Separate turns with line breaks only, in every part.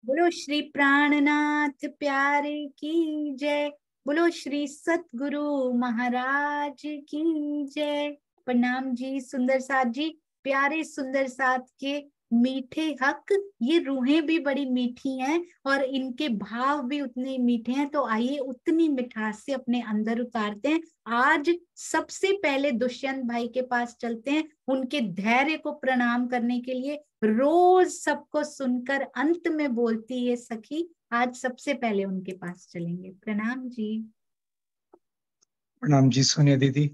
बोलो श्री प्राणनाथ प्यारे की जय। बोलो श्री सतगुरु महाराज की जय। प्रणाम जी सुंदर साथ जी। प्यारे सुंदर साथ के मीठे हक, ये रूहें भी बड़ी मीठी हैं और इनके भाव भी उतने मीठे हैं। तो आइए उतनी मिठास से अपने अंदर उतारते हैं। आज सबसे पहले दुष्यंत भाई के पास चलते हैं, उनके धैर्य को प्रणाम करने के लिए। रोज सबको सुनकर अंत में बोलती है सखी, आज सबसे पहले उनके पास चलेंगे। प्रणाम जी।
प्रणाम जी सोनिया दीदी।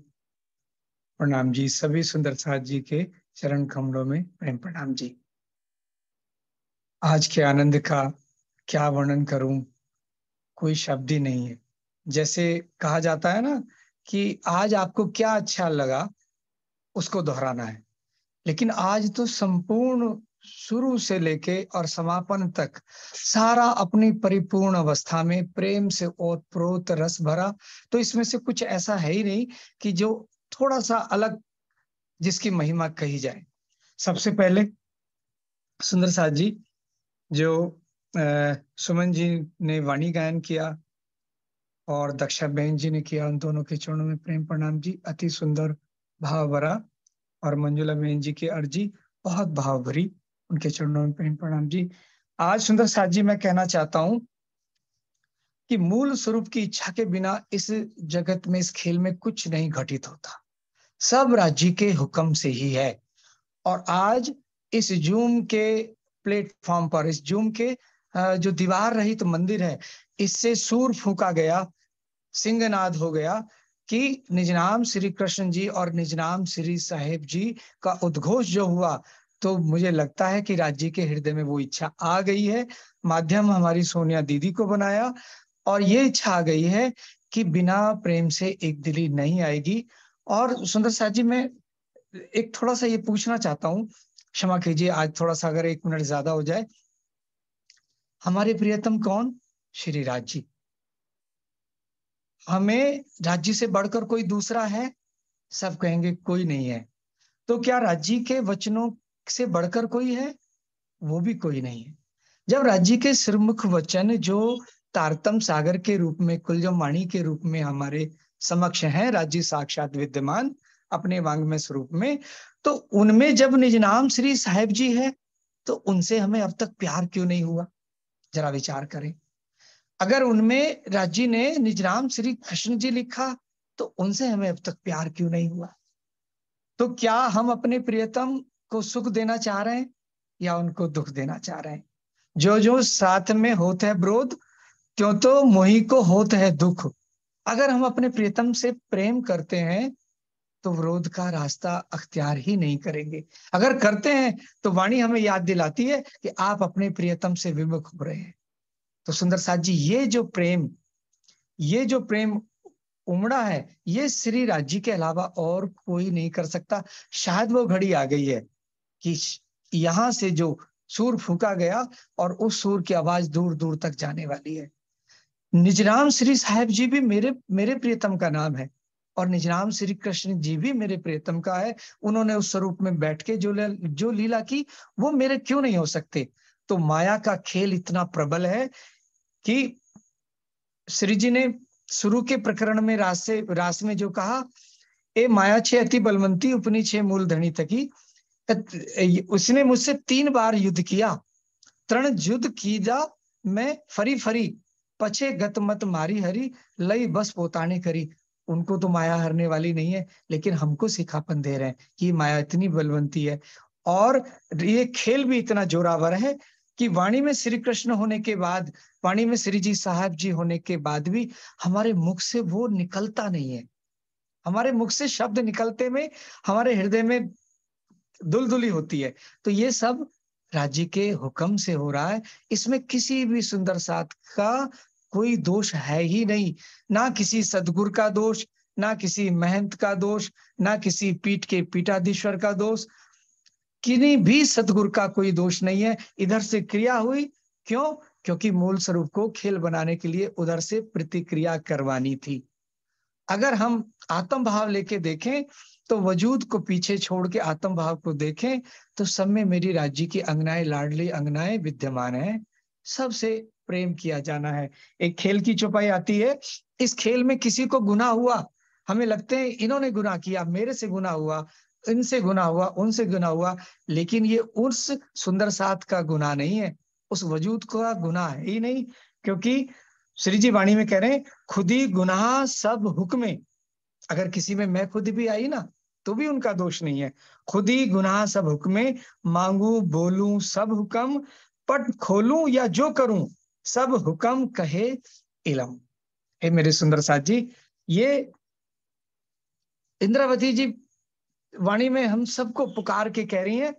प्रणाम जी सभी सुंदर साथ जी के चरण कमलों में प्रेम प्रणाम जी। आज के आनंद का क्या वर्णन करूं, कोई शब्द ही नहीं है। जैसे कहा जाता है ना कि आज आपको क्या अच्छा लगा उसको दोहराना है, लेकिन आज तो संपूर्ण शुरू से लेके और समापन तक सारा अपनी परिपूर्ण अवस्था में प्रेम से ओतप्रोत रस भरा। तो इसमें से कुछ ऐसा है ही नहीं कि जो थोड़ा सा अलग जिसकी महिमा कही जाए। सबसे पहले सुंदर साथ जी जो सुमन जी ने वाणी गायन किया और दक्षा बहन जी ने किया, उन दोनों के चरणों में प्रेम प्रणाम जी। अति सुंदर भाव भरा। और मंजुला बहन जी की अर्जी बहुत भाव भरी, उनके चरणों में प्रेम प्रणाम जी। आज सुंदर साथ जी मैं कहना चाहता हूं कि मूल स्वरूप की इच्छा के बिना इस जगत में, इस खेल में कुछ नहीं घटित होता। सब राज्य के हुक्म से ही है। और आज इस जूम के प्लेटफॉर्म पर, इस जूम के जो दीवार रहित तो मंदिर है, इससे सूर फूका गया, सिंहनाद हो गया कि निजनाम श्री कृष्ण जी और निजनाम श्री साहेब जी का उद्घोष जो हुआ, तो मुझे लगता है कि राज्य के हृदय में वो इच्छा आ गई है। माध्यम हमारी सोनिया दीदी को बनाया और ये इच्छा आ गई है कि बिना प्रेम से एक दिली नहीं आएगी। और सुंदर साथ जी मैं एक थोड़ा सा ये पूछना चाहता हूँ, क्षमा कीजिए आज थोड़ा सा अगर 1 मिनट ज्यादा हो जाए। हमारे प्रियतम कौन? श्री राज जी। हमें राज्य से बढ़कर कोई दूसरा है? सब कहेंगे कोई नहीं है। तो क्या राज्य के वचनों से बढ़कर कोई है? वो भी कोई नहीं है। जब राज्य के सिरमुख वचन जो तारतम सागर के रूप में, कुलजम वाणी के रूप में हमारे समक्ष हैं, राज्य साक्षात विद्यमान अपने वांग्मय स्वरूप में, तो उनमें जब निज नाम श्री साहेब जी है, तो उनसे हमें अब तक प्यार क्यों नहीं हुआ? जरा विचार करें। अगर उनमें राज्य ने निज नाम श्री कृष्ण जी लिखा, तो उनसे हमें अब तक प्यार क्यों नहीं हुआ? तो क्या हम अपने प्रियतम को सुख देना चाह रहे हैं या उनको दुख देना चाह रहे हैं? जो जो साथ में होत है विरोध, क्यों तो मोही को होत है दुख। अगर हम अपने प्रियतम से प्रेम करते हैं तो विरोध का रास्ता अख्तियार ही नहीं करेंगे। अगर करते हैं तो वाणी हमें याद दिलाती है कि आप अपने प्रियतम से विमुख हो रहे हैं। तो सुंदर साथ जी, ये जो प्रेम उमड़ा है, ये श्री राज्य के अलावा और कोई नहीं कर सकता। शायद वो घड़ी आ गई है कि यहां से जो सूर फूका गया और उस सूर की आवाज दूर दूर तक जाने वाली है। निजनाम श्री साहेब जी भी मेरे मेरे प्रियतम का नाम है और निजनाम श्री कृष्ण जी भी मेरे प्रियतम का है। उन्होंने उस स्वरूप में बैठ के जो लीला की, वो मेरे क्यों नहीं हो सकते? तो माया का खेल इतना प्रबल है कि श्री जी ने शुरू के प्रकरण में रास में जो कहा, ए माया छे अति बलवंती उपनी छे मूल धनी तकी। उसने मुझसे 3 बार युद्ध किया, तरण युद्ध कीजा मैं फरी फरी, पछे गत मत मारी हरी, लई बस पोताने करी। उनको तो माया हरने वाली नहीं है, लेकिन हमको सिखापन दे रहे हैं कि माया इतनी बलवंती है और ये खेल भी इतना जोरावर है कि वाणी में श्री कृष्ण होने के बाद, वाणी में श्री जी साहब जी होने के बाद भी हमारे मुख से वो निकलता नहीं है। हमारे मुख से शब्द निकलते में हमारे हृदय में दुलदुली होती है। तो ये सब राज्य के हुक्म से हो रहा है। इसमें किसी भी सुंदर साथ का कोई दोष है ही नहीं। ना किसी सदगुरु का दोष, ना किसी महंत का दोष, ना किसी पीठ के पीठाधीश्वर का दोष, किन्हीं भी सदगुरु का कोई दोष नहीं है। इधर से क्रिया हुई, क्यों? क्योंकि मूल स्वरूप को खेल बनाने के लिए उधर से प्रतिक्रिया करवानी थी। अगर हम आत्म भाव लेके देखें, तो वजूद को पीछे छोड़ के आत्म भाव को देखें, तो सब में मेरी राज्य की अंगनाएं, लाडली अंगनाएं विद्यमान है। सबसे प्रेम किया जाना है। एक खेल की चौपाई आती है, इस खेल में किसी को गुनाह हुआ, हमें लगते हैं इन्होंने गुनाह किया, मेरे से गुनाह हुआ, इनसे गुनाह हुआ, उनसे गुनाह हुआ, लेकिन ये उस सुंदर साथ का गुनाह नहीं है, उस वजूद का गुनाह है ही नहीं, क्योंकि श्री जी वाणी में कह रहे हैं, खुद ही गुनाह सब हुक्मे। अगर किसी में मैं खुद भी आई ना, तो भी उनका दोष नहीं है। खुद ही गुनाह सब हुक्मे, मांगू बोलूं सब हुक्म, पट खोलूं या जो करूं सब हुक्म कहे इलम। हे मेरे सुंदर साथ जी, ये इंद्रावती जी वाणी में हम सबको पुकार के कह रही हैं,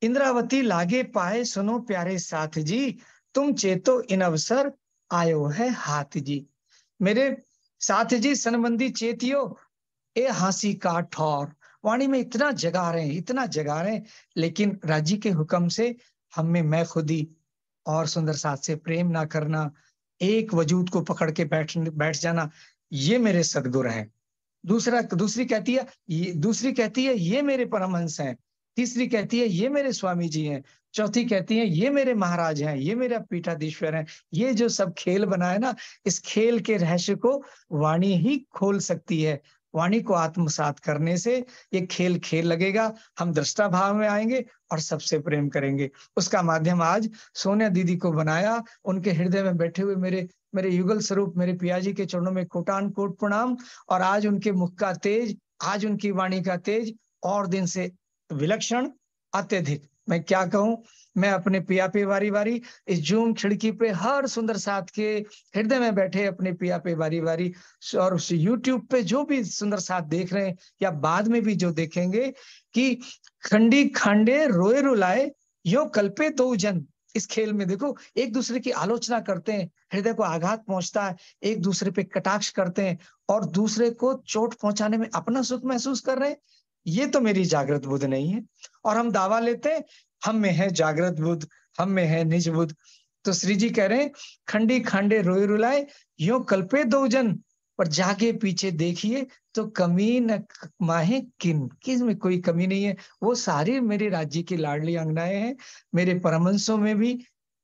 इंद्रावती लागे पाए सुनो प्यारे साथ जी, तुम चेतो इन अवसर आयो है हाथ जी। मेरे साथ जी सनबंदी चेतियो, ए हांसी का ठौर। वाणी में इतना जगा रहे हैं, इतना जगा रहे हैं, लेकिन राज्य के हुक्म से हम में मैं खुद ही और सुंदर साथ से प्रेम ना करना, एक वजूद को पकड़ के बैठ जाना, ये मेरे सद्गुर हैं। दूसरी कहती है ये मेरे परमहंस हैं। तीसरी कहती है ये मेरे स्वामी जी हैं। चौथी कहती है ये मेरे महाराज हैं, ये मेरा पीठाधीश्वर हैं। ये जो सब खेल बना है ना, इस खेल के रहस्य को वाणी ही खोल सकती है। वाणी को आत्मसात करने से ये खेल खेल लगेगा, हम दृष्टा भाव में आएंगे और सबसे प्रेम करेंगे। उसका माध्यम आज सोनिया दीदी को बनाया, उनके हृदय में बैठे हुए मेरे मेरे युगल स्वरूप मेरे पियाजी के चरणों में कोटान कोट प्रणाम। और आज उनके मुख का तेज, आज उनकी वाणी का तेज और दिन से विलक्षण, अत्यधिक। मैं क्या कहूं, मैं अपने पिया पे वारी वारी इस जूम खिड़की पे हर सुंदर साथ के हृदय में बैठे अपने पिया पे वारी वारी, और उस यूट्यूब पे जो भी सुंदर साथ देख रहे हैं या बाद में भी जो देखेंगे, कि खंडी खांडे रोए रुलाए यो कल्पे तो जन। इस खेल में देखो, एक दूसरे की आलोचना करते हैं, हृदय को आघात पहुंचता है, एक दूसरे पे कटाक्ष करते हैं और दूसरे को चोट पहुंचाने में अपना सुख महसूस कर रहे हैं। ये तो मेरी जागृत बुद्ध नहीं है। और हम दावा लेते हैं हम में है जागृत बुद्ध, हम में है निज बुद्ध। तो श्री जी कह रहे हैं, खंडी खांडे रोए रुलाए यो कल्पे दो जन, पर जाके पीछे देखिए तो कमी न माहे किस में कोई कमी नहीं है। वो सारी मेरे राज्य की लाडली अंगनाएं हैं, मेरे परमहंसों में भी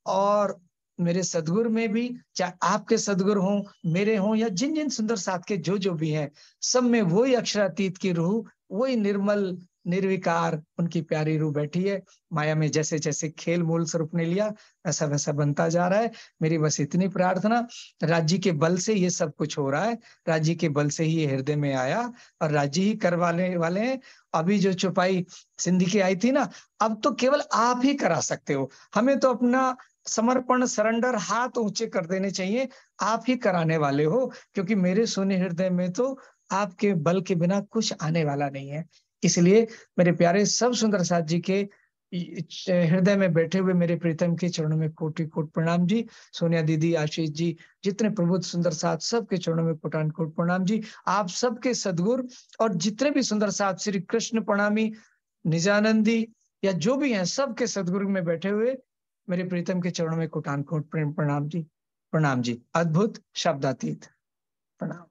और मेरे सदगुरु में भी, चाहे आपके सदगुरु हों, मेरे हों, या जिन जिन सुंदर साथ के जो भी हैं, सब में वही अक्षरातीत की रूह, वही निर्मल निर्विकार उनकी प्यारी रूह बैठी है। माया में जैसे जैसे खेल मूल स्वरूप ने लिया, वैसा वैसा बनता जा रहा है। मेरी बस इतनी प्रार्थना, राज्य के बल से ये सब कुछ हो रहा है, राज्य के बल से ही ये हृदय में आया और राज्य ही करवाने वाले हैं। अभी जो चौपाई सिंधी की आई थी ना, अब तो केवल आप ही करा सकते हो। हमें तो अपना समर्पण, सरेंडर, हाथ ऊंचे कर देने चाहिए। आप ही कराने वाले हो, क्योंकि मेरे सोने हृदय में तो आपके बल के बिना कुछ आने वाला नहीं है। इसलिए मेरे प्यारे सब सुंदर साथ जी के हृदय में बैठे हुए मेरे प्रीतम के चरणों में कोटि कोट प्रणाम जी। सोनिया दीदी, आशीष जी, जितने प्रबुद्ध सुंदर साथ, सबके चरणों में कोटान कोट प्रणाम जी। आप सबके सदगुरु और जितने भी सुंदर साथ, श्री कृष्ण प्रणामी, निजानंदी या जो भी हैं, सबके सदगुरु में बैठे हुए मेरे प्रीतम के चरणों में कोटान कोट प्रेम प्रणाम जी। प्रणाम जी, अद्भुत शब्दातीत प्रणाम।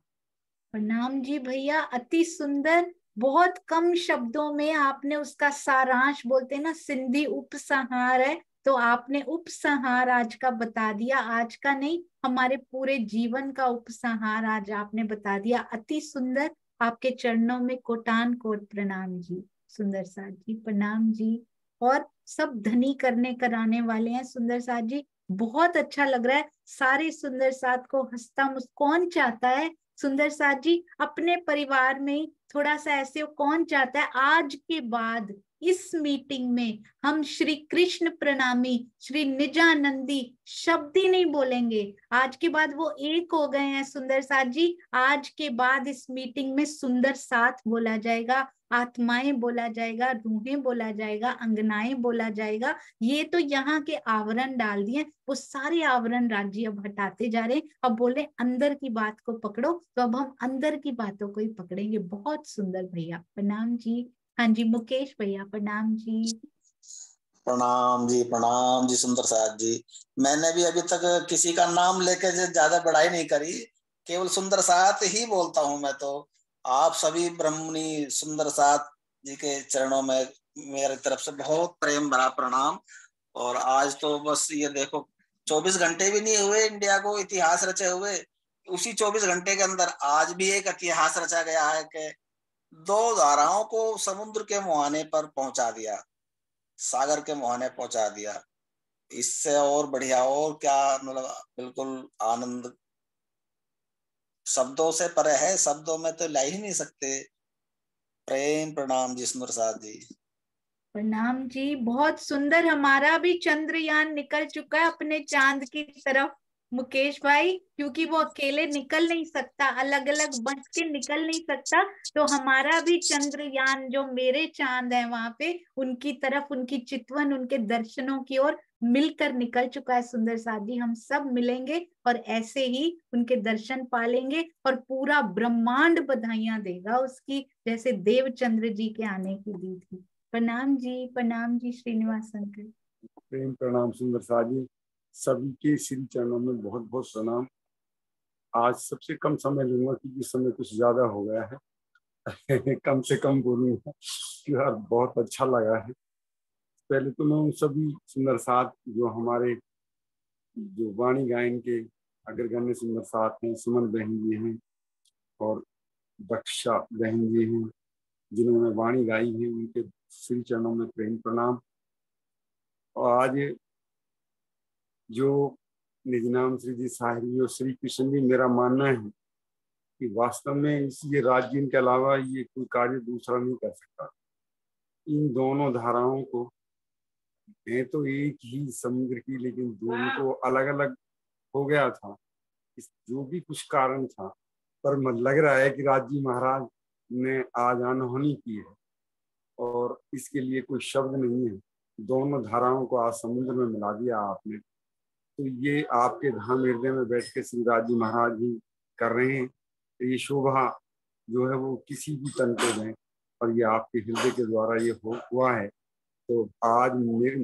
प्रणाम जी भैया, अति सुंदर। बहुत कम शब्दों में आपने उसका सारांश, बोलते हैं ना सिंधी उपसंहार है, तो आपने उपसंहार आज का बता दिया। आज का नहीं, हमारे पूरे जीवन का उपसंहार आज आपने बता दिया। अति सुंदर। आपके चरणों में कोटान कोट प्रणाम जी। सुंदर साथ जी प्रणाम जी। और सब धनी करने कराने वाले हैं सुंदर साथ जी। बहुत अच्छा लग रहा है। सारे सुंदर साथ को हंसता कौन चाहता है सुंदर साथ जी अपने परिवार में थोड़ा सा ऐसे हो? कौन चाहता है आज के बाद इस मीटिंग में हम श्री कृष्ण प्रणामी, श्री निजानंदी शब्द ही नहीं बोलेंगे? आज के बाद वो एक हो गए हैं सुंदर साथ जी। आज के बाद इस मीटिंग में सुंदर साथ बोला जाएगा, आत्माएं बोला जाएगा, रूहें बोला जाएगा, अंगनाएं बोला जाएगा। ये तो यहाँ के आवरण डाल दिए, वो सारे आवरण राज्य अब हटाते जा रहे हैं। अब बोले अंदर की बात को पकड़ो, तो अब हम अंदर की बातों को ही पकड़ेंगे। बहुत सुंदर भैया, प्रणाम जी। हाँ जी, मुकेश भैया प्रणाम जी।
प्रणाम जी सुंदर साथ जी। मैंने भी अभी तक किसी का नाम लेके ज्यादा बड़ाई नहीं करी, केवल सुंदर साथ ही बोलता हूं मैं तो। आप सभी ब्रह्मणी सुंदर साथ जी के चरणों में मेरी तरफ से बहुत प्रेम भरा प्रणाम। और आज तो बस ये देखो 24 घंटे भी नहीं हुए इंडिया को इतिहास रचे हुए, उसी 24 घंटे के अंदर आज भी एक इतिहास रचा गया है कि 2 धाराओं को समुद्र के मुहाने पर पहुंचा दिया, सागर के मुहाने पहुंचा दिया। इससे और बढ़िया और क्या, मतलब बिल्कुल आनंद शब्दों से परे है, शब्दों में तो ला ही नहीं सकते। प्रेम प्रणाम जी सुंदर साथ जी।
प्रणाम जी, बहुत सुंदर। हमारा भी चंद्रयान निकल चुका है अपने चांद की तरफ मुकेश भाई, क्योंकि वो अकेले निकल नहीं सकता, अलग अलग बंट के निकल नहीं सकता। तो हमारा भी चंद्रयान, जो मेरे चांद है वहां पे, उनकी तरफ, उनकी चितवन, उनके दर्शनों की ओर मिलकर निकल चुका है। सुंदर साथ जी, हम सब मिलेंगे और ऐसे ही उनके दर्शन पालेंगे और पूरा ब्रह्मांड बधाइयां देगा उसकी, जैसे देवचंद्र जी के आने की दी थी। प्रणाम जी श्रीनिवास अंकल।
प्रेम प्रणाम सुंदर साथ जी, सभी के श्री चरणों में बहुत बहुत प्रणाम। आज सबसे कम समय लूंगा क्योंकि समय कुछ ज्यादा हो गया है कम से कम बोलूंगा कि यार बहुत अच्छा लगा है। पहले तो मैं उन सभी सुंदर साथ जो हमारे जो वाणी गायन के अग्रगण्य सुंदर साथ हैं, सुमन बहन जी हैं और दक्षा बहन जी हैं जिन्होंने वाणी गाई है, उनके श्री चरणों में प्रेम प्रणाम। और आज जो निज नाम श्री जी साहिरी और श्री कृष्ण जी, मेरा मानना है कि वास्तव में इस ये राज्य के अलावा ये कोई कार्य दूसरा नहीं कर सकता। इन दोनों धाराओं को है तो एक ही समुद्र की, लेकिन दोनों को अलग अलग हो गया था, इस जो भी कुछ कारण था, पर लग रहा है कि राजी महाराज ने आज अनहोनी की है और इसके लिए कोई शब्द नहीं है। दोनों धाराओं को आज समुद्र में मिला दिया आपने। तो ये आपके धाम हृदय में बैठ के श्री राजी महाराज जी कर रहे हैं। तो ये शोभा जो है वो किसी भी तन को दें, और ये आपके हृदय के द्वारा ये हुआ है। तो आज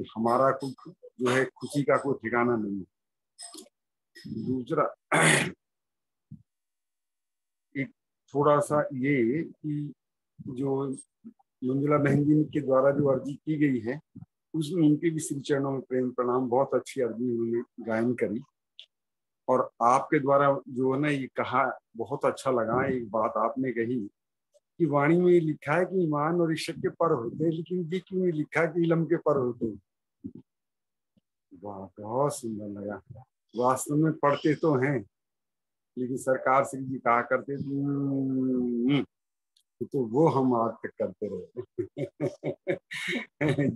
हमारा कुछ जो है खुशी का कोई ठिकाना नहीं है। दूसरा एक थोड़ा सा ये कि जो मंजुला बहन जी के द्वारा जो अर्जी की गई है उसमें उनके भी श्री चरणों में प्रेम प्रणाम। बहुत अच्छी अर्जी उन्होंने गायन करी और आपके द्वारा जो है ना ये कहा बहुत अच्छा लगा। एक बात आपने कही कि वाणी में ये लिखा है कि ईमान और ईश्वर के पर होते हैं, लेकिन ये क्यों नहीं लिखा कि इलम के पर होते हैं। वाह, बहुत सुंदर लगा। वास्तव में पढ़ते तो हैं, लेकिन सरकार श्री जी कहा करते तो वो हम आज तक करते रहे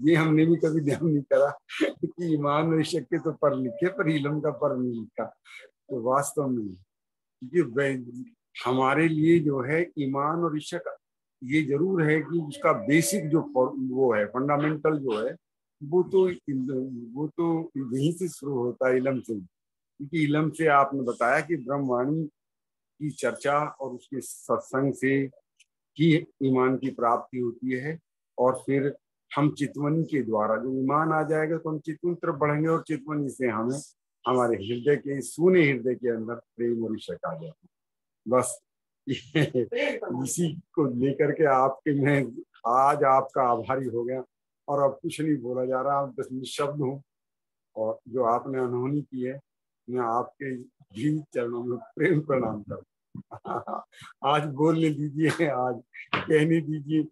ये हमने भी कभी ध्यान नहीं करा कि ईमान और ईश्वर के तो पर लिखे पर इलम का पर नहीं लिखा। तो वास्तव में क्योंकि हमारे लिए जो है ईमान और ईश्वर का ये जरूर है कि उसका बेसिक जो वो है, फंडामेंटल जो है, वो तो यहीं से शुरू होता है, इलम से। क्योंकि इलम से आपने बताया कि ब्रह्मवाणी की चर्चा और उसके सत्संग से ही ईमान की प्राप्ति होती है। और फिर हम चितवनी के द्वारा जो ईमान आ जाएगा तो हम चितवनी तरफ बढ़ेंगे और चितवनी से हमें हमारे हृदय के सूने हृदय के अंदर प्रेम और ईश्वर आ जाता है। बस इसी को लेकर के आपके मैं आज आपका आभारी हो गया और अब कुछ नहीं बोला जा रहा, आप बस निःशब्द हूँ। और जो आपने अनहोनी की है, मैं आपके भी चरणों में प्रेम प्रणाम करता हूँ। आज बोलने दीजिए, आज कहने दीजिए,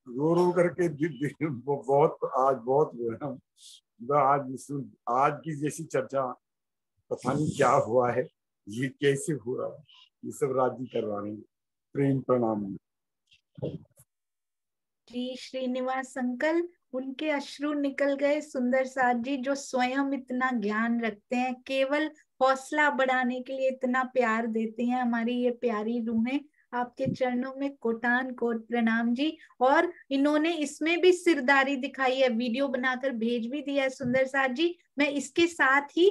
रो रो करके बहुत आज बहुत आज की जैसी चर्चा पता नहीं क्या हुआ है, ये कैसे हो रहा है, ये सब राजी करवा रहे हैं। प्रेम प्रणाम
जी श्रीनिवास अंकल, उनके अश्रु निकल गए। सुंदर साथ जी जो स्वयं इतना ज्ञान रखते हैं, केवल हौसला बढ़ाने के लिए इतना प्यार देते हैं, हमारी ये प्यारी रूहें, आपके चरणों में कोटान कोट प्रणाम जी। और इन्होंने इसमें भी सिरदारी दिखाई है, वीडियो बनाकर भेज भी दिया है सुंदर साथ जी। मैं इसके साथ ही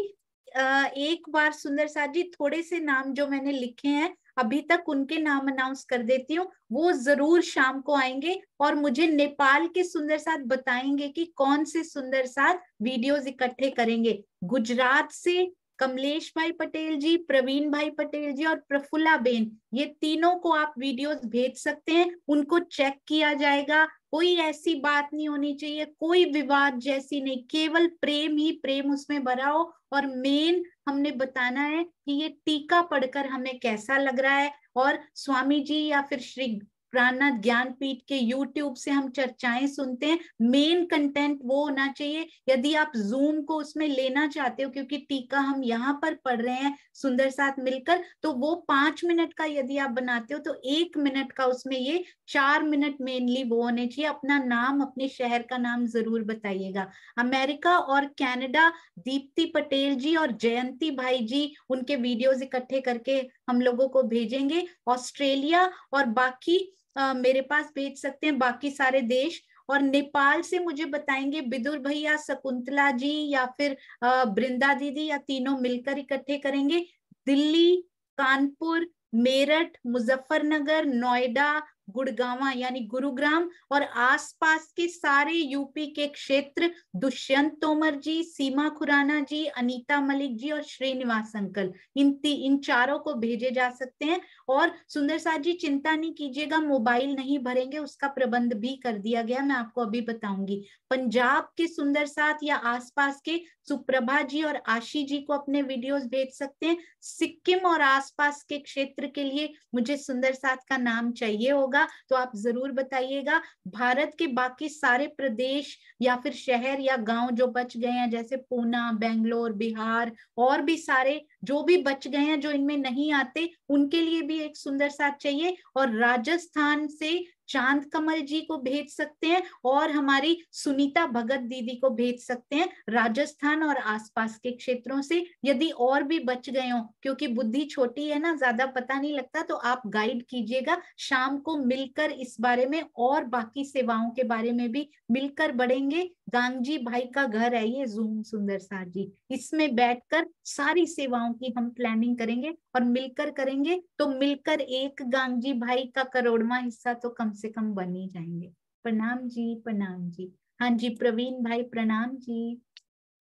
एक बार सुंदर साथ जी थोड़े से नाम जो मैंने लिखे हैं अभी तक, उनके नाम अनाउंस कर देती हूँ। वो जरूर शाम को आएंगे और मुझे नेपाल के सुंदर साथ बताएंगे कि कौन से सुंदर साथ वीडियोस इकट्ठे करेंगे। गुजरात से कमलेश भाई पटेल जी, प्रवीण भाई पटेल जी और प्रफुल्ला बेन, ये तीनों को आप वीडियोस भेज सकते हैं, उनको चेक किया जाएगा, कोई ऐसी बात नहीं होनी चाहिए, कोई विवाद जैसी नहीं, केवल प्रेम ही प्रेम उसमें भरा हो। और मेन हमने बताना है कि ये टीका पढ़कर हमें कैसा लग रहा है। और स्वामी जी या फिर श्री प्राणनाथ ज्ञानपीठ के YouTube से हम चर्चाएं सुनते हैं, मेन कंटेंट वो होना चाहिए। यदि आप जूम को उसमें लेना चाहते हो, क्योंकि टीका हम यहाँ पर पढ़ रहे हैं सुंदर साथ मिलकर, तो वो 5 मिनट का यदि आप बनाते हो तो 1 मिनट का उसमें ये 4 मिनट मेनली वो होने चाहिए। अपना नाम, अपने शहर का नाम जरूर बताइएगा। अमेरिका और कनाडा दीप्ति पटेल जी और जयंती भाई जी उनके वीडियोस इकट्ठे करके हम लोगों को भेजेंगे। ऑस्ट्रेलिया और बाकी मेरे पास भेज सकते हैं बाकी सारे देश। और नेपाल से मुझे बताएंगे विदुर भैया, शकुंतला जी या फिर बृंदा दीदी, या तीनों मिलकर इकट्ठे करेंगे। दिल्ली, कानपुर, मेरठ, मुजफ्फरनगर, नोएडा, गुड़गांव यानी गुरुग्राम और आसपास के सारे यूपी के क्षेत्र, दुष्यंत तोमर जी, सीमा खुराना जी, अनीता मलिक जी और श्रीनिवास अंकल, इन चारों को भेजे जा सकते हैं। और सुंदर साथ जी चिंता नहीं कीजिएगा, मोबाइल नहीं भरेंगे, उसका प्रबंध भी कर दिया गया, मैं आपको अभी बताऊंगी। पंजाब के सुंदर साथ या आसपास के सुप्रभा जी और आशी जी को अपने वीडियोस भेज सकते हैं। सिक्किम और आसपास के क्षेत्र के लिए मुझे सुंदर साथ का नाम चाहिए होगा, तो आप जरूर बताइएगा। भारत के बाकी सारे प्रदेश या फिर शहर या गांव जो बच गए हैं, जैसे पूना, बेंगलोर, बिहार और भी सारे जो भी बच गए हैं जो इनमें नहीं आते, उनके लिए भी एक सुंदर साथ चाहिए। और राजस्थान से चांद कमल जी को भेज सकते हैं और हमारी सुनीता भगत दीदी को भेज सकते हैं राजस्थान और आसपास के क्षेत्रों से। यदि और भी बच गए हो, क्योंकि बुद्धि छोटी है ना, ज्यादा पता नहीं लगता, तो आप गाइड कीजिएगा। शाम को मिलकर इस बारे में और बाकी सेवाओं के बारे में भी मिलकर बढ़ेंगे। गांगजी भाई का घर है ये जूम सुंदर साथ जी, इसमें बैठकर सारी सेवाओं की हम प्लानिंग करेंगे और मिलकर करेंगे, तो मिलकर एक गांगजी भाई का करोड़वां हिस्सा तो कम से कम बन ही जाएंगे। प्रणाम जी, प्रणाम जी। हाँ जी प्रवीण भाई, प्रणाम जी।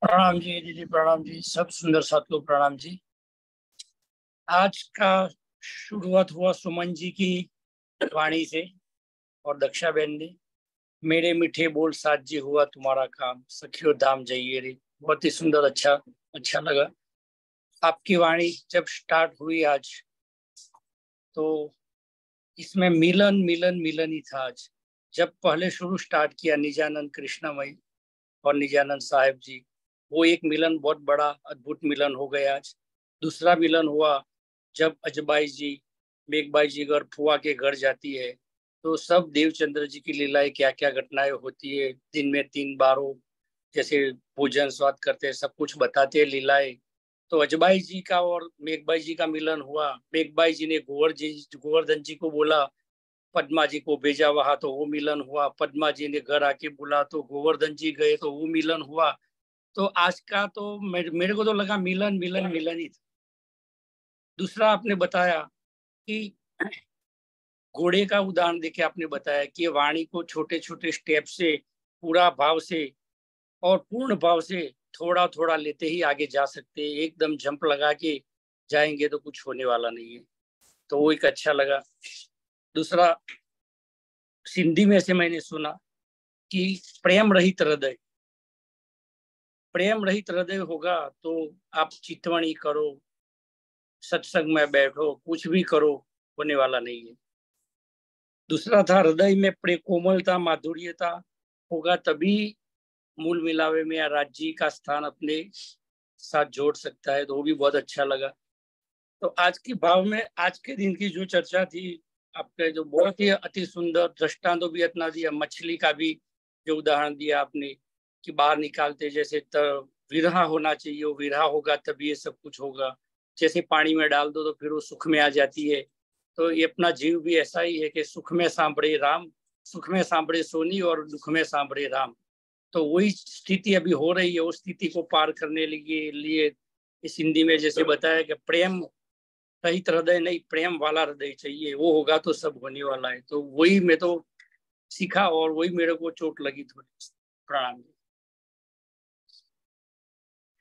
प्रणाम जी दीदी, प्रणाम जी, सब सुंदर साथ को प्रणाम जी। आज का शुरुआत हुआ सुमन जी की वाणी से और दक्षा बहन ने, मेरे मीठे बोल साथ जी हुआ तुम्हारा काम, सखियो धाम जाइए रे। बहुत ही सुंदर, अच्छा लगा आपकी वाणी जब स्टार्ट हुई आज, तो इसमें मिलन मिलन मिलन ही था। आज जब पहले शुरू स्टार्ट किया निजानंद कृष्णामयी और निजानंद साहब जी, वो एक मिलन बहुत बड़ा अद्भुत मिलन हो गया। आज दूसरा मिलन हुआ जब अजबाई जी, मेघबाई जी अगर फुआ के घर जाती है, तो सब देवचंद्र जी की लीलाएं, क्या क्या घटनाएं होती है, दिन में 3 बारों जैसे भोजन स्वाद करते हैं, सब कुछ बताते हैं लीलाएं। तो अजबाई जी का और मेघबाई जी का मिलन हुआ। मेघबाई जी ने गोवर्धन जी को बोला, पद्मा जी को भेजा वहां, तो वो मिलन हुआ। पद्मा जी ने घर आके बोला तो गोवर्धन जी गए, तो वो मिलन हुआ। तो आज का तो मेरे को तो लगा मिलन मिलन मिलन ही था। दूसरा आपने बताया कि घोड़े का उदाहरण देके आपने बताया कि वाणी को छोटे छोटे स्टेप से, पूरा भाव से और पूर्ण भाव से थोड़ा थोड़ा लेते ही आगे जा सकते हैं। एकदम जंप लगा के जाएंगे तो कुछ होने वाला नहीं है, तो वो एक अच्छा लगा। दूसरा, सिंधी में से मैंने सुना कि प्रेम रहित हृदय, प्रेम रहित हृदय होगा तो आप चितवनी करो, सत्संग में बैठो, कुछ भी करो, होने वाला नहीं है। दूसरा था हृदय में कोमलता, माधुर्यता होगा तभी मूल मिलावे में या राज्य का स्थान अपने साथ जोड़ सकता है, तो वो भी बहुत अच्छा लगा। तो आज की भाव में, आज के दिन की जो चर्चा थी आपके, जो बहुत ही अति सुंदर दृष्टांत भी इतना दिया, मछली का भी जो उदाहरण दिया आपने कि बाहर निकालते जैसे विरहा होना चाहिए, वो विरहा होगा तभी ये सब कुछ होगा। जैसे पानी में डाल दो तो फिर वो सुख में आ जाती है। तो ये अपना जीव भी ऐसा ही है कि सुख में सांभळे राम, सुख में सांभळे सोनी और दुख में सांभळे राम। तो वही स्थिति अभी हो रही है। उस स्थिति को पार करने लिए इस हिंदी में जैसे बताया कि प्रेम रहित हृदय नहीं, प्रेम वाला हृदय चाहिए, वो होगा तो सब होने वाला है। तो वही मैं तो सीखा और वही मेरे को चोट लगी थोड़ी। प्रणाम।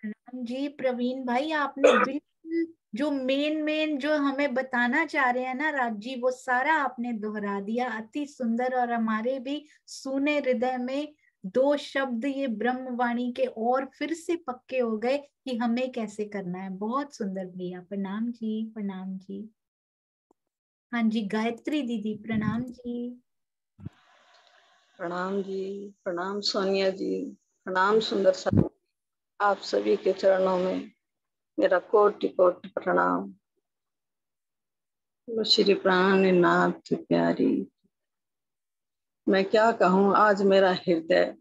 प्रणाम जी प्रवीण भाई, आपने बिल्कुल जो मेन जो हमें बताना चाह रहे हैं ना राज जी, वो सारा आपने दोहरा दिया, अति सुंदर। और हमारे भी सुने हृदय में दो शब्द ये ब्रह्मवाणी के और फिर से पक्के हो गए कि हमें कैसे करना है। बहुत सुंदर भैया, प्रणाम जी, प्रणाम जी। हाँ जी, गायत्री दीदी प्रणाम जी।
प्रणाम जी, प्रणाम सोनिया जी, प्रणाम सुंदर साहब। आप सभी के चरणों में मेरा कोटि कोटि प्रणाम। श्री प्राणनाथ प्यारी, मैं क्या कहूँ, आज मेरा हृदय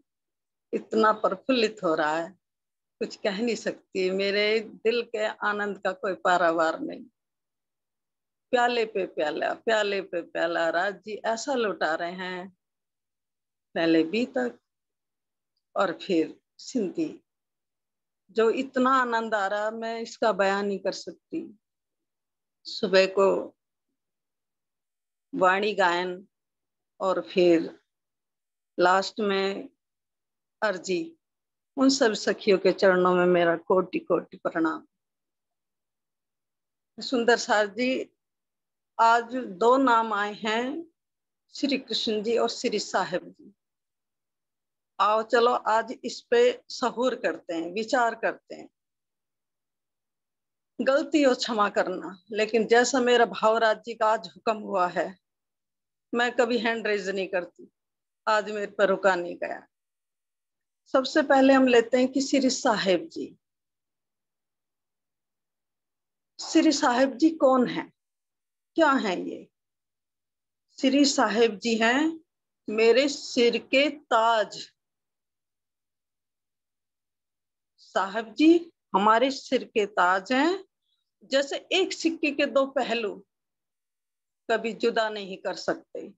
इतना प्रफुल्लित हो रहा है, कुछ कह नहीं सकती। मेरे दिल के आनंद का कोई पारावार नहीं। प्याले पे प्याला, प्याले पे प्याला राज जी ऐसा लुटा रहे हैं, पहले बीतक और फिर सिंधी। जो इतना आनंद आ रहा, मैं इसका बयान नहीं कर सकती। सुबह को वाणी गायन और फिर लास्ट में अर्जी, उन सब सखियों के चरणों में मेरा कोटि कोटि प्रणाम। सुंदर सार जी, आज दो नाम आए हैं, श्री कृष्ण जी और श्री साहिब जी। आओ चलो आज इस पे सहूर करते हैं, विचार करते हैं। गलती हो क्षमा करना, लेकिन जैसा मेरा भावराज जी का आज हुक्म हुआ है, मैं कभी हैंड रेज नहीं करती, आज मेरे पर रुका नहीं गया। सबसे पहले हम लेते हैं कि श्री साहिब जी। श्री साहिब जी कौन है, क्या है ये? श्री साहिब जी हैं मेरे सिर के ताज। साहिब जी हमारे सिर के ताज हैं। जैसे एक सिक्के के दो पहलू कभी जुदा नहीं कर सकते।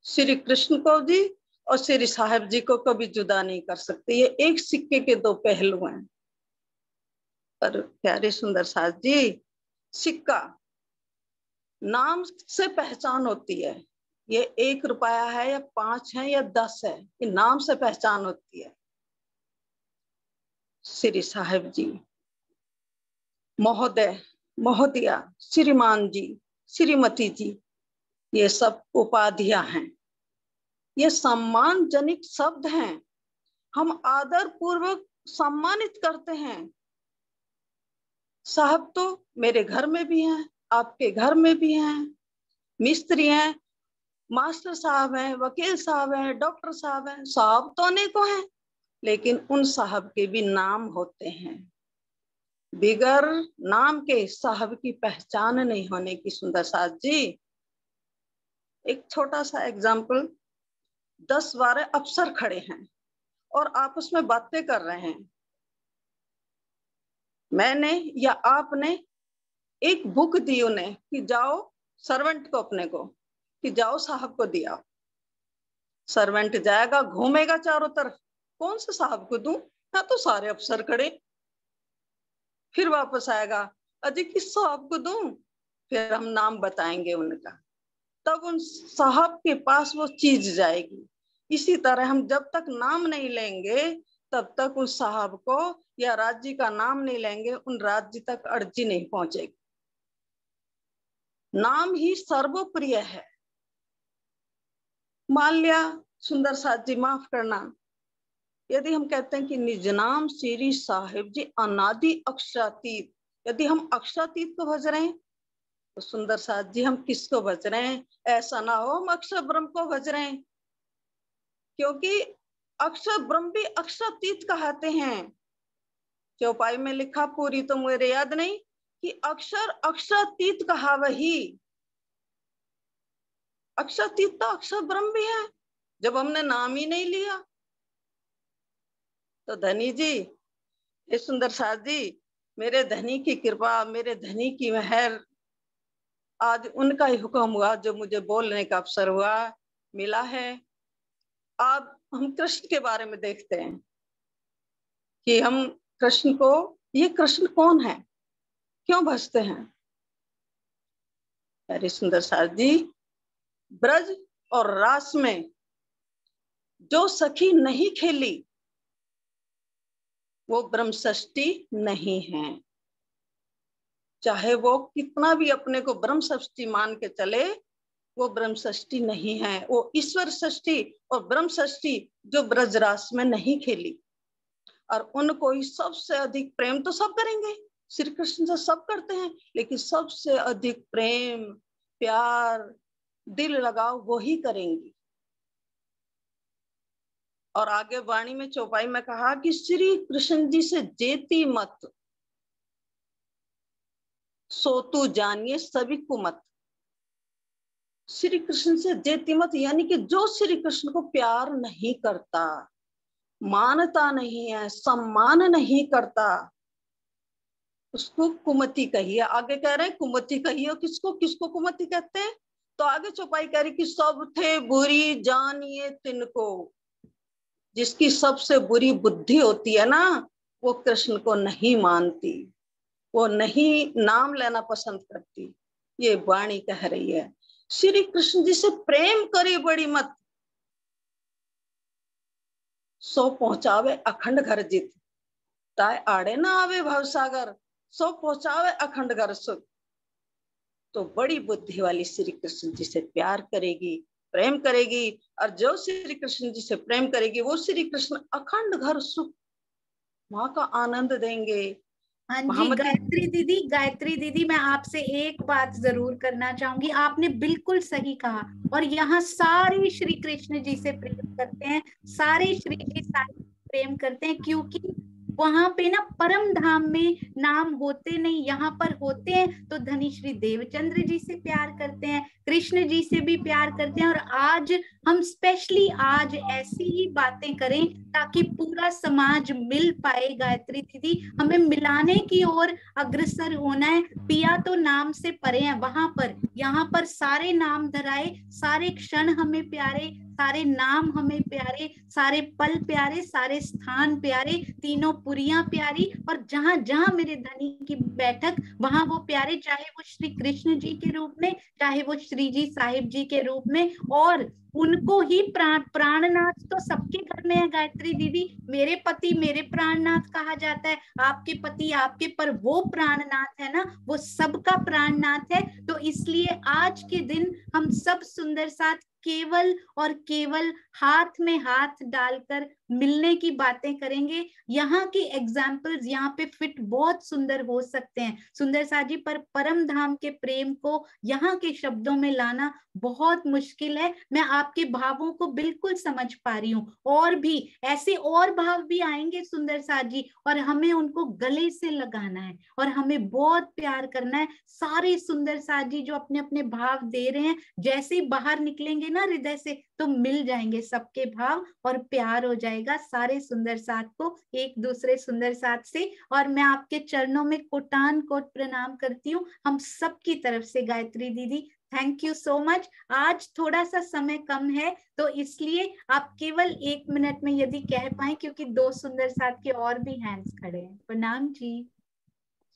श्री कृष्ण को जी और श्री साहिब जी को कभी जुदा नहीं कर सकते, ये एक सिक्के के दो पहलू हैं। पर प्यारे सुंदर साथ जी, सिक्का नाम से पहचान होती है। ये 1 रुपया है या 5 है या 10 है, ये नाम से पहचान होती है। श्री साहिब जी, महोदय, महोदया, श्रीमान जी, श्रीमती जी, ये सब उपाधियां हैं, ये सम्मानजनक शब्द हैं। हम आदर पूर्वक सम्मानित करते हैं। साहब तो मेरे घर में भी हैं, आपके घर में भी हैं, मिस्त्री हैं, मास्टर साहब हैं, वकील साहब हैं, डॉक्टर साहब हैं। साहब तो अनेकों हैं, लेकिन उन साहब के भी नाम होते हैं। बिगर नाम के साहब की पहचान नहीं होने की। सुंदर साथ जी, एक छोटा सा एग्जाम्पल, 10-12 अफसर खड़े हैं और आपस में बातें कर रहे हैं। मैंने या आपने एक बुक दी उन्हें कि जाओ सर्वेंट को, अपने को, कि जाओ साहब को दिया। सर्वेंट जाएगा, घूमेगा चारों तरफ, कौन से साहब को दूं, या तो सारे अफसर खड़े। फिर वापस आएगा, अजी किस साहब को दूं, फिर हम नाम बताएंगे उनका, तब उन साहब के पास वो चीज जाएगी। इसी तरह हम जब तक नाम नहीं लेंगे तब तक उस साहब को या राज्य का नाम नहीं लेंगे, उन राज्य तक अर्जी नहीं पहुंचेगी। नाम ही सर्वप्रिय है। मान लिया सुंदर साथ जी, माफ करना, यदि हम कहते हैं कि निज नाम श्री साहिब जी अनादि अक्षरातीत, यदि हम अक्षरातीत को भज रहे हैं तो सुंदर साथ जी हम किसको भज रहे हैं? ऐसा ना हो हम अक्षर ब्रह्म को भज रहे हैं, क्योंकि अक्षर ब्रह्म भी अक्षरातीत कहते हैं। चौपाई में लिखा, पूरी तो मुझे याद नहीं, कि अक्षर अक्षरातीत कहा वही। अक्षरातीत तो अक्षर ब्रह्म भी है, जब हमने नाम ही नहीं लिया। तो धनी जी, ये सुंदर साथ जी, मेरे धनी की कृपा, मेरे धनी की मेहर, आज उनका ही हुक्म हुआ जो मुझे बोलने का अवसर हुआ, मिला है। अब हम कृष्ण के बारे में देखते हैं कि हम कृष्ण को, ये कृष्ण कौन है, क्यों भजते हैं? अरे सुंदर साथ जी, ब्रज और रास में जो सखी नहीं खेली, वो ब्रह्म षष्ठी नहीं है। चाहे वो कितना भी अपने को ब्रह्म षष्ठी मान के चले, वो ब्रह्म षष्ठी नहीं है। वो ईश्वर षष्ठी और ब्रह्म षष्ठी जो ब्रजरास में नहीं खेली। और उनको ही सबसे अधिक प्रेम तो सब करेंगे, श्री कृष्ण से सब करते हैं, लेकिन सबसे अधिक प्रेम, प्यार, दिल लगाओ वो ही करेंगी। और आगे वाणी में चौपाई में कहा कि श्री कृष्ण जी से जेती मत, सो तू जानिए सभी को मत। श्री कृष्ण से जेती मत यानी कि जो श्री कृष्ण को प्यार नहीं करता, मानता नहीं है, सम्मान नहीं करता, उसको कुमति कहिए। आगे कह रहे हैं कुमति कहिए। किसको किसको कुमति कहते हैं? तो आगे चौपाई कह रही कि सब थे बुरी जानिए तिनको। जिसकी सबसे बुरी बुद्धि होती है ना, वो कृष्ण को नहीं मानती, वो नहीं नाम लेना पसंद करती। ये वाणी कह रही है। श्री कृष्ण जी से प्रेम करे बड़ी मत, सो पहुंचावे अखंड घर जित। ताए आड़े ना आवे भवसागर, सो पहुंचावे अखंड घर सुख। तो बड़ी बुद्धि वाली श्री कृष्ण जी से प्यार करेगी, प्रेम करेगी, और जो श्री कृष्ण जी से प्रेम करेगी वो श्री कृष्ण अखंड घर सुख, वहां का आनंद देंगे।
हाँ जी गायत्री दीदी मैं आपसे एक बात जरूर करना चाहूंगी। आपने बिल्कुल सही कहा। और यहाँ सारे श्री कृष्ण जी से प्रेम करते हैं, सारे श्री जी सारे प्रेम करते हैं, क्योंकि वहां पे ना परम धाम में नाम होते नहीं, यहाँ पर होते हैं। तो धनी श्री देवचंद्र जी से प्यार करते हैं, कृष्ण जी से भी प्यार करते हैं। और आज हम स्पेशली आज ऐसी ही बातें करें ताकि पूरा समाज मिल पाए। गायत्री दीदी हमें मिलाने की ओर अग्रसर होना है। पिया तो नाम से परे है वहां पर, यहाँ पर सारे नाम धराए, सारे क्षण हमें प्यारे, सारे नाम हमें प्यारे, सारे पल प्यारे, सारे स्थान प्यारे, तीनों पुरियां प्यारी, और जहां जहां मेरे धनी की बैठक वहां वो प्यारे, चाहे वो श्री कृष्ण जी के रूप में, चाहे वो श्री जी साहिब जी के रूप में। और उनको ही प्राणनाथ तो सबके घर में है गायत्री दीदी। मेरे पति मेरे प्राणनाथ कहा जाता है, आपके पति आपके, पर वो प्राणनाथ है ना, वो सबका प्राणनाथ है। तो इसलिए आज के दिन हम सब सुंदर साथ केवल और केवल हाथ में हाथ डालकर मिलने की बातें करेंगे। यहाँ की एग्जाम्पल्स यहाँ पे फिट बहुत सुंदर हो सकते हैं सुंदर साथ जी, पर परम धाम के प्रेम को यहाँ के शब्दों में लाना बहुत मुश्किल है। मैं आपके भावों को बिल्कुल समझ पा रही हूँ, और भी ऐसे और भाव भी आएंगे सुंदर साथ जी, और हमें उनको गले से लगाना है और हमें बहुत प्यार करना है। सारे सुंदर साथ जी जो अपने अपने भाव दे रहे हैं, जैसे ही बाहर निकलेंगे ना हृदय से, तो मिल जाएंगे सबके भाव और प्यार हो जाएगा सारे सुंदर साथ को एक दूसरे सुंदर साथ से। और मैं आपके चरणों में कोटान कोट प्रणाम करती हूँ हम सबकी तरफ से। गायत्री दीदी थैंक यू सो मच। आज थोड़ा सा समय कम है तो इसलिए आप केवल 1 मिनट में यदि कह पाए, क्योंकि 2 सुंदर साथ के और भी हैंड्स खड़े हैं। प्रणाम जी।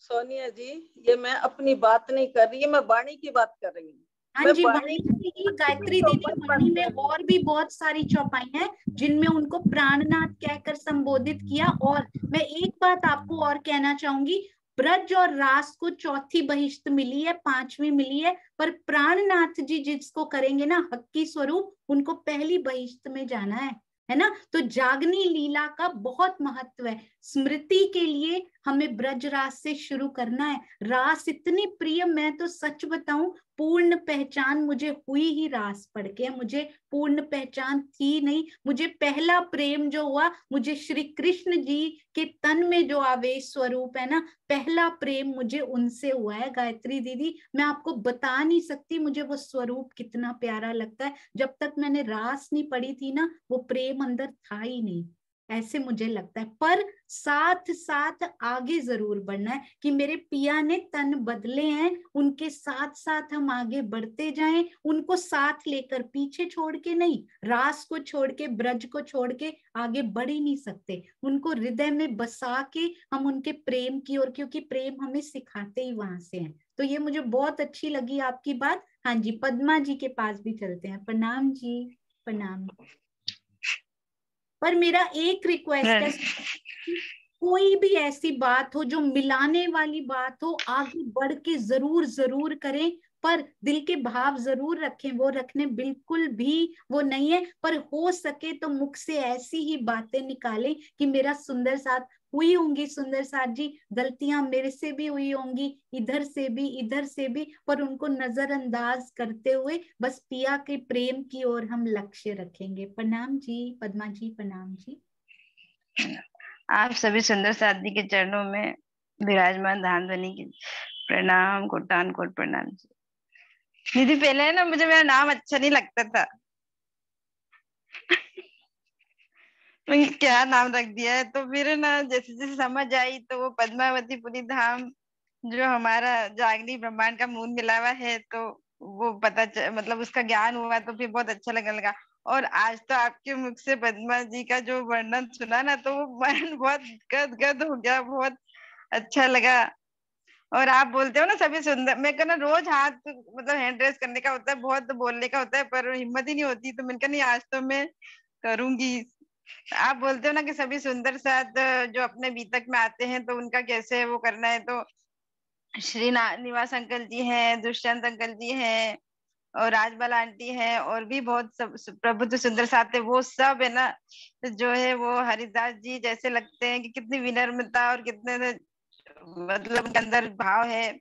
सोनिया जी, ये मैं अपनी बात नहीं कर रही है, मैं वाणी की बात कर रही हूँ।
हाँ जी, वाणी की गायत्री दीदी, वाणी में और भी बहुत सारी चौपाई हैं जिनमें उनको प्राणनाथ कहकर संबोधित किया। और मैं एक बात आपको और कहना चाहूंगी, ब्रज और रास को चौथी बहिष्ठ मिली है, 5वीं मिली है, पर प्राणनाथ जी जिसको करेंगे ना हक्की स्वरूप, उनको पहली बहिष्ठ में जाना है ना। तो जागनी लीला का बहुत महत्व है। स्मृति के लिए हमें ब्रज रास से शुरू करना है। रास इतनी प्रिय, मैं तो सच बताऊं पूर्ण पहचान मुझे हुई ही रास पढ़ के, मुझे पूर्ण पहचान थी नहीं। मुझे पहला प्रेम जो हुआ, मुझे श्री कृष्ण जी के तन में जो आवेश स्वरूप है ना, पहला प्रेम मुझे उनसे हुआ है गायत्री दीदी। मैं आपको बता नहीं सकती मुझे वो स्वरूप कितना प्यारा लगता है। जब तक मैंने रास नहीं पढ़ी थी ना, वो प्रेम अंदर था ही नहीं, ऐसे मुझे लगता है। पर साथ साथ आगे जरूर बढ़ना है कि मेरे पिया ने तन बदले हैं, उनके साथ साथ हम आगे बढ़ते जाएं, उनको साथ लेकर, पीछे छोड़ के नहीं, रास को छोड़ के, ब्रज को छोड़ के आगे बढ़ ही नहीं सकते। उनको हृदय में बसा के हम उनके प्रेम की ओर, क्योंकि प्रेम हमें सिखाते ही वहां से हैं। तो ये मुझे बहुत अच्छी लगी आपकी बात। हाँ जी, पद्मा जी के पास भी चलते हैं। प्रणाम जी। प्रणाम। पर मेरा एक रिक्वेस्ट है, कोई भी ऐसी बात हो जो मिलाने वाली बात हो, आगे बढ़ के जरूर जरूर करें, पर दिल के भाव जरूर रखें। वो रखने बिल्कुल भी वो नहीं है, पर हो सके तो मुख से ऐसी ही बातें निकालें कि मेरा सुंदर साथ, हुई होंगी सुंदर साथ जी गलतियां, मेरे से भी हुई होंगी, इधर से भी, पर उनको नजरअंदाज करते हुए बस पिया के प्रेम की ओर हम लक्ष्य रखेंगे। प्रणाम जी पद्मा जी, प्रणाम जी।
आप सभी सुंदर साथ जी के चरणों में विराजमान धाम धनी की प्रणाम, कोटान कोट प्रणाम जी। दीदी पहले ना मुझे मेरा नाम अच्छा नहीं लगता था तो क्या नाम रख दिया है, तो फिर ना जैसे जैसे समझ आई तो वो पद्मावतीपुरी धाम जो हमारा जागनी ब्रह्मांड का मूल मिलावा है, तो वो मतलब उसका ज्ञान हुआ, तो फिर बहुत अच्छा लगने लगा। और आज तो आपके मुख से पद्मा जी का जो वर्णन सुना ना, तो वो मन बहुत गद हो गया, बहुत अच्छा लगा। और आप बोलते हो ना सभी सुंदर, मेरे को ना रोज हाथ मतलब हैंड रेस करने का होता है, बहुत बोलने का होता है, पर हिम्मत ही नहीं होती, तो मैंने कहा नहीं आज तो मैं करूंगी। आप बोलते हो ना कि सभी सुंदर साथ जो अपने बीतक में आते हैं तो उनका कैसे वो करना है, तो श्री निवास अंकल जी हैं, दुष्यंत अंकल जी हैं, और राजबाला आंटी है, और भी बहुत सब प्रभु जो सुंदर साथ है, वो सब है ना जो है वो हरिदास जी जैसे लगते हैं कि कितनी विनम्रता और कितने मतलब उनके अंदर भाव है।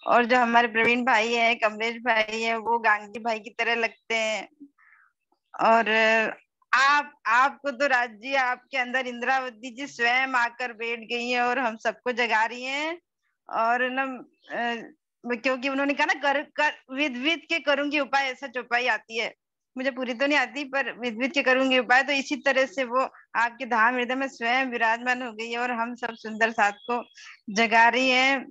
और जो हमारे प्रवीण भाई है, कमलेश भाई है, वो गांधी भाई की तरह लगते हैं। और आपको तो राज जी, आपके अंदर इंद्रावती जी स्वयं आकर बैठ गई हैं और हम सबको जगा रही हैं। और ना क्योंकि उन्होंने कहा ना कर विद विद के करूंगी उपाय, ऐसा चौपाई आती है, मुझे पूरी तो नहीं आती, पर विद विद के करूंगी उपाय, तो इसी तरह से वो आपके धाम हृदय में स्वयं विराजमान हो गई है और हम सब सुंदर साथ को जगा रही है।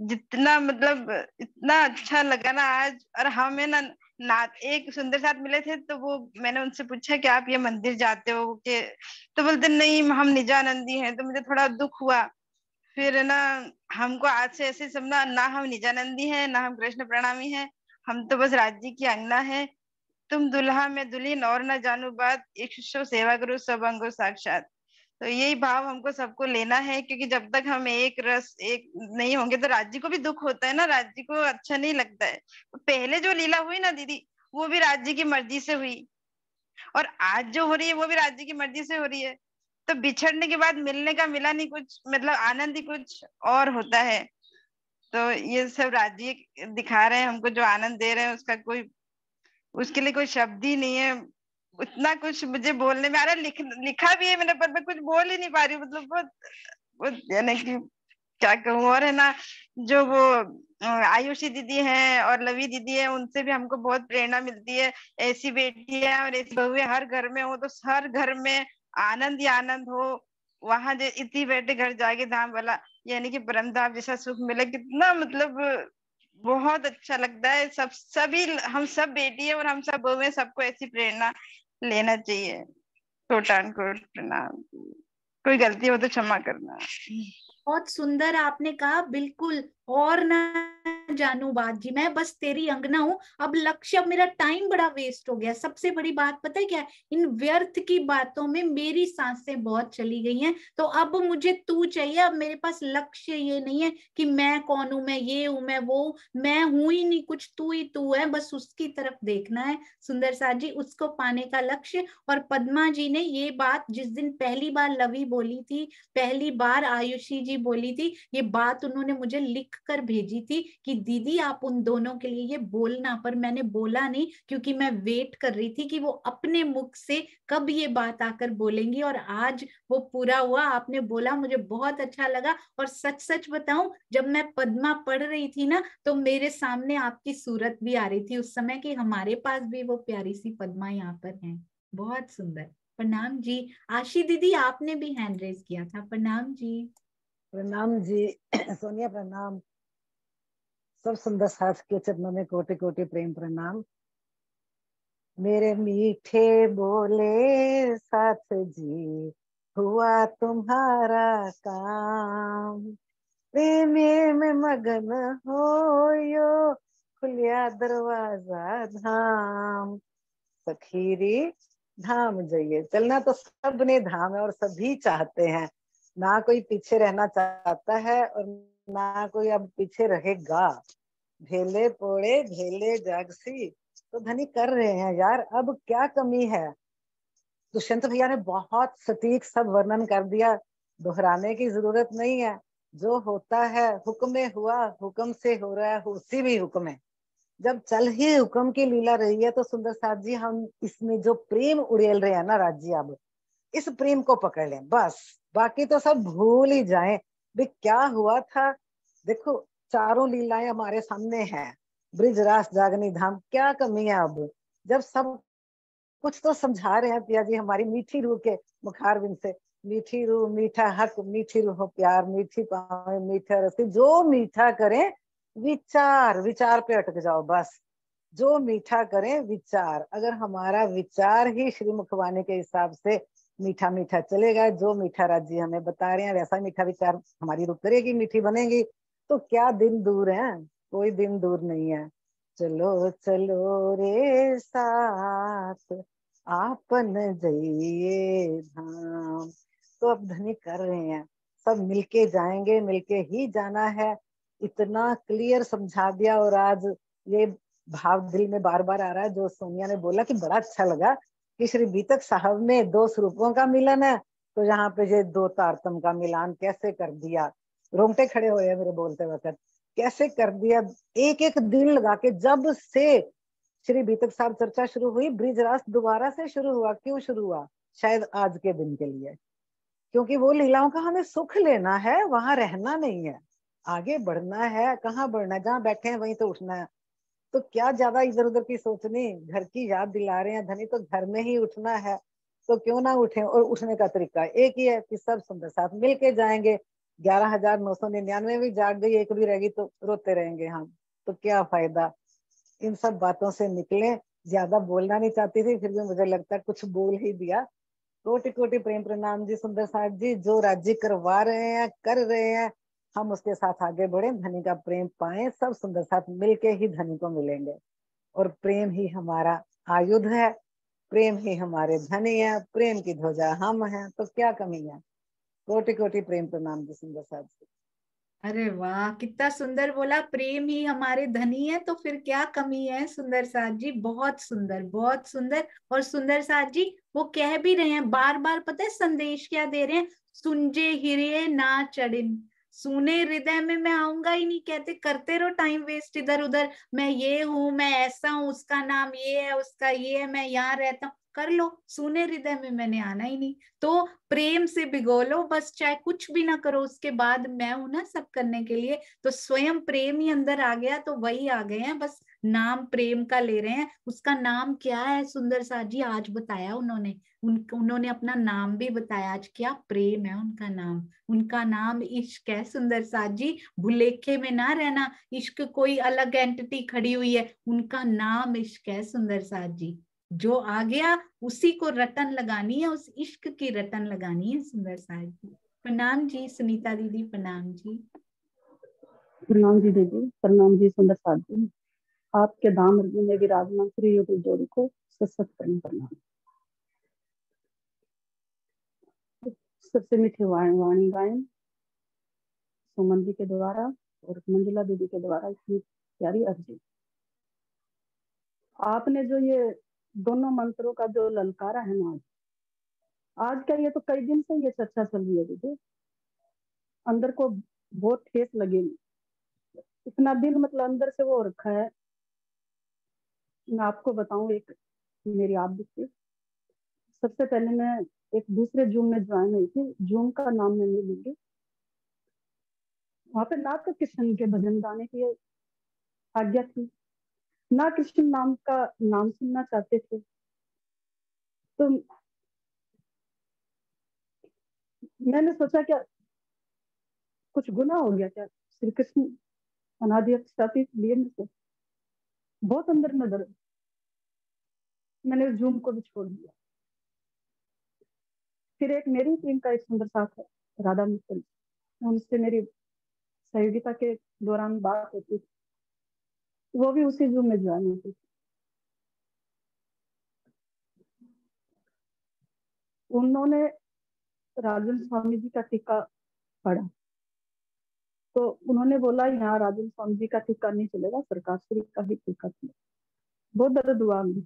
जितना मतलब इतना अच्छा लगा ना आज। और हमें ना एक सुंदर साथ मिले थे, तो वो मैंने उनसे पूछा कि आप ये मंदिर जाते हो कि, तो बोलते नहीं हम निजानंदी हैं, तो मुझे थोड़ा दुख हुआ। फिर ना हमको आज से ऐसे समझना, ना हम निजानंदी हैं ना हम कृष्ण प्रणामी हैं, हम तो बस राज्य की अंगना है। तुम दुल्हा में दुल्हन और न जानू बात, इच्छो सेवा करो सब अंगो साक्षात। तो यही भाव हमको सबको लेना है, क्योंकि जब तक हम एक रस एक नहीं होंगे तो राज्य को भी दुख होता है ना, राज्य को अच्छा नहीं लगता है। पहले जो लीला हुई ना दीदी, वो भी राज्य की मर्जी से हुई, और आज जो हो रही है वो भी राज्य की मर्जी से हो रही है। तो बिछड़ने के बाद मिलने का मिला नहीं कुछ, मतलब आनंद ही कुछ और होता है। तो ये सब राज्य दिखा रहे हैं हमको, जो आनंद दे रहे हैं उसका कोई, उसके लिए कोई शब्द ही नहीं है। उतना कुछ मुझे बोलने में आ रहा है, लिखा भी है मैंने, पर मैं कुछ बोल ही नहीं पा रही, मतलब बहुत यानी कि क्या कहूँ। और है ना जो वो आयुषी दीदी हैं और लवी दीदी है, उनसे भी हमको बहुत प्रेरणा मिलती है। ऐसी बेटियां और ऐसी बहुएं हर घर में हो, तो हर घर में आनंद ही आनंद हो। वहां जो इतनी बैठे घर जाके धाम वाला, यानी कि परम धाम जैसा सुख मिले, कितना मतलब बहुत अच्छा लगता है। सभी हम सब बेटी है और हम सब बहुएं, सबको ऐसी प्रेरणा लेना चाहिए। कोटान कोट प्रणाम। कोई गलती हो तो क्षमा करना।
बहुत सुंदर आपने कहा, बिल्कुल। और ना जानू बात जी, मैं बस तेरी अंगना हूं। अब लक्ष्य, अब मेरा टाइम बड़ा वेस्ट हो गया। सबसे बड़ी बात पता है क्या, इन व्यर्थ की बातों में मेरी सांसें बहुत चली गई हैं। तो अब मुझे तू चाहिए। अब मेरे पास लक्ष्य ये नहीं है कि मैं कौन हूं, मैं ये हूं, मैं वो, मैं हूं ही नहीं कुछ, तू ही तू है, बस उसकी तरफ देखना है सुंदर साथ जी, उसको पाने का लक्ष्य। और पद्मा जी ने ये बात जिस दिन पहली बार लवी बोली थी, पहली बार आयुषी जी बोली थी, ये बात उन्होंने मुझे लिख कर भेजी थी कि दीदी आप उन दोनों के लिए ये बोलना, पर मैंने बोला नहीं, क्योंकि मैं वेट कर रही थी कि वो अपने मुख से कब ये बात आकर बोलेंगी। और आज वो पूरा हुआ, आपने बोला, मुझे बहुत अच्छा लगा। और सच सच बताऊं, जब मैं पद्मा पढ़ रही थी ना, तो मेरे सामने आपकी सूरत भी आ रही थी उस समय, कि हमारे पास भी वो प्यारी सी पद्मा यहाँ पर है। बहुत सुंदर। प्रणाम जी। आशी दीदी आपने भी हैंड रेज किया था, प्रणाम जी।
प्रणाम जी। सोनिया प्रणाम। सब सुंदर साथ के चरणों में कोटि कोटि प्रेम प्रणाम। मेरे मीठे बोले साथ जी, हुआ तुम्हारा काम, प्रेम में मगन हो यो, खुलिया दरवाजा धाम। सखीरी धाम जाइए, चलना तो सबने धाम है और सभी चाहते हैं, ना कोई पीछे रहना चाहता है और ना कोई अब पीछे रहेगा। झेले पोड़े झेले जागसी, तो धनी कर रहे हैं यार, अब क्या कमी है। दुष्यंत भैया ने बहुत सटीक सब वर्णन कर दिया, दोहराने की जरूरत नहीं है। जो होता है हुक्म में हुआ, हुक्म से हो रहा है, उसी भी हुक्म है। जब चल ही हुक्म की लीला रही है तो सुंदर साथ जी हम इसमें जो प्रेम उड़ेल रहे हैं ना राज जी, अब इस प्रेम को पकड़ लें बस, बाकी तो सब भूल ही जाएं। भी क्या हुआ था, देखो चारों लीलाएं हमारे सामने हैं। ब्रिजरास जागनी धाम, क्या कमी है अब, जब सब कुछ तो समझा रहे हैं पिया जी हमारी मीठी रूह के मुखार बिन से। मीठी रूह मीठा हक, मीठी रूह प्यार, मीठी पावे मीठा रसी, जो मीठा करें विचार, विचार पे अटक जाओ बस। जो मीठा करें विचार, अगर हमारा विचार ही श्री मुखवाणी के हिसाब से मीठा मीठा चलेगा, जो मीठा राज जी हमें बता रहे हैं वैसा मीठा विचार हमारी रूह करेगी, मीठी बनेगी, तो क्या दिन दूर है, कोई दिन दूर नहीं है। चलो चलो रे साथ आपन जाइए धाम। तो अब धनी कर रहे हैं, सब मिलके जाएंगे, मिलके ही जाना है। इतना क्लियर समझा दिया। और आज ये भाव दिल में बार बार आ रहा है जो सोनिया ने बोला कि बड़ा अच्छा लगा कि श्री बीतक साहब में दो स्वरूपों का मिलन है, तो यहाँ पे ये दो तारतम का मिलान कैसे कर दिया। रोंगटे खड़े हुए हैं मेरे बोलते वक्त, कैसे कर दिया। एक एक दिन लगा के, जब से श्री बीतक साहब चर्चा शुरू हुई, ब्रिजरास दोबारा से शुरू हुआ। क्यों शुरू हुआ, शायद आज के दिन के लिए, क्योंकि वो लीलाओं का हमें सुख लेना है, वहां रहना नहीं है, आगे बढ़ना है। कहाँ बढ़ना है, जहाँ बैठे हैं वहीं तो उठना है। तो क्या ज्यादा इधर उधर की सोचनी, घर की याद दिला रहे हैं धनी, तो घर में ही उठना है, तो क्यों ना उठे। और उठने का तरीका एक ही है कि सब सुंदर साथ मिलके जाएंगे। 11,999 भी जाग गई, एक भी रहेगी तो रोते रहेंगे हम, तो क्या फायदा। इन सब बातों से निकले। ज्यादा बोलना नहीं चाहती थी, फिर भी मुझे लगता है कुछ बोल ही दिया। कोटि कोटि प्रेम प्रणाम जी सुंदर साथ जी, जो राज्य करवा रहे हैं कर रहे हैं, हम उसके साथ आगे बढ़े, धनी का प्रेम पाए, सब सुंदर साथ मिलके ही धनी को मिलेंगे। और प्रेम ही हमारा आयुध है, प्रेम ही हमारे धनी है, प्रेम की ध्वजा हम हैं, तो क्या कमी है। कोटि कोटि प्रेम प्रणाम जी सुंदर साथ जी।
अरे वाह, कितना सुंदर बोला, प्रेम ही हमारे धनी है तो फिर क्या कमी है। सुंदर साथ जी बहुत सुंदर, बहुत सुंदर। और सुंदर साथ जी वो कह भी रहे हैं बार बार, पता है संदेश क्या दे रहे हैं, सुनजे हृदय ना चढ़िन, सुने हृदय में मैं आऊंगा ही नहीं। कहते करते रहो टाइम वेस्ट इधर उधर, मैं ये हूं, मैं ऐसा हूं, उसका नाम ये है, उसका ये है, मैं यहाँ रहता हूँ, कर लो, सुने हृदय में मैंने आना ही नहीं। तो प्रेम से भिगो लो बस, चाहे कुछ भी ना करो, उसके बाद मैं हूं ना सब करने के लिए। तो स्वयं प्रेम ही अंदर आ गया, तो वही आ गए हैं, बस नाम प्रेम का ले रहे हैं। उसका नाम क्या है सुंदर साथ जी, आज बताया उन्होंने, उन्होंने अपना नाम भी बताया आज, क्या प्रेम है उनका नाम। उनका नाम इश्क है सुंदर साथ जी, भुलेखे में ना रहना, इश्क कोई अलग एंटिटी खड़ी हुई है, उनका नाम इश्क है सुंदर साथ जी। जो आ गया उसी को रटन लगानी है, उस इश्क की रटन लगानी है सुंदर साथ जी। प्रणाम जी सुनीता दीदी, प्रणाम जी।
प्रणाम जी दीदी, प्रणाम जी सुंदर साथ जी। आपके धाम में विराजमान श्री योग जोड़ी को सत प्रणाम। सबसे मीठी वाणी गायन सुमन जी के द्वारा और मंजुला दीदी के द्वारा इतनी प्यारी अर्जी। आपने जो ये दोनों मंत्रों का जो ललकारा है ना, आज का ये तो कई दिन से ये चर्चा चल रही है दीदी, अंदर को बहुत ठेस लगी, इतना दिल मतलब अंदर से वो रखा है। मैं आपको बताऊं एक मेरी आप थी। सबसे पहले मैं एक दूसरे जूम में ज्वाइन हुई थी, जूम का नाम मैं नहीं लूंगी। वहां पे ना तो कृष्ण के भजन गाने की आज्ञा थी, ना कृष्ण नाम का नाम सुनना चाहते थे। तो मैंने सोचा क्या कुछ गुनाह हो गया क्या, श्री कृष्ण अनादि अक्षराती लिए में से बहुत अंदर में दर्द, मैंने जूम को भी छोड़ दिया। फिर एक मेरी टीम का एक सुंदर साथ है राधा मित्तल, उनसे मेरी सहयोगिता के दौरान बात होती थी, वो भी उसी जूम में ज्वाइन होती थी। उन्होंने राजन स्वामी जी का टीका पढ़ा तो उन्होंने बोला यहाँ राजन स्वामी जी का टीका नहीं चलेगा, सरकार श्री का ही टीका चलेगा। बहुत दर्द हुआ हमें।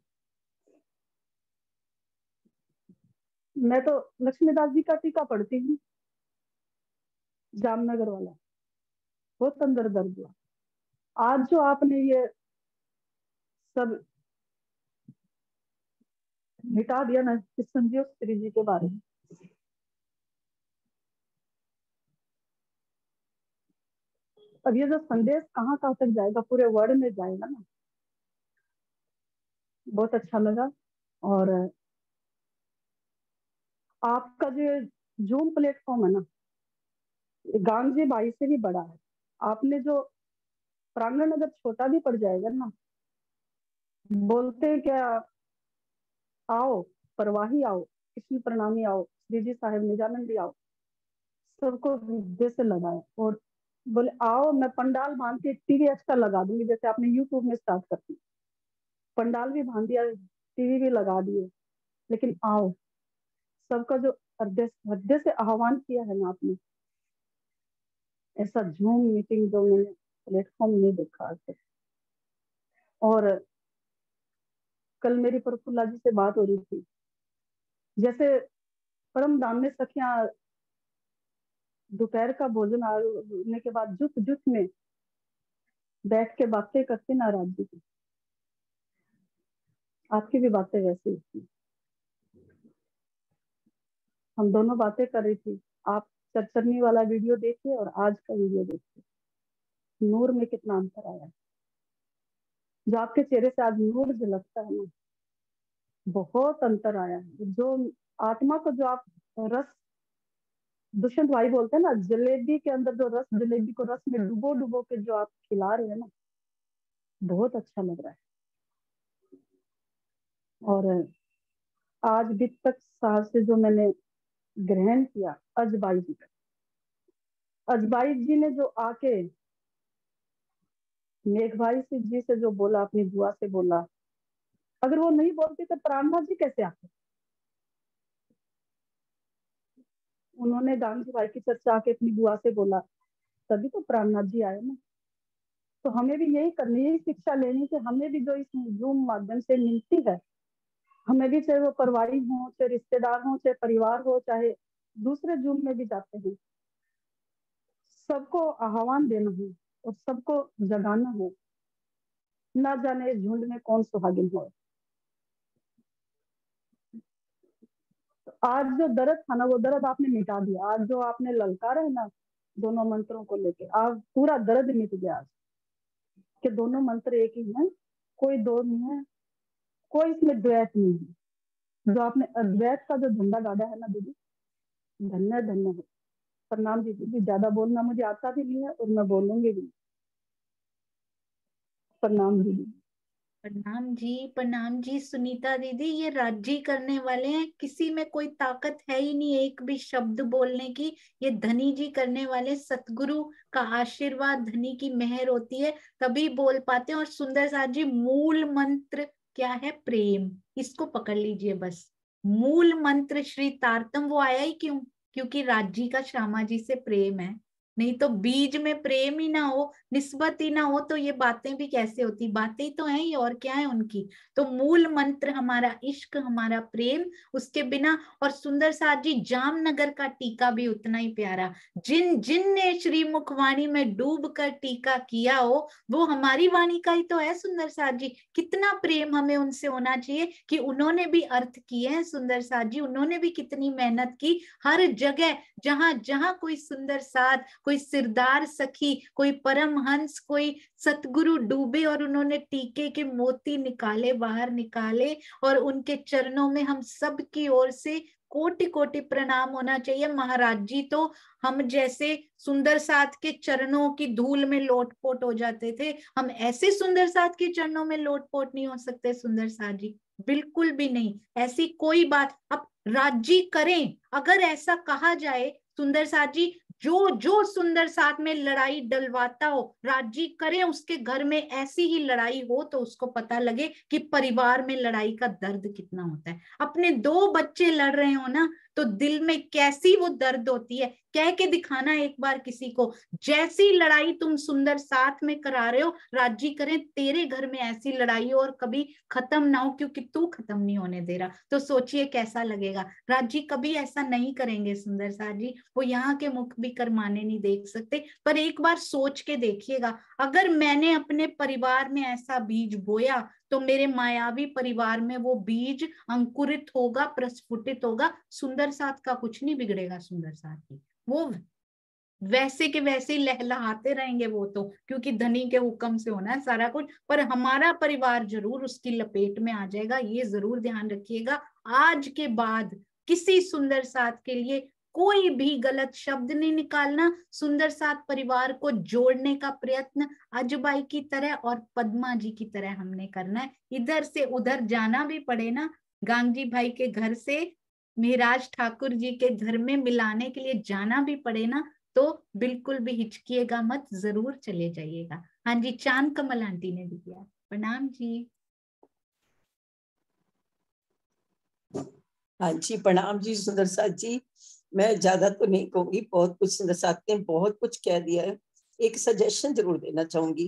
मैं तो लक्ष्मीदास जी का टीका पढ़ती हूँ, जामनगर वाला, बहुत अंदर दर्द हुआ। आज जो आपने ये सब मिटा दिया ना इस संजीव श्री जी के बारे में, अब ये जो संदेश कहाँ कहाँ तक जाएगा, पूरे वर्ल्ड में जाएगा ना। बहुत अच्छा लगा। और आपका जो जूम प्लेटफॉर्म है ना, गांधी बाई से भी बड़ा है। आपने जो प्रांगण अगर छोटा भी पड़ जाएगा ना, बोलते हैं क्या, आओ परवाही आओ, कृष्ण प्रणामी आओ, श्री जी साहेब निजानंदी आओ, सबको हृदय से लगाया और बोले आओ, मैं पंडाल बांध के टीवी एक्स्ट्रा लगा दूंगी, जैसे आपने यूट्यूब में स्टार्ट कर दी, पंडाल भी बांध दिया, टीवी भी लगा दिए, लेकिन आओ। सबका जो हृदय से आह्वान किया है ना आपने, ऐसा जूम मीटिंग जो मैंने प्लेटफॉर्म नहीं देखा आज तक। और कल मेरी प्रफुल्ला जी से बात हो रही थी, जैसे परम धाम में सखियां दोपहर का भोजन होने के बाद जुट जुट में बैठ के बातें करते ना राज जी की, आपकी भी बातें वैसी होती। हम दोनों बातें कर रही थी, आप चरचरनी वाला वीडियो देखिए और आज का वीडियो देखिए, नूर में कितना अंतर आया है। जो आपके चेहरे से आज नूर झलकता है ना, बहुत अंतर आया है। जो आत्मा को जो आप रस, दुष्यंत भाई बोलते हैं ना, जलेबी के अंदर जो रस, जलेबी को रस में डुबो डुबो के जो आप खिला रहे हैं ना, बहुत अच्छा लग रहा है। और आज भी तक साल से जो मैंने ग्रहण किया अजबाई जी का, अजबाई जी ने जो आके मेघभाई जी से जो बोला, अपनी बुआ से बोला, अगर वो नहीं बोलती तो प्राणनाथ जी कैसे आते। उन्होंने गांधी भाई की चर्चा आके अपनी बुआ से बोला, तभी तो प्राणनाथ जी आए ना। तो हमें भी यही करनी, यही शिक्षा लेनी कि हमें भी जो इस जूम माध्यम से मिलती है, हमें भी, चाहे वो परिवारी हो, चाहे रिश्तेदार हो, चाहे परिवार हो, चाहे दूसरे जूम में भी जाते हैं, सबको आह्वान देना है और सबको जगाना है। ना जाने झुंड में कौन सुहागिन हो। तो आज जो दर्द था ना, वो दर्द आपने मिटा दिया। आज जो आपने ललकारा है ना दोनों मंत्रों को लेके, आज पूरा दर्द मिट गया। आज कि दोनों मंत्र एक ही हैं, कोई दो नहीं है, कोई इसमें द्वैत नहीं है। जो आपने अद्वैत का जो झंडा गाड़ा है ना दीदी, धन्य धन्य है। प्रणाम जी दीदी, ज्यादा बोलना मुझे आता भी नहीं है और मैं बोलूंगी भी। प्रणाम दीदी।
प्रणाम जी सुनीता दीदी। ये राज्य करने वाले हैं, किसी में कोई ताकत है ही नहीं एक भी शब्द बोलने की। ये धनी जी करने वाले, सतगुरु का आशीर्वाद, धनी की मेहर होती है तभी बोल पाते हैं। और सुंदर साथ जी, मूल मंत्र क्या है? प्रेम। इसको पकड़ लीजिए बस। मूल मंत्र श्री तारतम वो आया ही क्यों? क्योंकि राज्य का श्यामा जी से प्रेम है। नहीं तो बीज में प्रेम ही ना हो, निस्बत ही ना हो, तो ये बातें भी कैसे होती? बातें ही तो हैं ये, और क्या है उनकी। तो मूल मंत्र हमारा इश्क, हमारा प्रेम, उसके बिना। और सुंदर साथ जी, जामनगर का टीका भी उतना ही प्यारा। जिन जिन ने श्री मुखवाणी में डूब कर टीका किया हो, वो हमारी वाणी का ही तो है। सुंदर साथ जी, कितना प्रेम हमें उनसे होना चाहिए कि उन्होंने भी अर्थ किए हैं। सुंदर साथ जी, उन्होंने भी कितनी मेहनत की। हर जगह जहां जहां कोई सुंदर साथ, कोई सिरदार सखी, कोई परमहंस, कोई सतगुरु डूबे और उन्होंने टीके के मोती निकाले, बाहर निकाले, और उनके चरणों में हम सब की ओर से कोटि कोटि प्रणाम होना चाहिए। महाराज जी तो हम जैसे सुंदर साथ के चरणों की धूल में लोटपोट हो जाते थे, हम ऐसे सुंदर साथ के चरणों में लोटपोट नहीं हो सकते। सुंदर साथ जी बिल्कुल भी नहीं, ऐसी कोई बात। अब राज्य करें, अगर ऐसा कहा जाए सुंदर साथ जी, जो जो सुंदर साथ में लड़ाई डलवाता हो, राज्य करें उसके घर में ऐसी ही लड़ाई हो, तो उसको पता लगे कि परिवार में लड़ाई का दर्द कितना होता है। अपने दो बच्चे लड़ रहे हो ना, तो दिल में कैसी वो दर्द होती है। कह के दिखाना एक बार किसी को, जैसी लड़ाई तुम सुंदर साथ में करा रहे हो, राजी करें तेरे घर में ऐसी लड़ाई हो और कभी खत्म ना हो, क्योंकि तू खत्म नहीं होने दे रहा। तो सोचिए कैसा लगेगा। राजी कभी ऐसा नहीं करेंगे सुंदर साथ जी, वो यहाँ के मुख भी करमाने नहीं देख सकते। पर एक बार सोच के देखिएगा, अगर मैंने अपने परिवार में ऐसा बीज बोया तो मेरे मायावी परिवार में वो बीज अंकुरित होगा, प्रस्फुटित होगा। सुंदर साथ का कुछ नहीं बिगड़ेगा। सुंदर साथ की वो वैसे के वैसे ही लहलहाते रहेंगे वो तो, क्योंकि धनी के हुक्म से होना है सारा कुछ। पर हमारा परिवार जरूर उसकी लपेट में आ जाएगा, ये जरूर ध्यान रखिएगा। आज के बाद किसी सुंदर साथ के लिए कोई भी गलत शब्द नहीं निकालना। सुंदर साथ परिवार को जोड़ने का प्रयत्न अजबाई की तरह और पद्मा जी की तरह हमने करना है। इधर से उधर जाना भी पड़े ना, गांगजी भाई के घर से मेहराज ठाकुर जी के घर में मिलाने के लिए जाना भी पड़े ना, तो बिल्कुल भी हिचकिएगा मत, जरूर चले जाइएगा। हाँ जी, चांद कमल आंटी ने भी किया। प्रणाम जी।
हाँ जी, प्रणाम जी सुंदर साथ जी। मैं ज्यादा तो नहीं कहूंगी, बहुत कुछ सुंदर साथ ने बहुत कुछ कह दिया है। एक सजेशन जरूर देना चाहूंगी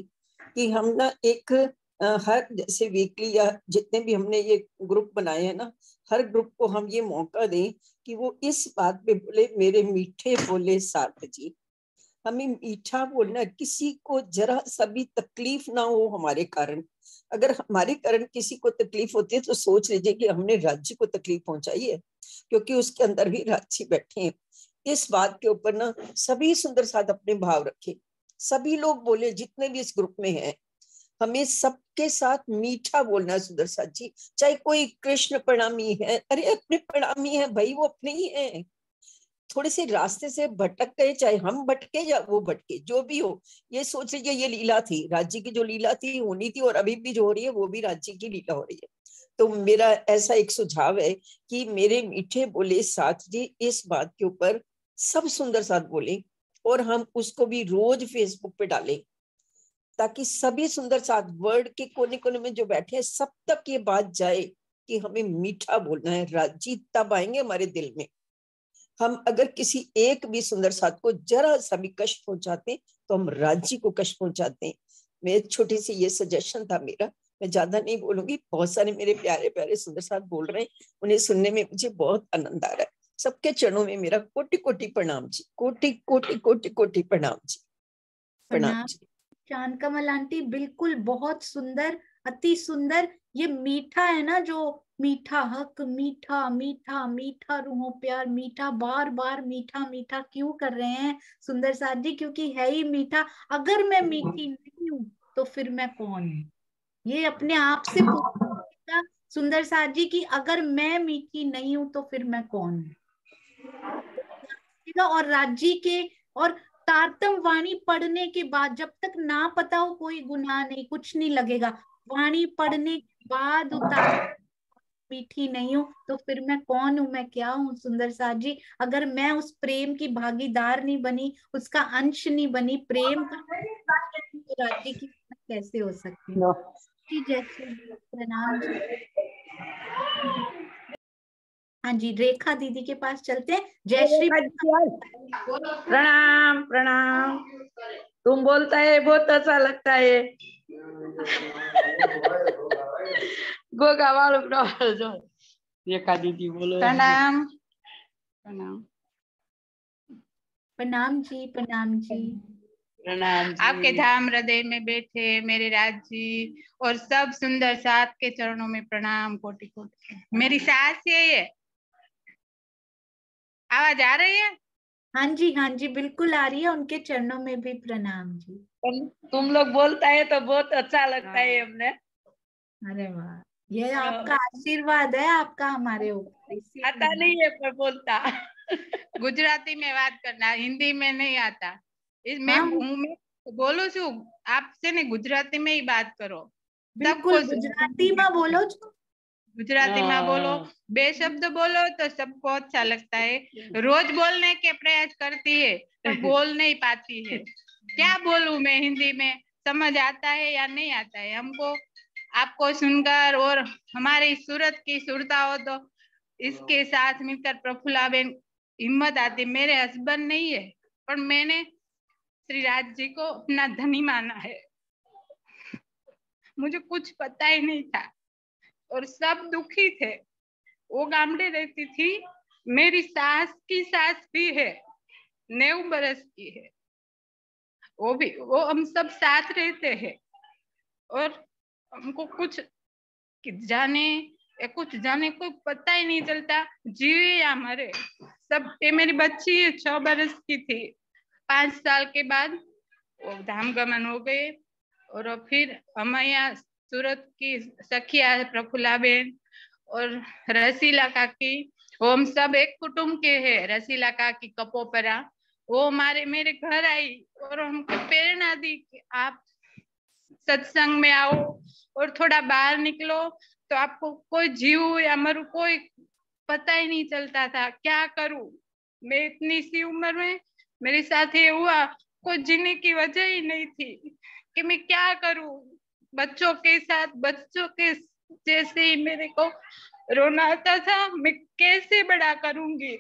कि हम ना एक हर जैसे वीकली या जितने भी हमने ये ग्रुप बनाए हैं ना, हर ग्रुप को हम ये मौका दें कि वो इस बात पे बोले, मेरे मीठे बोले साथ जी। हमें मीठा बोलना, किसी को जरा सा भी तकलीफ ना हो हमारे कारण। अगर हमारे कारण किसी को तकलीफ होती है तो सोच लीजिए कि हमने राज्य को तकलीफ पहुंचाई है, क्योंकि उसके अंदर भी राज्य बैठे हैं। इस बात के ऊपर ना सभी सुंदर साथ अपने भाव रखे, सभी लोग बोले जितने भी इस ग्रुप में हैं, हमें सबके साथ मीठा बोलना है सुंदर साथ जी। चाहे कोई कृष्ण प्रणामी है, अरे अपने प्रणामी है भाई, वो अपने ही है। थोड़े से रास्ते से भटक गए, चाहे हम भटके या वो भटके, जो भी हो, ये सोच लीजिए ये लीला थी राज्य की, जो लीला थी होनी थी, और अभी भी जो हो रही है वो भी राज्य की लीला हो रही है। तो मेरा ऐसा एक सुझाव है कि मेरे मीठे बोले साथ जी, इस बात के ऊपर सब सुंदर साथ बोले, और हम उसको भी रोज फेसबुक पे डालें, ताकि सभी सुंदर साथ वर्ल्ड के कोने कोने में जो बैठे हैं सब तक ये बात जाए कि हमें मीठा बोलना है। राज्य तब आएंगे हमारे दिल में। हम अगर किसी एक भी सुंदर साथ को जरा सा भी कष्ट पहुंचाते तो हम राज्य को कष्ट पहुंचाते हैं। मेरे छोटी सी ये सजेशन था मेरा, मैं ज्यादा नहीं बोलूंगी। बहुत सारे मेरे प्यारे प्यारे सुंदर साथ बोल रहे हैं, उन्हें सुनने में मुझे बहुत आनंद आ रहा है। सबके चरणों में मेरा कोटि कोटि प्रणाम जी, कोटि कोटि कोटि कोटि प्रणाम जी, प्रणाम जी।
चांद कमल आंटी बिल्कुल बहुत सुंदर, अति सुंदर। ये मीठा है ना, जो मीठा हक, मीठा मीठा मीठा रूहों प्यार, मीठा बार बार मीठा मीठा क्यों कर रहे हैं सुंदर साथ जी? क्योंकि है ही मीठा। अगर मैं मीठी नहीं हूं तो फिर मैं कौन हूं? ये अपने आप से पूछिएगा सुंदर साथ जी कि अगर मैं मीठी नहीं हूं तो फिर मैं कौन हूं? और राज्य के और तारतम वाणी पढ़ने के बाद, जब तक ना पता हो कोई गुनाह नहीं, कुछ नहीं लगेगा। वाणी पढ़ने के बाद उतार मीठी नहीं हूं तो फिर मैं कौन हूं, मैं क्या हूं सुंदर साथ जी? अगर मैं उस प्रेम की भागीदार नहीं बनी, उसका अंश नहीं बनी, प्रेम का, तो राज्य की कैसे हो सकती है? जी जय श्री प्रणाम जी। हाँ जी, रेखा दीदी के पास चलते हैं। जय श्री
प्रणाम प्रणाम। तुम बोलता है बहुत अच्छा लगता है। गोगा वालों जो रेखा दीदी बोलो।
प्रणाम प्रणाम
प्रणाम जी, प्रणाम जी,
प्रणाम जी।
आपके धाम हृदय में बैठे मेरे राज जी और सब सुंदर साथ के चरणों में प्रणाम कोटि कोटि। मेरी सास है ये, आवाज आ रही है?
हाँ जी, हाँ जी, बिल्कुल आ रही है। उनके चरणों में भी प्रणाम जी।
तुम लोग बोलता है तो बहुत अच्छा लगता है हमने।
अरे वाह, ये आपका आशीर्वाद है आपका हमारे ऊपर।
आता नहीं है पर बोलता।
गुजराती में बात करना, हिंदी में नहीं आता। मैं बोलू छू आपसे ने गुजराती में ही बात करो।
बिल्कुल गुजराती में बोलो,
गुजराती में बोलो, बे शब्द बोलो तो सबको अच्छा लगता है। रोज बोलने के प्रयास करती है पर बोल नहीं पाती है। क्या बोलूं मैं हिंदी में, समझ आता है या नहीं आता है हमको? आपको सुनकर और हमारी सूरत की सुरता हो तो
इसके साथ मिलकर प्रफुल्लाबेन हिम्मत आती, मेरे हस्बैंड नहीं है पर मैंने श्री राज जी को अपना धनी माना है। मुझे कुछ पता ही नहीं था और सब दुखी थे। वो गामड़े रहती थी, मेरी सास की सास भी है, 90 बरस की है, वो हम सब साथ रहते हैं और हमको कुछ जाने को पता ही नहीं चलता, जीवे या मरे। सब ये मेरी बच्ची 6 बरस की थी। 5 साल के बाद वो धाम गमन हो गए और फिर हमारे यहाँ सूरत की सखिया प्रफुल्लाबेन और रसीला काकी, वो हम सब एक कुटुंब के हैं। रसीला काकी कपोपरा, वो मेरे घर आई और हमको प्रेरणा दी कि आप सत्संग में आओ और थोड़ा बाहर निकलो तो आपको कोई जीव या मरू कोई पता ही नहीं चलता था। क्या करूं मैं, इतनी सी उम्र में मेरे साथ ये हुआ, कोई जीने की वजह ही नहीं थी कि मैं क्या करूं। बच्चों के साथ बच्चों के जैसे ही मेरे को रोना आता था, मैं कैसे बड़ा करूंगी,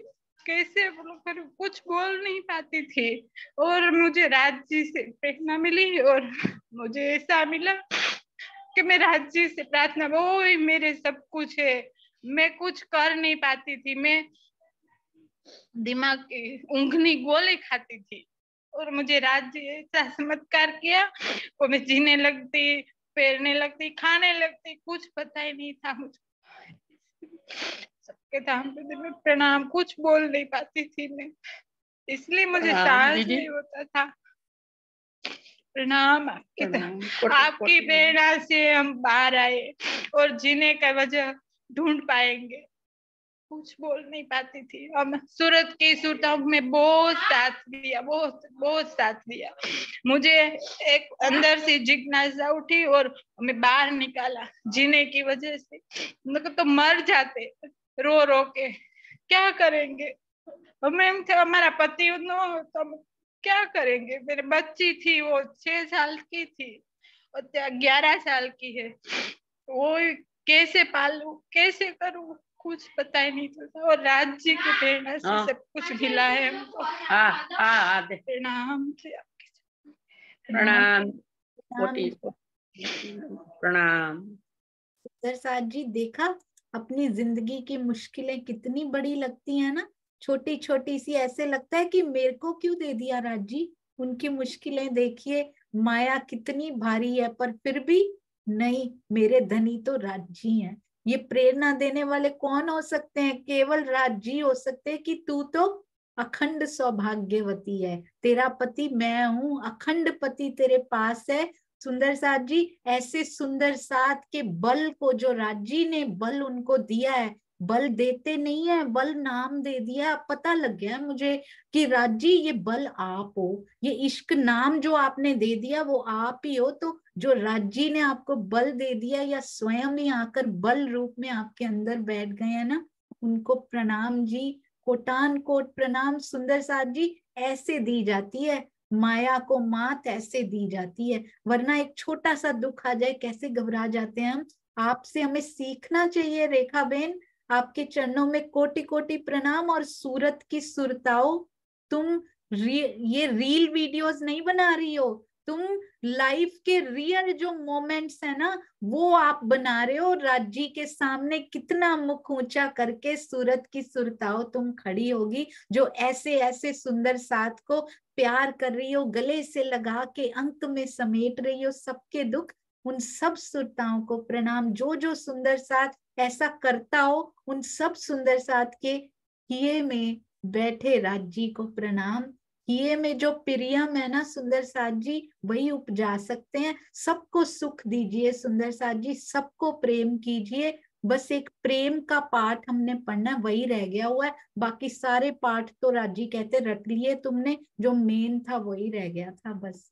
कैसे करूं, कुछ बोल नहीं पाती थी। और मुझे राज जी से प्रेरणा मिली और मुझे ऐसा मिला कि मैं राज जी से प्रार्थना, वो ही मेरे सब कुछ है। मैं कुछ कर नहीं पाती थी, मैं दिमाग की ऊँघनी गोली खाती थी और मुझे राज जी ऐसा चमत्कार किया वो मैं जीने लगती, पैरने लगती, खाने लगती, कुछ पता ही नहीं था मुझे। सबके धाम पे मैं प्रणाम कुछ बोल नहीं पाती थी मैं, इसलिए मुझे साहस नहीं होता था। प्रणाम आपकी प्रेरणा से हम बाहर आए और जीने का वजह ढूंढ पाएंगे। कुछ बोल नहीं पाती थी। हम सूरत की सूरतों में बहुत साथ दिया, बहुत साथ दिया। मुझे एक अंदर से जिज्ञासा उठी और हमें बाहर निकाला जीने की वजह से। तो मर जाते रो रो के, क्या करेंगे हमें, हमारा पति तो हम क्या करेंगे। मेरी बच्ची थी वो 6 साल की थी और 11 साल की है, वो कैसे पालू कैसे करूं कुछ पता ही नहीं चलता। और राज जी की प्रेरणा से सब कुछ मिला है हमको। प्रणाम
प्रणाम प्रणाम।
सुंदरसाद जी, देखा अपनी जिंदगी की मुश्किलें कितनी बड़ी लगती है ना, छोटी छोटी सी, ऐसे लगता है कि मेरे को क्यों दे दिया राज जी। उनकी मुश्किलें देखिए, माया कितनी भारी है, पर फिर भी नहीं, मेरे धनी तो राज जी हैं। ये प्रेरणा देने वाले कौन हो सकते हैं? केवल राज जी हो सकते हैं कि तू तो अखंड सौभाग्यवती है, तेरा पति मैं हूँ, अखंड पति तेरे पास है। सुंदर साथ जी, ऐसे सुंदर साथ के बल को जो राज जी ने बल उनको दिया है, बल देते नहीं है, बल नाम दे दिया। पता लग गया मुझे कि राज जी ये बल आप हो, ये इश्क नाम जो आपने दे दिया वो आप ही हो। तो जो राज जी ने आपको बल दे दिया या स्वयं ही आकर बल रूप में आपके अंदर बैठ गए हैं ना, उनको प्रणाम जी, कोटान कोट प्रणाम। सुंदर साथ जी, ऐसे दी जाती है माया को मात, ऐसे दी जाती है। वरना एक छोटा सा दुख आ जाए कैसे घबरा जाते हैं हम। आपसे हमें सीखना चाहिए रेखा बेन, आपके चरणों में कोटि कोटि प्रणाम। और सूरत की सुरताओ, तुम ये रील वीडियोस नहीं बना रही हो, तुम लाइफ के रियल जो मोमेंट्स है ना वो आप बना रहे हो। राज जी के सामने कितना मुख ऊंचा करके सूरत की सुरताओ तुम खड़ी होगी, जो ऐसे ऐसे सुंदर साथ को प्यार कर रही हो, गले से लगा के अंक में समेट रही हो सबके दुख। उन सब सुरताओं को प्रणाम। जो जो सुंदर साथ ऐसा करता हो, उन सब सुंदर साथ के किए में बैठे राज जी को प्रणाम। किए में जो प्रियम है ना सुंदर साथ जी, वही उपजा सकते हैं। सबको सुख दीजिए सुंदर साथ जी, सबको प्रेम कीजिए। बस एक प्रेम का पाठ हमने पढ़ना, वही रह गया हुआ है। बाकी सारे पाठ तो राजी कहते रट लिए तुमने, जो मेन था वही रह गया था बस।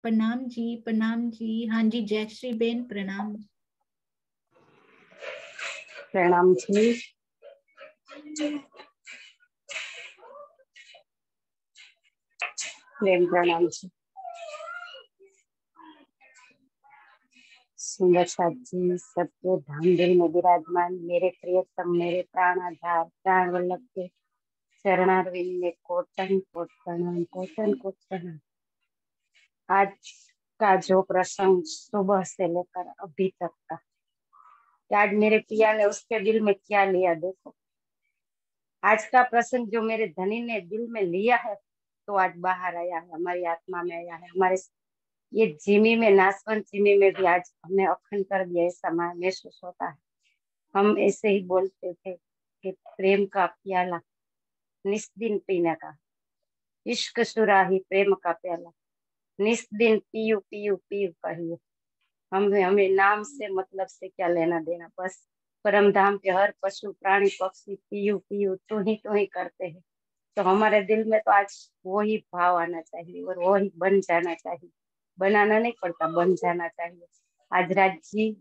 प्रणाम जी, प्रणाम जी। हाँ जी, जय श्री बेन, प्रणाम।
प्रणाम जी। प्रेम प्रणाम जी।
सुंदर साथ जी सबके धाम दिल में विराजमान मेरे प्रियतम मेरे प्राण आधार प्राण वल्लभ के चरणारविंद में कोटन कोट प्रणाम कोटन कोट प्रणाम। आज का जो प्रसंग सुबह से लेकर अभी तक का, आज मेरे पिया ने उसके दिल में क्या लिया देखो। आज का प्रसंग जो मेरे धनी ने दिल में लिया है तो आज बाहर आया है, हमारी आत्मा में आया है, हमारे ये जिमी में नासवंत जिमी में भी आज हमने अखंड कर दिया, ऐसा महसूस होता है। हम ऐसे ही बोलते थे कि प्रेम का प्याला निस्दिन पीने का, इश्क सुराही प्रेम का प्याला निस्दिन पियू पियू पियू कहिए। हमें नाम से मतलब से क्या लेना देना, बस परम धाम के हर पशु प्राणी पक्षी पियू पियू तू ही करते हैं। तो हमारे दिल में तो आज वो ही भाव आना चाहिए और वो ही बन जाना चाहिए, बनाना नहीं पड़ता, बन जाना चाहिए। आज राज जी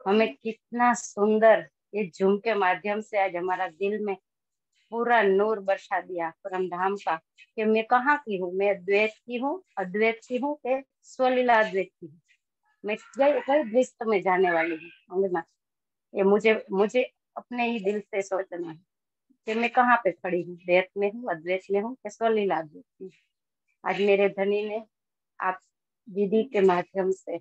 हमें कितना सुंदर ये झूम के माध्यम से आज हमारा दिल में पूरा नूर बरसा दिया परम धाम का, कि मैं कहाँ की हूँ, मैं द्वैत की हूँ, अद्वैत की हूँ कि स्वलीला अद्वैत की हूँ, मैं कई दृष्ट में जाने वाली हूँ। ये मुझे अपने ही दिल से सोचना है कि मैं कहाँ पे खड़ी हूँ, द्वैत में हूँ, अद्वैत में हूँ कि स्वलीला अद्वैत में। आज मेरे धनी ने आप दीदी के माध्यम से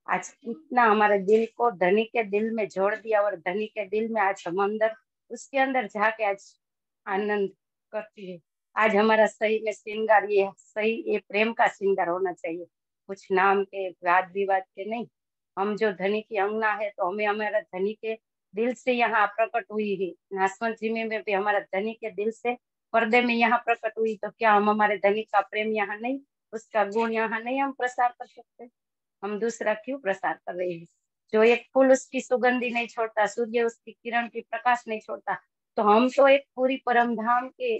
आज कितना हमारे दिल को धनी के दिल में जोड़ दिया, और धनी के दिल में आज हम अंदर उसके अंदर जाके आज आनंद करती है। आज हमारा सही में श्रृंगार ये सही ये प्रेम का श्रृंगार होना चाहिए, कुछ नाम के वाद विवाद के नहीं। हम जो धनी की अंगना है तो हमें हमारा धनी के दिल से यहाँ प्रकट हुई है, नासवंत जिमी में भी हमारा धनी के दिल से पर्दे में यहाँ प्रकट हुई, तो क्या हम हमारे धनी का प्रेम यहाँ नहीं, उसका गुण यहाँ नहीं हम प्रसार कर सकते? हम दूसरा क्यों प्रसार कर रहे हैं? जो एक फूल उसकी सुगंधी नहीं छोड़ता, सूर्य उसकी किरण की प्रकाश नहीं छोड़ता, तो हम तो एक पूरी परम धाम के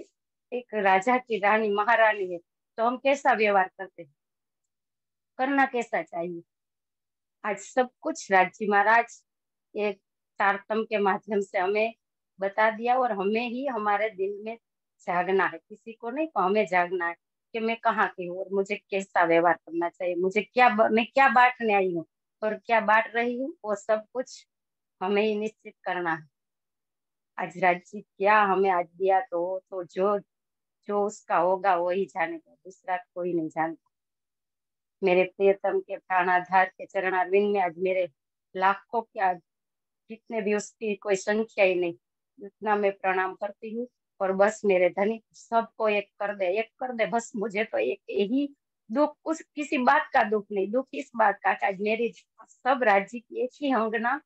एक राजा की रानी महारानी है, तो हम कैसा व्यवहार करते हैं, करना कैसा चाहिए? आज सब कुछ राज्य महाराज एक तारतम के माध्यम से हमें बता दिया, और हमें ही हमारे दिल में जागना है, किसी को नहीं, तो हमें जागना है कि मैं कहाँ की हूँ और मुझे कैसा व्यवहार करना चाहिए, मुझे मैं क्या बांटने आई हूँ और क्या बांट रही हूँ, वो सब कुछ हमें ही निश्चित करना है। आज राज्य क्या हमें आज दिया तो जो उसका होगा वो ही जानेगा, दूसरा कोई नहीं जानता। मेरे प्रियतम के प्राणाधार के चरणारविंद में आज मेरे लाखों के आज जितने भी उसकी कोई संख्या ही नहीं, इतना मैं प्रणाम करती हूँ। और बस मेरे धनी सबको एक कर दे बस, मुझे तो एक यही दुख, उस किसी बात का दुख नहीं, दुख इस बात का आज मेरी सब राज्य की एक ही अंगना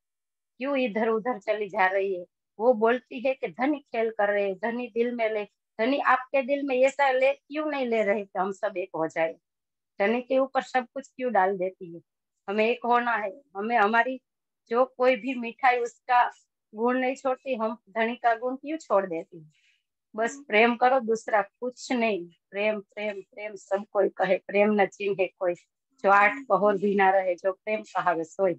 क्यों इधर उधर चली जा रही है। वो बोलती है कि धनी खेल कर रहे, धनी दिल में ले, धनी आपके दिल में ऐसा ले क्यों नहीं ले रहे कि हम सब एक हो जाए, धनी के ऊपर सब कुछ क्यों डाल देती है? हमें एक होना है, हमें हमारी जो कोई भी मिठाई उसका गुण नहीं छोड़ती, हम धनी का गुण क्यों छोड़ देती है? बस प्रेम करो, दूसरा कुछ नहीं, प्रेम प्रेम प्रेम सब कोई कहे, प्रेम न चिन्हे कोई, जो 8 पहर भी ना रहे, जो प्रेम कहावे सोई।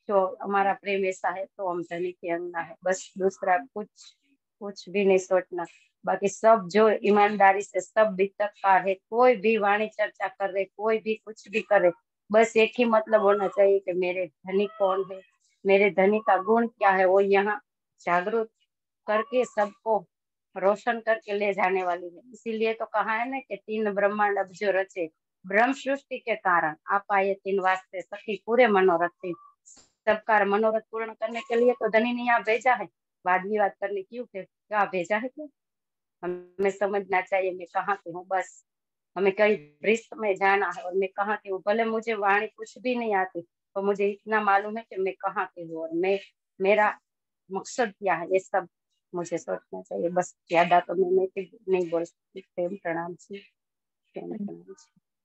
जो हमारा प्रेम ऐसा है तो हम धनी के अंगना है, बस दूसरा कुछ भी नहीं सोचना। बाकी सब जो ईमानदारी से सब बितककार है, कोई भी वाणी चर्चा कर रहे, कोई भी कुछ भी करे, बस एक ही मतलब होना चाहिए कि मेरे धनी कौन है, मेरे धनी का गुण क्या है, वो यहाँ जागरूक करके सबको रोशन करके ले जाने वाली है। इसीलिए तो कहा है ना कि 3 ब्रह्मांड अब जो रचे ब्रह्म सृष्टि के कारण आप आए 3 वास्ते सखी पूरे मनोरथ, सबका मनोरथ पूर्ण करने के लिए तो धनी ने यहाँ भेजा है, वाद विवाद करने क्यों क्या भेजा है? क्यों? हमें समझना चाहिए मैं कहाँ की हूँ, बस हमें कई भ्रष्ट में जाना है और मैं कहाँ की हूँ। भले मुझे वाणी कुछ भी नहीं आती, तो मुझे इतना मालूम है कि मैं कहाँ की हूँ और मेरा मकसद क्या है, ये सब मुझे सोचना चाहिए। बस ज्यादा तो मैं नहीं बोल सकती। प्रेम प्रणाम जी, प्रेम प्रणाम जी।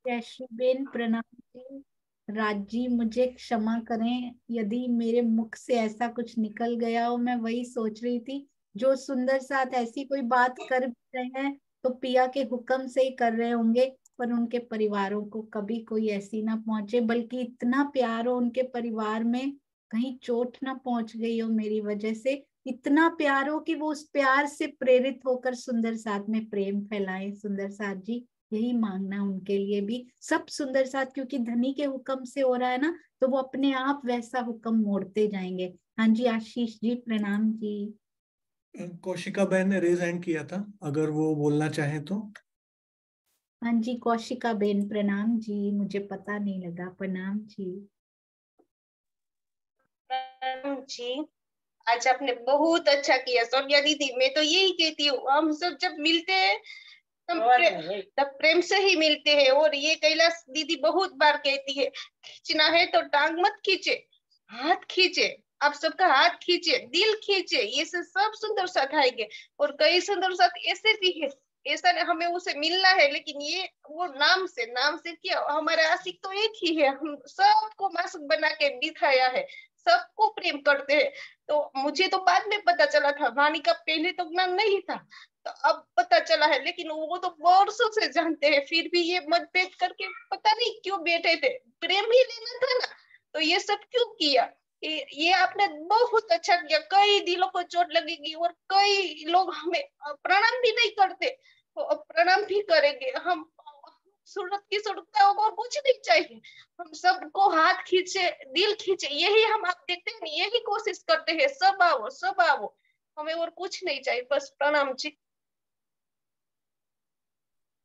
जय श्री बेन प्रणाम जी। राजी मुझे क्षमा करें यदि मेरे मुख से ऐसा कुछ निकल गया हो, मैं वही सोच रही थी जो सुंदर साथ ऐसी कोई बात कर भी रहे हैं तो पिया के हुक्म से ही कर रहे होंगे, पर उनके परिवारों को कभी कोई ऐसी ना पहुंचे, बल्कि इतना प्यार हो उनके परिवार में, कहीं चोट ना पहुंच गई हो मेरी वजह से, इतना प्यार हो कि वो उस प्यार से प्रेरित होकर सुंदर साथ में प्रेम फैलाए। सुंदर साथ जी यही मांगना है उनके लिए भी। सब सुंदर साथ, क्योंकि धनी के हुक्म से हो रहा है ना, तो वो अपने आप वैसा हुक्म मोड़ते जाएंगे। हाँ जी आशीष जी, प्रणाम जी।
कौशिका बहन ने रेज हैंड किया था, अगर वो बोलना चाहे तो।
हाँ जी कौशिका बेन, प्रणाम जी, मुझे पता नहीं लगा, प्रणाम जी।
प्रणाम जी, आज आपने बहुत अच्छा किया सोनिया दीदी। मैं तो यही कहती हूँ, हम सब जब मिलते हैं तब प्रेम से ही मिलते हैं। और ये कैलाश दीदी बहुत बार कहती है, खींचना है तो टांग मत खींचे, हाथ खींचे, आप सबका हाथ खींचे, दिल खींचे, ये सब सुंदर साथ आएंगे। और कई सुंदर साथ ऐसे भी है, ऐसा नहीं हमें उसे मिलना है, लेकिन ये वो नाम से क्या, हमारा आशिक तो एक ही है। हम सबको मासूक बना के दिखाया है, सबको प्रेम करते हैं। तो मुझे तो बाद में पता चला था, वाणी का पहले तो ज्ञान नहीं था, तो अब पता चला है। लेकिन वो तो वर्षों से जानते हैं, फिर भी ये मतभेद करके पता नहीं क्यों बैठे थे। प्रेम ही लेना था ना, तो ये सब क्यों किया? ये आपने बहुत अच्छा किया। कई दिलों को चोट लगेगी और कई लोग हमें प्रणाम भी नहीं करते, तो प्रणाम भी करेंगे हम। सूरत की सुरक्षा और कुछ नहीं चाहिए, हम सबको हाथ खींचे, दिल खींचे, यही हम आप देखते हैं, यही कोशिश करते हैं। सब आओ, सब आओ, हमें और कुछ नहीं चाहिए, बस प्रणाम जी।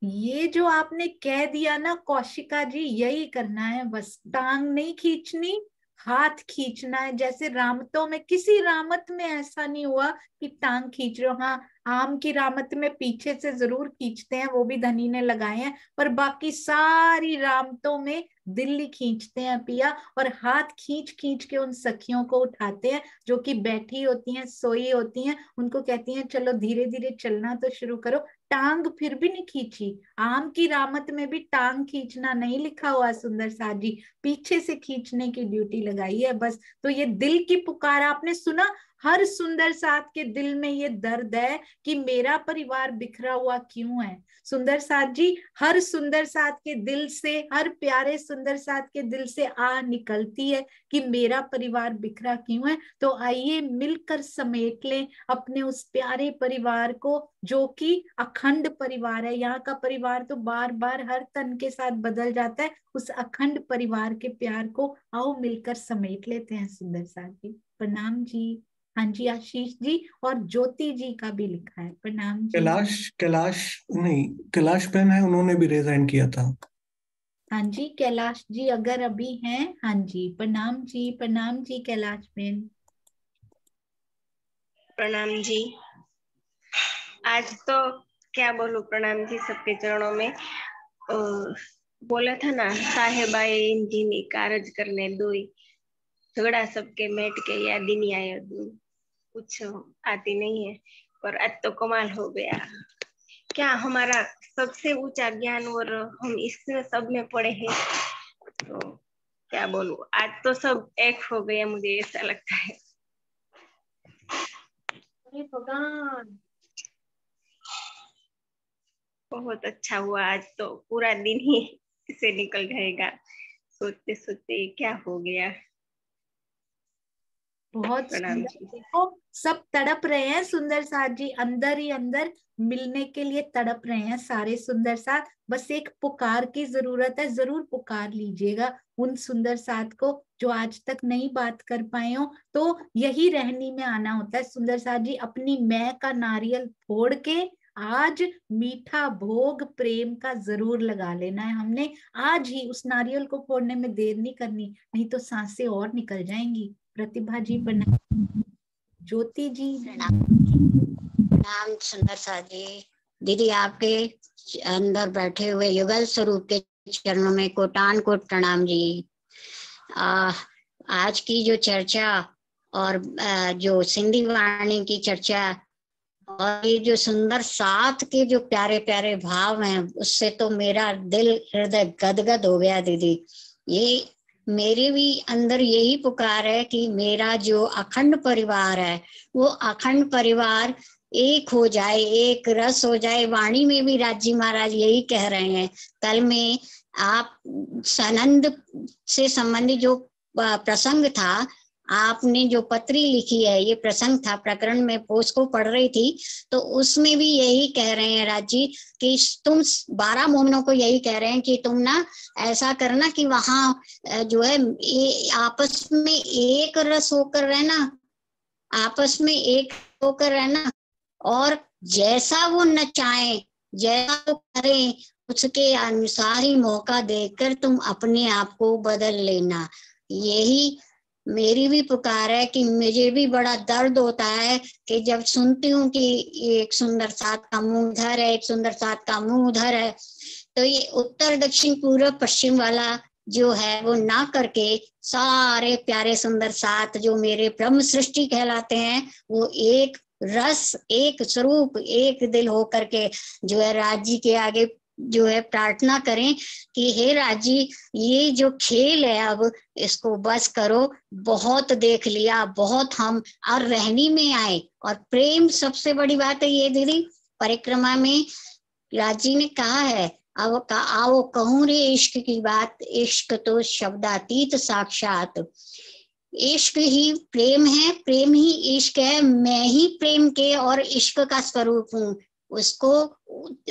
ये जो आपने कह दिया ना कौशिका जी, यही करना है बस, टांग नहीं खींचनी, हाथ खींचना है। जैसे रामतों में, किसी रामत में ऐसा नहीं हुआ कि टांग खींच रहे हो। हाँ आम की रामत में पीछे से जरूर खींचते हैं, वो भी धनी ने लगाए हैं, पर बाकी सारी रामतों में दिल्ली खींचते हैं पिया। और हाथ खींच खींच के उन सखियों को उठाते हैं जो कि बैठी होती हैं, सोई होती हैं, उनको कहती हैं चलो धीरे धीरे चलना तो शुरू करो। टांग फिर भी नहीं खींची, आम की रामत में भी टांग खींचना नहीं लिखा हुआ सुंदर साथ जी, पीछे से खींचने की ड्यूटी लगाई है बस। तो ये दिल की पुकार आपने सुना, हर सुंदर साथ के दिल में ये दर्द है कि मेरा परिवार बिखरा हुआ क्यों है। सुंदर साथ जी, हर सुंदर साथ के दिल से, हर प्यारे सुंदर साथ के दिल से आ निकलती है कि मेरा परिवार बिखरा क्यों है। तो आइए मिलकर समेट लें अपने उस प्यारे परिवार को, जो कि अखंड परिवार है। यहाँ का परिवार तो बार बार हर तन के साथ बदल जाता है, उस अखंड परिवार के प्यार को आओ मिलकर समेट लेते हैं सुंदर साथ जी। प्रणाम जी। हाँ जी आशीष जी, और ज्योति जी का भी लिखा है, प्रणाम जी।
कैलाश बहन है, उन्होंने भी रेज हैंड किया था।
हाँ जी कैलाश जी अगर अभी हैं, हाँ जी प्रणाम जी, प्रणाम जी कैलाश बहन।
प्रणाम जी। आज तो क्या बोलूं, प्रणाम जी सबके चरणों में। बोला था ना, साहेबाई इंजीनी कारज करने दुई, झगड़ा सबके मेट के याद नहीं आया दुई। कुछ आती नहीं है, पर आज तो कमाल हो गया। क्या हमारा सबसे ऊंचा ज्ञान और हम इसमें सब में पड़े हैं, तो क्या बोलूं, आज तो सब एक हो गया, मुझे ऐसा लगता है। भगवान बहुत अच्छा हुआ, आज तो पूरा दिन ही इसे निकल जाएगा सोचते सोचते क्या हो गया।
बहुत सुंदर, देखो सब तड़प रहे हैं सुंदर साथ जी, अंदर ही अंदर मिलने के लिए तड़प रहे हैं सारे सुंदर साथ। बस एक पुकार की जरूरत है, जरूर पुकार लीजिएगा उन सुंदर साथ को जो आज तक नहीं बात कर पाए हो। तो यही रहनी में आना होता है सुंदर साथ जी, अपनी मैं का नारियल फोड़ के आज मीठा भोग प्रेम का जरूर लगा लेना है हमने। आज ही उस नारियल को फोड़ने में देर नहीं करनी, नहीं तो सांसें और निकल जाएंगी। प्रतिभा जी प्रणाम। ज्योति जी
प्रणाम। सुंदर सा जी, दीदी आपके अंदर बैठे हुए युगल स्वरूप के चरणों में कोटान कोट प्रणाम जी। आज की जो चर्चा और जो सिंधी वाणी की चर्चा और ये जो सुंदर साथ के जो प्यारे प्यारे भाव हैं, उससे तो मेरा दिल हृदय गदगद हो गया दीदी। ये मेरे भी अंदर यही पुकार है कि मेरा जो अखंड परिवार है वो अखंड परिवार एक हो जाए, एक रस हो जाए। वाणी में भी राजी महाराज यही कह रहे हैं। कल में आप सनंद से संबंधित जो प्रसंग था, आपने जो पत्री लिखी है, ये प्रसंग था, प्रकरण में उसको पढ़ रही थी, तो उसमें भी यही कह रहे हैं राज जी कि तुम 12 मोमिनों को यही कह रहे हैं कि तुम ना ऐसा करना कि वहां जो है आपस में एक रस होकर रहना, आपस में एक होकर रहना, और जैसा वो नचाएं, जैसा वो करें, उसके अनुसार ही मौका देकर तुम अपने आप को बदल लेना। यही मेरी भी पुकार है कि मुझे भी बड़ा दर्द होता है कि जब सुनती हूँ कि एक सुंदर साथ का मुंह उधर है, एक सुंदर साथ का मुंह उधर है, तो ये उत्तर दक्षिण पूर्व पश्चिम वाला जो है वो ना करके सारे प्यारे सुंदर साथ जो मेरे ब्रह्म सृष्टि कहलाते हैं, वो एक रस, एक स्वरूप, एक दिल हो करके जो है राज जी के आगे जो है प्रार्थना करें कि हे राज जी, ये जो खेल है अब इसको बस करो, बहुत देख लिया, बहुत हम और रहनी में आए। और प्रेम सबसे बड़ी बात है ये दीदी, परिक्रमा में राज जी ने कहा है, अब आओ कहूं रे इश्क की बात, इश्क तो शब्दातीत साक्षात, इश्क ही प्रेम है, प्रेम ही इश्क है, मैं ही प्रेम के और इश्क का स्वरूप हूँ। उसको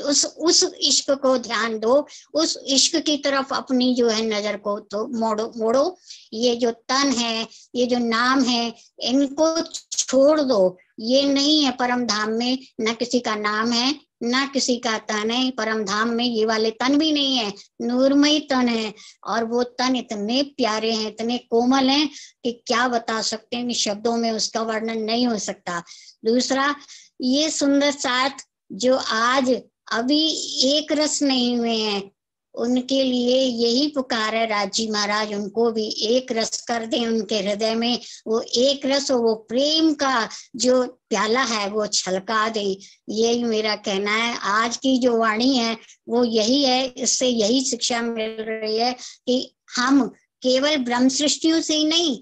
उस इश्क को ध्यान दो, उस इश्क की तरफ अपनी जो है नजर को तो मोड़ो। ये जो तन है, ये जो नाम है, इनको छोड़ दो। ये नहीं है परम धाम में, न किसी का नाम है ना किसी का तन है। परम धाम में ये वाले तन भी नहीं है, नूरमयी तन है, और वो तन इतने प्यारे हैं, इतने कोमल हैं कि क्या बता सकते हैं, शब्दों में उसका वर्णन नहीं हो सकता। दूसरा, ये सुंदर साथ जो आज अभी एक रस नहीं हुए हैं, उनके लिए यही पुकार है राजी महाराज, उनको भी एक रस कर दें, उनके हृदय में वो एक रस हो, वो प्रेम का जो प्याला है वो छलका दे। यही मेरा कहना है। आज की जो वाणी है वो यही है, इससे यही शिक्षा मिल रही है कि हम केवल ब्रह्म सृष्टियों से ही नहीं,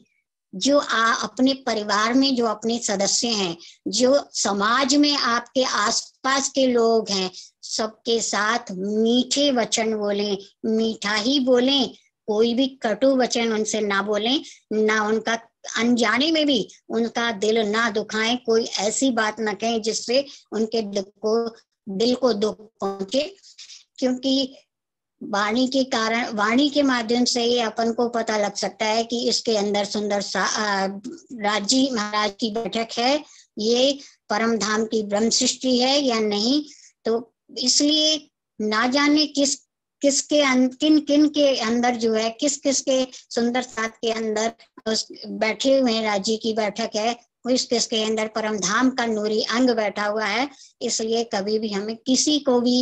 जो अपने परिवार में जो अपने सदस्य हैं, जो समाज में आपके आसपास के लोग हैं, सबके साथ मीठे वचन बोलें, मीठा ही बोलें, कोई भी कटु वचन उनसे ना बोलें, ना उनका अनजाने में भी उनका दिल ना दुखाएं, कोई ऐसी बात ना कहें जिससे उनके दिल को दुख पहुंचे। क्योंकि वाणी के कारण, वाणी के माध्यम से ही अपन को पता लग सकता है कि इसके अंदर सुंदर राजी महाराज की बैठक है, ये परम धाम की ब्रह्म सृष्टि है या नहीं। तो इसलिए ना जाने किसके किन किन के अंदर जो है, किस के सुंदर साथ के अंदर बैठे हुए हैं, राजी की बैठक है, किसके अंदर परम धाम का नूरी अंग बैठा हुआ है। इसलिए कभी भी हमें किसी को भी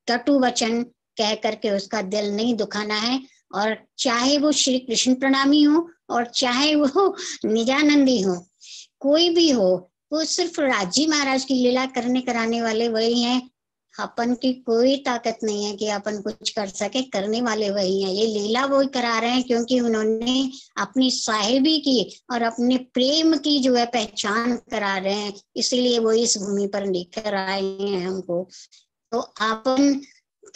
कटु वचन कह करके उसका दिल नहीं दुखाना है। और चाहे वो श्री कृष्ण प्रणामी हो और चाहे वो निजानंदी हो, कोई भी हो, वो सिर्फ राजी महाराज की लीला कराने वाले वही हैं। अपन की कोई ताकत नहीं है कि अपन कुछ कर सके, करने वाले वही हैं। ये लीला वो करा रहे हैं क्योंकि उन्होंने अपनी साहिबी की और अपने प्रेम की जो है पहचान करा रहे हैं, इसीलिए वो इस भूमि पर लेकर आए हैं हमको। तो अपन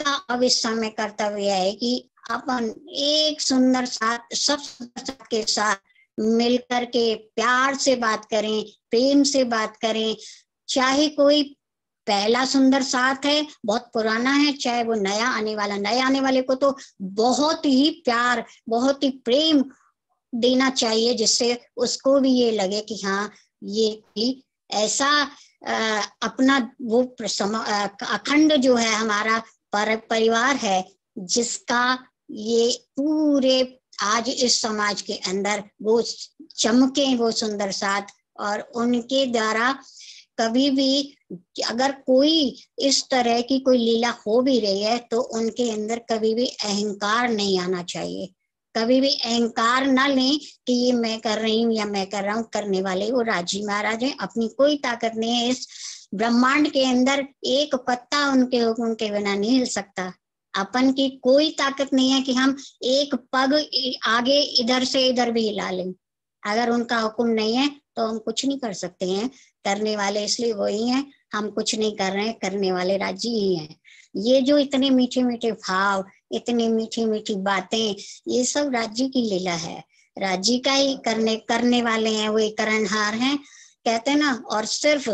का अब इस समय कर्तव्य है कि अपन एक सुंदर साथ, सब सुंदर साथ के साथ मिलकर के प्यार से बात करें, प्रेम से बात करें। चाहे कोई पहला सुंदर साथ है, बहुत पुराना है, चाहे वो नया आने वाला, नए आने वाले को तो बहुत ही प्यार, बहुत ही प्रेम देना चाहिए, जिससे उसको भी ये लगे कि हाँ, ये ऐसा अपना वो अखंड जो है हमारा परिवार है, जिसका ये पूरे आज इस समाज के अंदर वो चमके, वो सुंदर साथ। और उनके द्वारा कभी भी अगर कोई इस तरह की कोई लीला हो भी रही है तो उनके अंदर कभी भी अहंकार नहीं आना चाहिए। कभी भी अहंकार ना लें कि ये मैं कर रही हूँ या मैं कर रहा हूँ। करने वाले वो राजी महाराज हैं, अपनी कोई ताकत नहीं है इस ब्रह्मांड के अंदर, एक पत्ता उनके हुक्म के बिना नहीं हिल सकता। अपन की कोई ताकत नहीं है कि हम एक पग आगे इधर से इधर भी हिला लें। अगर उनका हुक्म नहीं है तो हम कुछ नहीं कर सकते हैं। करने वाले इसलिए वही हैं, हम कुछ नहीं कर रहे हैं, करने वाले राजी ही हैं। ये जो इतने मीठे मीठे भाव, इतनी मीठी मीठी बातें, ये सब राज्य की लीला है। राज्य का ही करने वाले हैं, वही करणहार हैं, कहते ना। और सिर्फ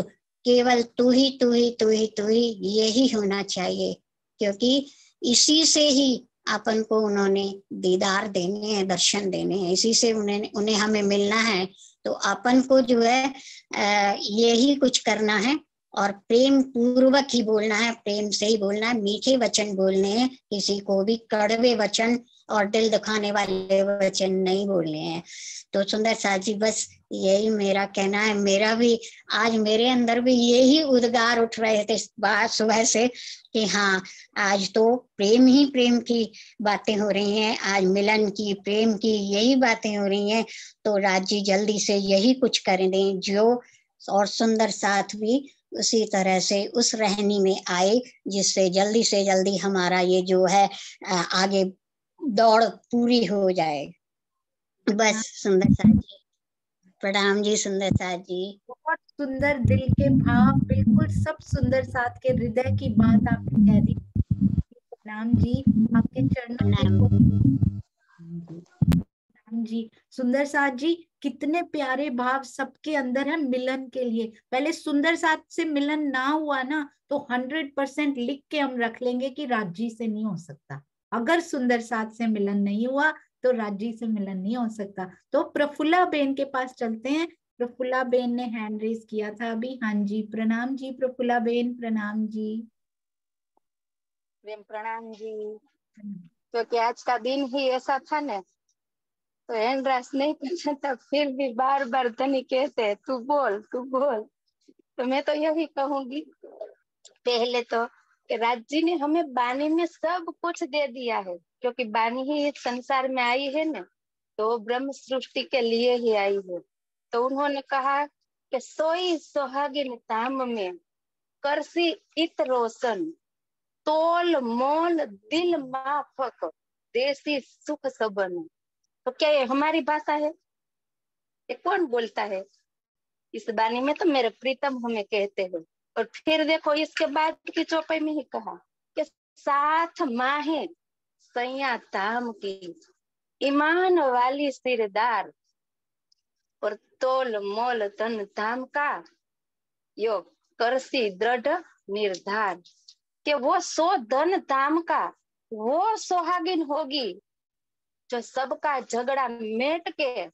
केवल तू ही तू ही तू ही तू ही यही होना चाहिए, क्योंकि इसी से ही अपन को उन्होंने दीदार देने हैं, दर्शन देने हैं, इसी से उन्हें हमें मिलना है। तो अपन को जो है यही कुछ करना है और प्रेम पूर्वक ही बोलना है, प्रेम से ही बोलना है, मीठे वचन बोलने हैं, किसी को भी कड़वे वचन और दिल दुखाने वाले वचन नहीं बोलने हैं। तो सुंदर साथ जी बस यही मेरा कहना है। मेरा भी आज मेरे अंदर भी यही उद्गार उठ रहे थे बात सुबह से कि हाँ आज तो प्रेम ही प्रेम की बातें हो रही हैं, आज मिलन की, प्रेम की यही बातें हो रही हैं। तो राज जी जल्दी से यही कुछ कर दें जो, और सुंदर साथ भी उसी तरह से उस रहनी में आए जिससे जल्दी से जल्दी हमारा ये जो है आगे दौड़ पूरी हो जाए। बस सुंदर साथ जी, प्रणाम जी सुंदर साथ जी।
बहुत सुंदर दिल के भाव, बिल्कुल सब सुंदर साथ के हृदय की बात आपने कह दी। प्रणाम जी, आपके चरणों में जी। सुंदर साथ जी, कितने प्यारे भाव सबके अंदर है मिलन के लिए। पहले सुंदर साथ से मिलन ना हुआ ना तो 100% लिख के हम रख लेंगे कि राजी से नहीं हो सकता। अगर सुंदर साथ से मिलन नहीं हुआ तो राजी से मिलन नहीं हो सकता। तो प्रफुल्ला बेन के पास चलते हैं। प्रफुल्ला बेन ने हैंड रेज किया था अभी। हाँ जी, प्रणाम जी प्रफुल्ला बेन, प्रणाम जी।
प्रणाम जी। क्योंकि आज का दिन ही ऐसा था ना, तो हैंड रेस नहीं करना था, फिर भी बार बार धनी कहते तू बोल तू बोल। तो मैं तो यही कहूंगी पहले तो कि राज जी ने हमें बानी में सब कुछ दे दिया है, क्योंकि बानी ही इस संसार में आई है ना, तो ब्रह्म सृष्टि के लिए ही आई है। तो उन्होंने कहा कि सोई सुहागिन ताम में करसी इत रोशन, तोल मोल दिल माफक देसी सुख सबन। तो क्या ये हमारी भाषा है? ये कौन बोलता है? इस बानी में तो मेरे प्रीतम हमें कहते हैं। और फिर देखो इसके बाद की चौपाई में ही कहा कि साथ माहे सैया ताम की, ईमान वाली सिरदार, और तोल मोल तन ताम का, यो करसी दृढ़ निर्धार। कि वो 100 धन ताम का वो सुहागिन होगी जो सबका झगड़ा मेट के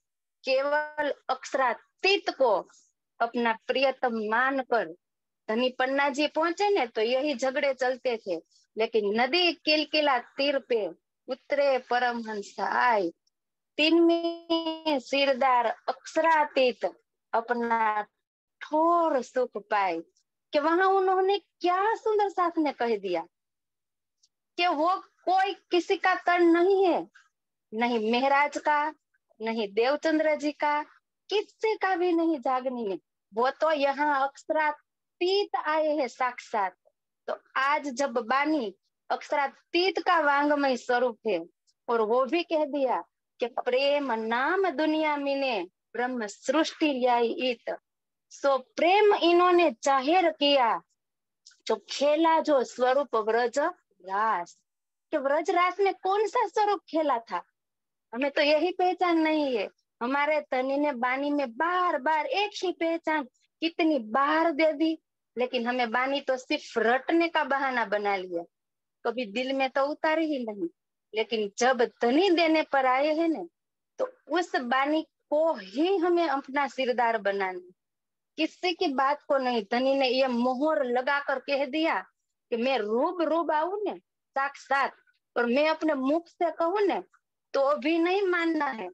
केवल अक्षरातीत को अपना प्रियतम मानकर, धनी पन्ना जी पहुंचे ने तो यही झगड़े चलते थे, लेकिन नदी किलकिला तीर पे उतरे परमहंस आए, तीन में सिरदार अक्षरातीत अपना ठोर सुख पाए। कि वहां उन्होंने क्या सुंदर साथ ने कह दिया कि वो कोई किसी का तन नहीं है, नहीं मेहराज का, नहीं देवचंद्र जी का, किसी का भी नहीं जागनी में। वो तो यहाँ अक्षरातीत आए हैं साक्षात। तो आज जब बानी अक्षरातीत का वांगमय स्वरूप है और वो भी कह दिया कि प्रेम नाम दुनिया में ब्रह्म सृष्टि लाई इत, सो प्रेम इन्होंने जाहिर किया जो खेला जो स्वरूप व्रज रास। कि व्रज रास में कौन सा स्वरूप खेला था हमें तो यही पहचान नहीं है। हमारे धनी ने बानी में बार बार एक ही पहचान कितनी बार दे दी, लेकिन हमें बानी तो सिर्फ रटने का बहाना बना लिया, कभी दिल में तो उतारी ही नहीं। लेकिन जब धनी देने पर आए हैं ना, तो उस बानी को ही हमें अपना सिरदार बनाना, किसी की बात को नहीं। धनी ने ये मोहर लगा कर कह दिया कि मैं रूब आऊं ने साक्षात, और मैं अपने मुख से कहूं ने तो भी नहीं मानना है।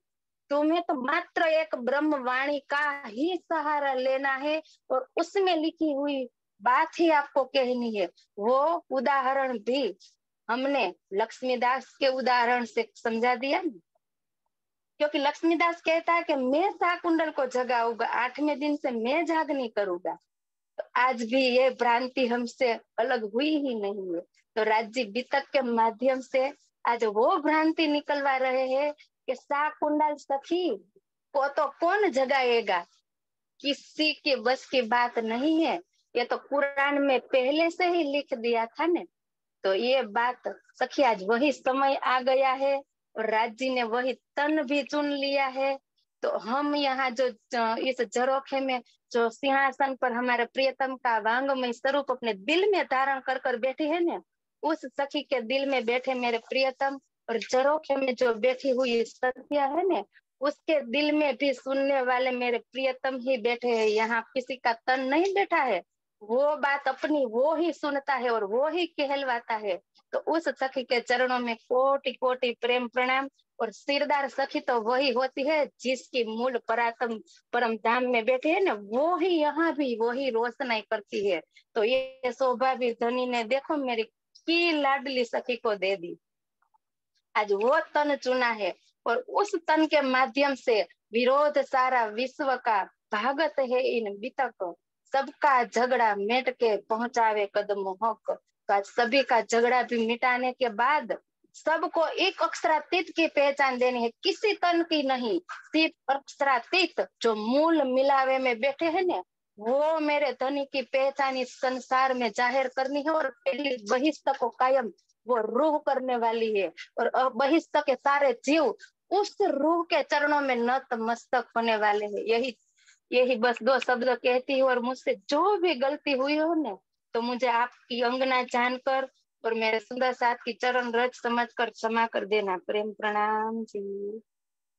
तुम्हें तो मात्र एक ब्रह्म वाणी का ही सहारा लेना है और उसमें लिखी हुई बात ही आपको कहनी है। वो उदाहरण भी हमने लक्ष्मीदास के उदाहरण से समझा दिया ना, क्योंकि लक्ष्मीदास कहता है कि मैं शाकुंडल को जगाऊंगा, 8वें दिन से मैं जागनी करूंगा। तो आज भी ये भ्रांति हमसे अलग हुई ही नहीं है। तो राज्य वितक के माध्यम से आज वो भ्रांति निकलवा रहे हैं कि शाकुंडल सखी को तो कौन जगाएगा, किसी के बस की बात नहीं है। ये तो कुरान में पहले से ही लिख दिया था ने। तो ये बात सखी आज वही समय आ गया है और राज जी ने वही तन भी चुन लिया है। तो हम यहाँ जो इस झरोखे में जो सिंहासन पर हमारे प्रियतम का वांगमय स्वरूप अपने दिल में धारण कर कर बैठे हैं ना, उस सखी के दिल में बैठे मेरे प्रियतम, और झरोखे में जो बैठी हुई सखिया है ना, उसके दिल में भी सुनने वाले मेरे प्रियतम ही बैठे हैं। यहाँ किसी का तन नहीं बैठा है, वो बात अपनी वो ही सुनता है और वो ही कहलवाता है। तो उस सखी के चरणों में कोटि कोटि प्रेम प्रणाम। और सिरदार सखी तो वही होती है जिसकी मूल परातम परम धाम में बैठे है ना, वो ही यहाँ भी वही रोशनाई करती है। तो ये शोभा भी धनी ने देखो मेरी की लाडली सखी को दे दी। आज वो तन चुना है और उस तन के माध्यम से विरोध सारा विश्व का भागत है इन बीतक, सबका झगड़ा मिट के पहुंचावे कदम हक। तो आज सभी का झगड़ा भी मिटाने के बाद सबको एक अक्षरातीत की पहचान देनी है, किसी तन की नहीं, सिर्फ अक्षरातीत जो मूल मिलावे में बैठे हैं ना, वो मेरे धनी की पहचान इस संसार में जाहिर करनी है। और बहिष्ठ को कायम वो रूह करने वाली है और बहिष्ठ के सारे जीव उस रूह के चरणों में नतमस्तक होने वाले हैं। यही बस 2 शब्द कहती हूँ। और मुझसे जो भी गलती हुई हो ना, तो मुझे आपकी अंगना जानकर और मेरे सुंदर साथ की चरण रज समझकर क्षमा कर देना। प्रेम प्रणाम जी।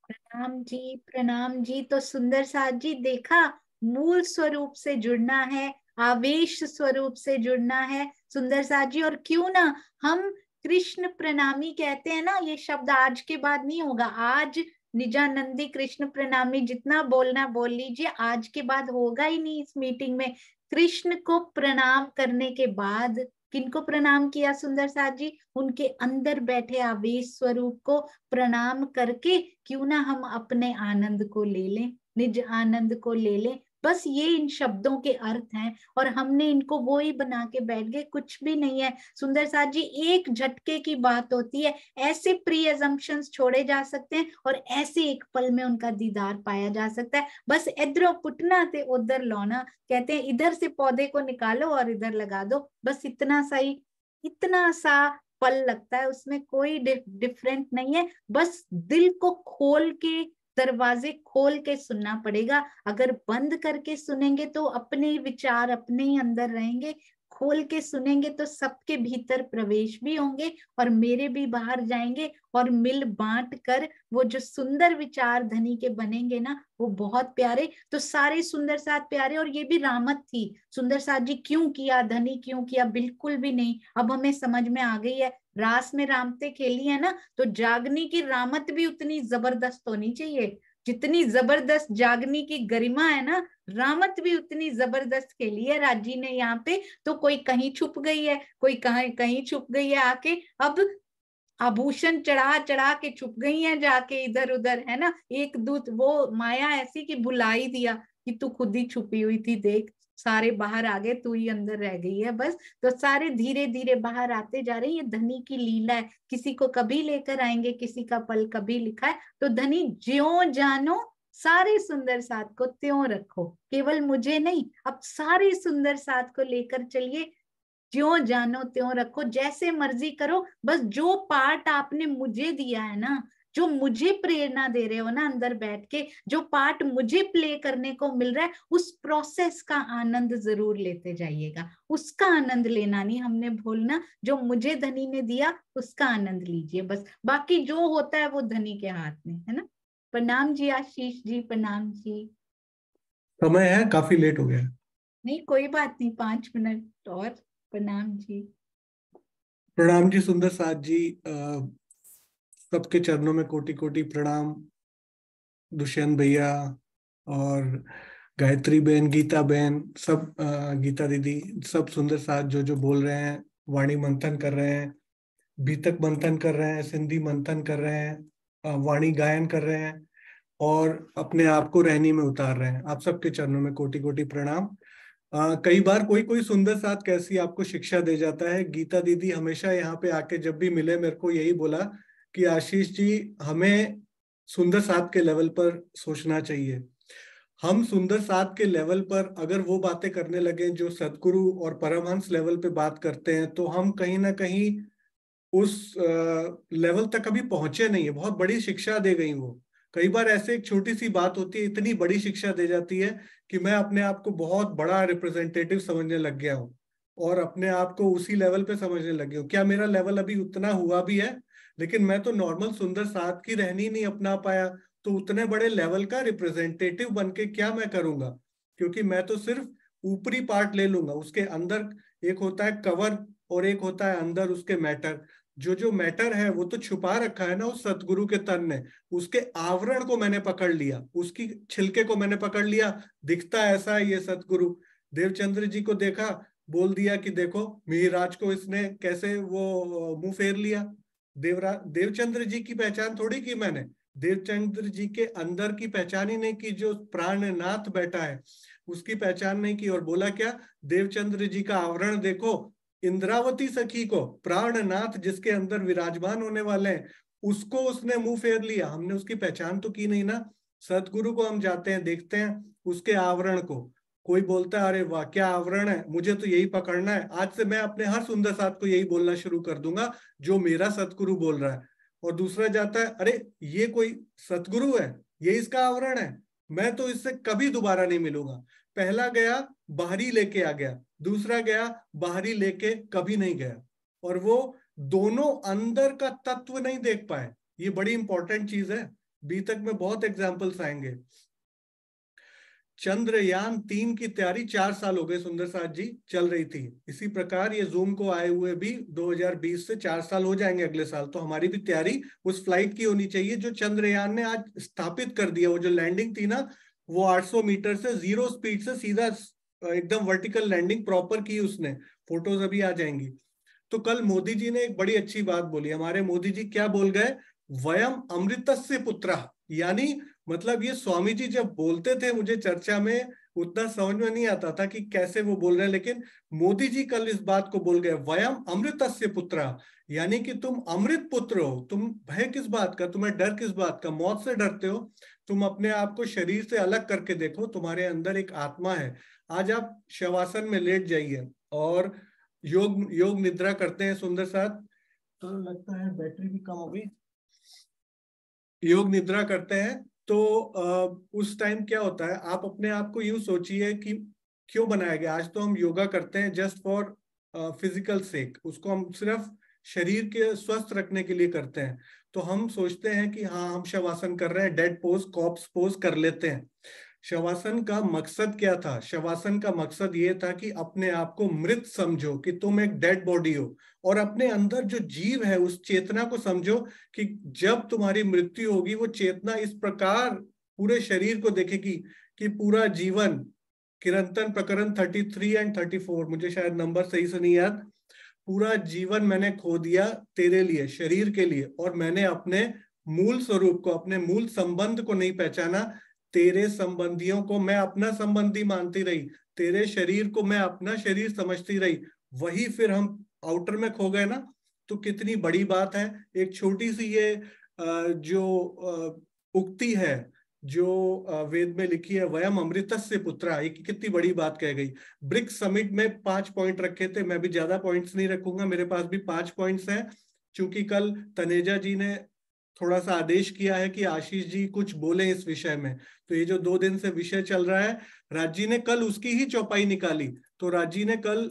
प्रणाम जी, प्रणाम जी। तो सुंदर साथ जी देखा, मूल स्वरूप से जुड़ना है, आवेश स्वरूप से जुड़ना है सुंदर साथ जी। और क्यों ना हम कृष्ण प्रणामी कहते हैं ना, ये शब्द आज के बाद नहीं होगा। आज निजानंदी कृष्ण प्रणामी जितना बोलना बोल लीजिए, आज के बाद होगा ही नहीं इस मीटिंग में। कृष्ण को प्रणाम करने के बाद किनको प्रणाम किया सुंदर साथ जी? उनके अंदर बैठे आवेश स्वरूप को प्रणाम करके क्यों ना हम अपने आनंद को ले लें, निज आनंद को ले लें। बस ये इन शब्दों के अर्थ हैं और हमने इनको वो ही बना के बैठ गए, कुछ भी नहीं है सुंदर साथ जी। एक झटके की बात होती है, ऐसे प्री अजम्पशंस छोड़े जा सकते हैं और ऐसे एक पल में उनका दीदार पाया जा सकता है। बस इधरों पुटना ते उधर लौना, कहते हैं इधर से पौधे को निकालो और इधर लगा दो, बस इतना सा ही, इतना सा पल लगता है, उसमें कोई डिफरेंट नहीं है। बस दिल को खोल के, दरवाजे खोल के सुनना पड़ेगा। अगर बंद करके सुनेंगे तो अपने विचार अपने ही अंदर रहेंगे, खोल के सुनेंगे तो सबके भीतर प्रवेश भी होंगे और मेरे भी बाहर जाएंगे और मिल बांट कर वो जो सुंदर विचार धनी के बनेंगे ना, वो बहुत प्यारे। तो सारे सुंदर साथ प्यारे। और ये भी रामत थी सुंदर साथ जी। क्यों किया धनी, क्यों किया? बिल्कुल भी नहीं। अब हमें समझ में आ गई है, रास में रामते खेली है ना, तो जागनी की रामत भी उतनी जबरदस्त होनी चाहिए। जितनी जबरदस्त जागनी की गरिमा है ना, रामत भी उतनी जबरदस्त खेली है राजी ने यहाँ पे। तो कोई कहीं छुप गई है, कोई कहीं छुप गई है आके, अब आभूषण चढ़ा चढ़ा के छुप गई हैं जाके इधर उधर, है ना। एक दूत वो माया ऐसी कि बुला ही दिया कि तू खुद ही छुपी हुई थी, देख सारे बाहर आ गए, तू ही अंदर रह गई है बस। तो सारे धीरे धीरे बाहर आते जा रहे हैं। ये धनी की लीला है, किसी को कभी लेकर आएंगे, किसी का पल कभी लिखा है। तो धनी ज्यों जानो सारे सुंदर साथ को त्यों रखो, केवल मुझे नहीं, अब सारे सुंदर साथ को लेकर चलिए। ज्यों जानो त्यों रखो, जैसे मर्जी करो। बस जो पार्ट आपने मुझे दिया है ना, जो मुझे प्रेरणा दे रहे हो ना अंदर बैठ के, जो पार्ट मुझे प्ले करने को मिल रहा है, उस प्रोसेस का आनंद जरूर लेते जाइएगा। उसका आनंद लेना नहीं हमने भूलना, जो मुझे धनी ने दिया उसका आनंद लीजिए बस। बाकी जो होता है वो धनी के हाथ में है ना। प्रणाम जी आशीष जी, प्रणाम जी।
समय है, काफी लेट हो गया।
नहीं कोई बात नहीं, 5 मिनट और। प्रणाम जी।
प्रणाम जी सुंदर साथ जी, सबके चरणों में कोटि कोटि प्रणाम। दुष्यंत भैया और गायत्री बहन, गीता बहन, सब गीता दीदी, सब सुंदर साथ जो जो बोल रहे हैं, वाणी मंथन कर रहे हैं, बीतक मंथन कर रहे हैं, सिंधी मंथन कर रहे हैं, वाणी गायन कर रहे हैं और अपने आप को रहनी में उतार रहे हैं। आप सबके चरणों में कोटि कोटि प्रणाम। कई बार कोई कोई सुंदर साथ कैसी आपको शिक्षा दे जाता है। गीता दीदी हमेशा यहाँ पे आके जब भी मिले मेरे को यही बोला कि आशीष जी, हमें सुंदर साथ के लेवल पर सोचना चाहिए। हम सुंदर साथ के लेवल पर अगर वो बातें करने लगे जो सदगुरु और परमहंस लेवल पे बात करते हैं, तो हम कहीं ना कहीं उस लेवल तक कभी पहुंचे नहीं है। बहुत बड़ी शिक्षा दे गई वो। कई बार ऐसे एक छोटी सी बात होती है, इतनी बड़ी शिक्षा दे जाती है कि मैं अपने आप को बहुत बड़ा रिप्रेजेंटेटिव समझने लग गया हूँ और अपने आप को उसी लेवल पे समझने लग गया हूँ। क्या मेरा लेवल अभी उतना हुआ भी है? लेकिन मैं तो नॉर्मल सुंदर साथ की रहनी नहीं अपना पाया, तो उतने बड़े लेवल का रिप्रेजेंटेटिव बन के क्या मैं करूंगा? क्योंकि मैं तो सिर्फ ऊपरी पार्ट ले लूंगा। उसके अंदर एक होता है कवर और एक होता है अंदर उसके मैटर। जो मैटर है वो तो छुपा रखा है ना उस सतगुरु के तन ने। उसके आवरण को मैंने पकड़ लिया, उसकी छिलके को मैंने पकड़ लिया। दिखता ऐसा है ये सतगुरु। देवचंद्र जी को देखा, बोल दिया कि देखो मिहिराज को इसने कैसे वो मुंह फेर लिया। देवचंद्र जी की पहचान थोड़ी की मैंने, देवचंद्र जी के अंदर की पहचान ही नहीं की। जो प्राणनाथ बैठा है उसकी पहचान नहीं की। और बोला क्या? देवचंद्र जी का आवरण देखो, इंद्रावती सखी को, प्राणनाथ जिसके अंदर विराजमान होने वाले हैं, उसको उसने मुंह फेर लिया। हमने उसकी पहचान तो की नहीं ना। सतगुरु को हम जाते हैं, देखते हैं उसके आवरण को। कोई बोलता है अरे वाह क्या आवरण है, मुझे तो यही पकड़ना है। आज से मैं अपने हर सुंदर साथ को यही बोलना शुरू कर दूंगा जो मेरा सतगुरु बोल रहा है। और दूसरा जाता है अरे ये कोई सतगुरु है, ये इसका आवरण है, मैं तो इससे कभी दोबारा नहीं मिलूंगा। पहला गया बाहरी लेके आ गया, दूसरा गया बाहरी लेके कभी नहीं गया। और वो दोनों अंदर का तत्व नहीं देख पाए। ये बड़ी इंपॉर्टेंट चीज है। बी तक में बहुत एग्जाम्पल्स आएंगे। चंद्रयान 3 की तैयारी 4 साल हो गए सुंदर साथ जी चल रही थी। इसी प्रकार ये जूम को आए हुए भी 2020 से 4 साल हो जाएंगे अगले साल। तो हमारी भी तैयारी उस फ्लाइट की होनी चाहिए जो चंद्रयान ने आज स्थापित कर दिया। वो जो लैंडिंग थी ना, वो 800 मीटर से 0 स्पीड से सीधा एकदम वर्टिकल लैंडिंग प्रॉपर की उसने। फोटोज अभी आ जाएंगी। तो कल मोदी जी ने एक बड़ी अच्छी बात बोली। हमारे मोदी जी क्या बोल गए? वयम अमृतस्य पुत्रः। यानी मतलब ये स्वामी जी जब बोलते थे मुझे चर्चा में उतना समझ में नहीं आता था कि कैसे वो बोल रहे हैं, लेकिन मोदी जी कल इस बात को बोल गए, वयम अमृतस्य पुत्रः, यानी कि तुम अमृत पुत्र हो। तुम भय किस बात का, तुम्हें डर किस बात का? मौत से डरते हो? तुम अपने आप को शरीर से अलग करके देखो, तुम्हारे अंदर एक आत्मा है। आज आप शवासन में लेट जाइए और योग निद्रा करते हैं सुंदर साथ। तो लगता है बैटरी भी कम हो गई। योग निद्रा करते हैं तो उस टाइम क्या होता है, आप अपने आप को यूं सोचिए कि क्यों बनाया गया। आज तो हम योगा करते हैं जस्ट फॉर फिजिकल सेक, उसको हम सिर्फ शरीर के स्वस्थ रखने के लिए करते हैं। तो हम सोचते हैं कि हाँ हम शवासन कर रहे हैं, डेड पोज कॉप्स पोज कर लेते हैं। शवासन का मकसद क्या था? शवासन का मकसद ये था कि अपने आप को मृत समझो, कि तुम एक डेड बॉडी हो, और अपने अंदर जो जीव है उस चेतना को समझो कि जब तुम्हारी मृत्यु होगी वो चेतना इस प्रकार पूरे शरीर को देखेगी कि पूरा जीवन, किरंतन प्रकरण 33 एंड 34, मुझे शायद नंबर सही से नहीं याद, पूरा जीवन मैंने खो दिया तेरे लिए, शरीर के लिए, और मैंने अपने मूल स्वरूप को, अपने मूल संबंध को नहीं पहचाना। तेरे संबंधियों को मैं अपना संबंधी मानती रही, तेरे शरीर को मैं अपना शरीर समझती रही, वही फिर हम आउटर में खो गए ना। तो कितनी बड़ी बात है। एक छोटी सी ये जो उक्ति है जो वेद में लिखी है, वयम अमृतस्य पुत्रः, ये कितनी बड़ी बात कह गई। ब्रिक्स समिट में 5 पॉइंट रखे थे, मैं भी ज्यादा पॉइंट्स नहीं रखूंगा, मेरे पास भी 5 पॉइंट्स हैं। चूंकि कल तनेजा जी ने थोड़ा सा आदेश किया है कि आशीष जी कुछ बोले इस विषय में, तो ये जो 2 दिन से विषय चल रहा है, राजी ने कल उसकी ही चौपाई निकाली। तो राजी ने कल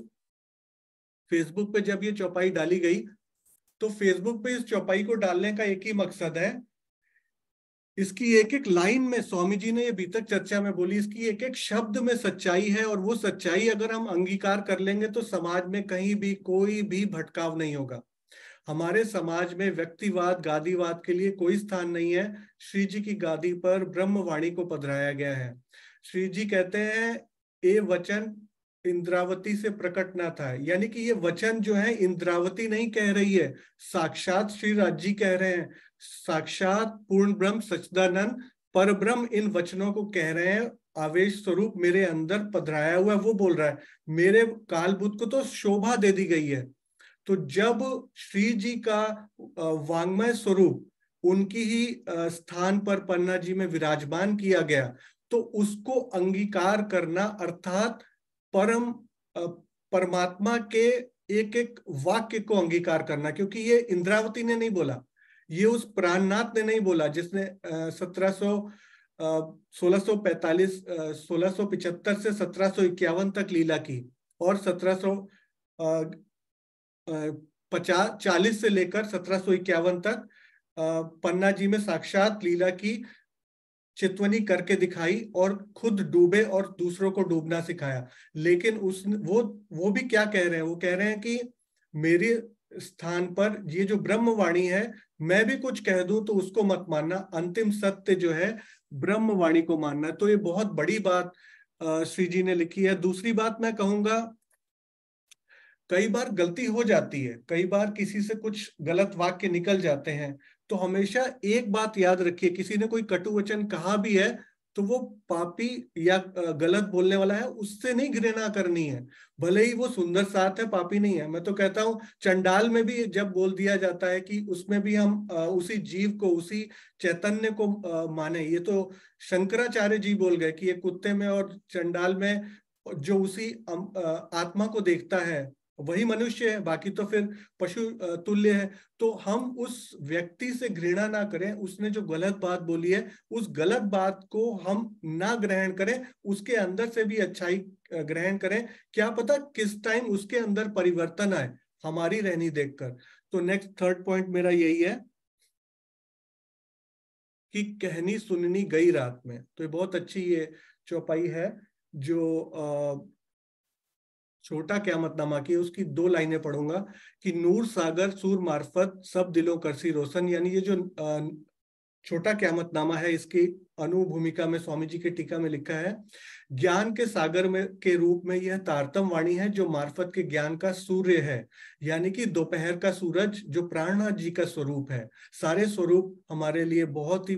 फेसबुक पे जब ये चौपाई डाली गई, तो फेसबुक पे इस चौपाई को डालने का एक ही मकसद है, इसकी एक एक लाइन में, स्वामी जी ने ये अभी तक चर्चा में बोली, इसकी एक एक शब्द में सच्चाई है। और वो सच्चाई अगर हम अंगीकार कर लेंगे तो समाज में कहीं भी कोई भी भटकाव नहीं होगा। हमारे समाज में व्यक्तिवाद, गादीवाद के लिए कोई स्थान नहीं है। श्री जी की गादी पर ब्रह्मवाणी को पधराया गया है। श्री जी कहते हैं ये वचन इंद्रावती से प्रकट ना था, यानी कि ये वचन जो है इंद्रावती नहीं कह रही है, साक्षात श्री राज जी कह रहे हैं। साक्षात पूर्ण ब्रह्म सच्चिदानंद पर ब्रह्म इन वचनों को कह रहे हैं। आवेश स्वरूप मेरे अंदर पधराया हुआ है, वो बोल रहा है। मेरे कालबुद्ध को तो शोभा दे दी गई है। तो जब श्री जी का वांग्मय स्वरूप उनकी ही स्थान पर पन्ना जी में विराजमान किया गया, तो उसको अंगीकार करना, अर्थात परमात्मा के एक एक वाक्य को अंगीकार करना, क्योंकि ये इंद्रावती ने नहीं बोला, ये उस प्राणनाथ ने नहीं बोला जिसने 1645 1675 से 1751 तक लीला की, और 1740 से लेकर 1751 तक पन्ना जी में साक्षात लीला की चितवनी करके दिखाई और खुद डूबे और दूसरों को डूबना सिखाया। लेकिन वो भी क्या कह रहे हैं, वो कह रहे हैं कि मेरे स्थान पर ये जो ब्रह्मवाणी है, मैं भी कुछ कह दूं तो उसको मत मानना, अंतिम सत्य जो है ब्रह्मवाणी को मानना। तो ये बहुत बड़ी बात श्री जी ने लिखी है। दूसरी बात मैं कहूंगा, कई बार गलती हो जाती है, कई बार किसी से कुछ गलत वाक्य निकल जाते हैं, तो हमेशा एक बात याद रखिए, किसी ने कोई कटु वचन कहा भी है तो वो पापी या गलत बोलने वाला है, उससे नहीं घृणा करनी है, भले ही वो सुंदर साथ है, पापी नहीं है। मैं तो कहता हूँ चंडाल में भी जब बोल दिया जाता है कि उसमें भी हम उसी जीव को, उसी चैतन्य को माने। ये तो शंकराचार्य जी बोल गए कि ये कुत्ते में और चंडाल में जो उसी आत्मा को देखता है वही मनुष्य है, बाकी तो फिर पशु तुल्य है। तो हम उस व्यक्ति से घृणा ना करें, उसने जो गलत बात बोली है उस गलत बात को हम ना ग्रहण करें, उसके अंदर से भी अच्छाई ग्रहण करें। क्या पता किस टाइम उसके अंदर परिवर्तन आए हमारी रहनी देखकर। तो नेक्स्ट थर्ड पॉइंट मेरा यही है कि कहनी सुननी गई रात में। तो ये बहुत अच्छी ये चौपाई है जो छोटा क़यामतनामा की, उसकी 2 लाइनें पढ़ूंगा कि नूर सागर सूर मार्फत सब दिलों करसी रोशन। यानी ये जो छोटा क़यामतनामा है, इसकी अनुभूमिका में स्वामी जी के टीका में लिखा है, ज्ञान के सागर में के रूप में यह तारतम वाणी है जो मार्फत के ज्ञान का सूर्य है, यानी कि दोपहर का सूरज जो प्राणनाथ जी का स्वरूप है। सारे स्वरूप हमारे लिए बहुत ही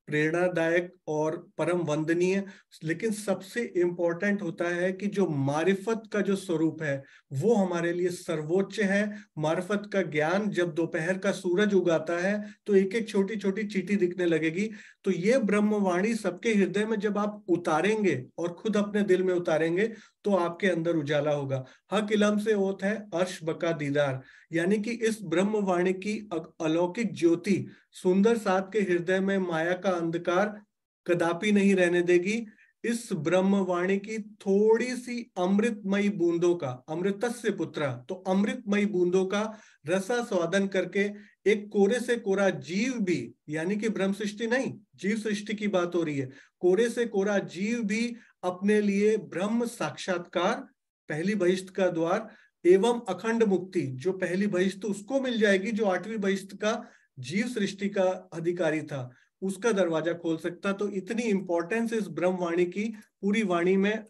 प्रेरणादायक और परम वंदनीय, लेकिन सबसे इंपॉर्टेंट होता है कि जो मारिफत का जो स्वरूप है वो हमारे लिए सर्वोच्च है। मारिफत का ज्ञान जब दोपहर का सूरज उगाता है तो एक एक छोटी छोटी चींटी दिखने लगेगी। तो ये ब्रह्मवाणी सबके हृदय में जब आप उतारेंगे और खुद अपने दिल में उतारेंगे तो आपके अंदर उजाला होगा। हक इलम से ओत है अर्श बका दीदार, यानी कि इस ब्रह्मवाणी की अलौकिक ज्योति सुंदर साथ के हृदय में माया का अंधकार कदापि नहीं रहने देगी। इस ब्रह्मवाणी की थोड़ी सी अमृतमयी बूंदों का, अमृतस्य पुत्रा, तो अमृतमयी बूंदों का रसा स्वादन करके एक कोरे से कोरा जीव भी, यानी कि ब्रह्म सृष्टि नहीं, जीव सृष्टि की बात हो रही है, कोरे से कोरा जीव भी अपने लिए ब्रह्म साक्षात्कार, पहली बहिष्ठ का द्वार एवं अखंड मुक्ति, जो पहली बहिष्ठ उसको मिल जाएगी जो 8वीं बहिष्ठ का जीव सृष्टि का अधिकारी था, उसका दरवाजा खोल सकता। तो इतनी इंपॉर्टेंस इस ब्रह्मवाणी की, पूरी वाणी में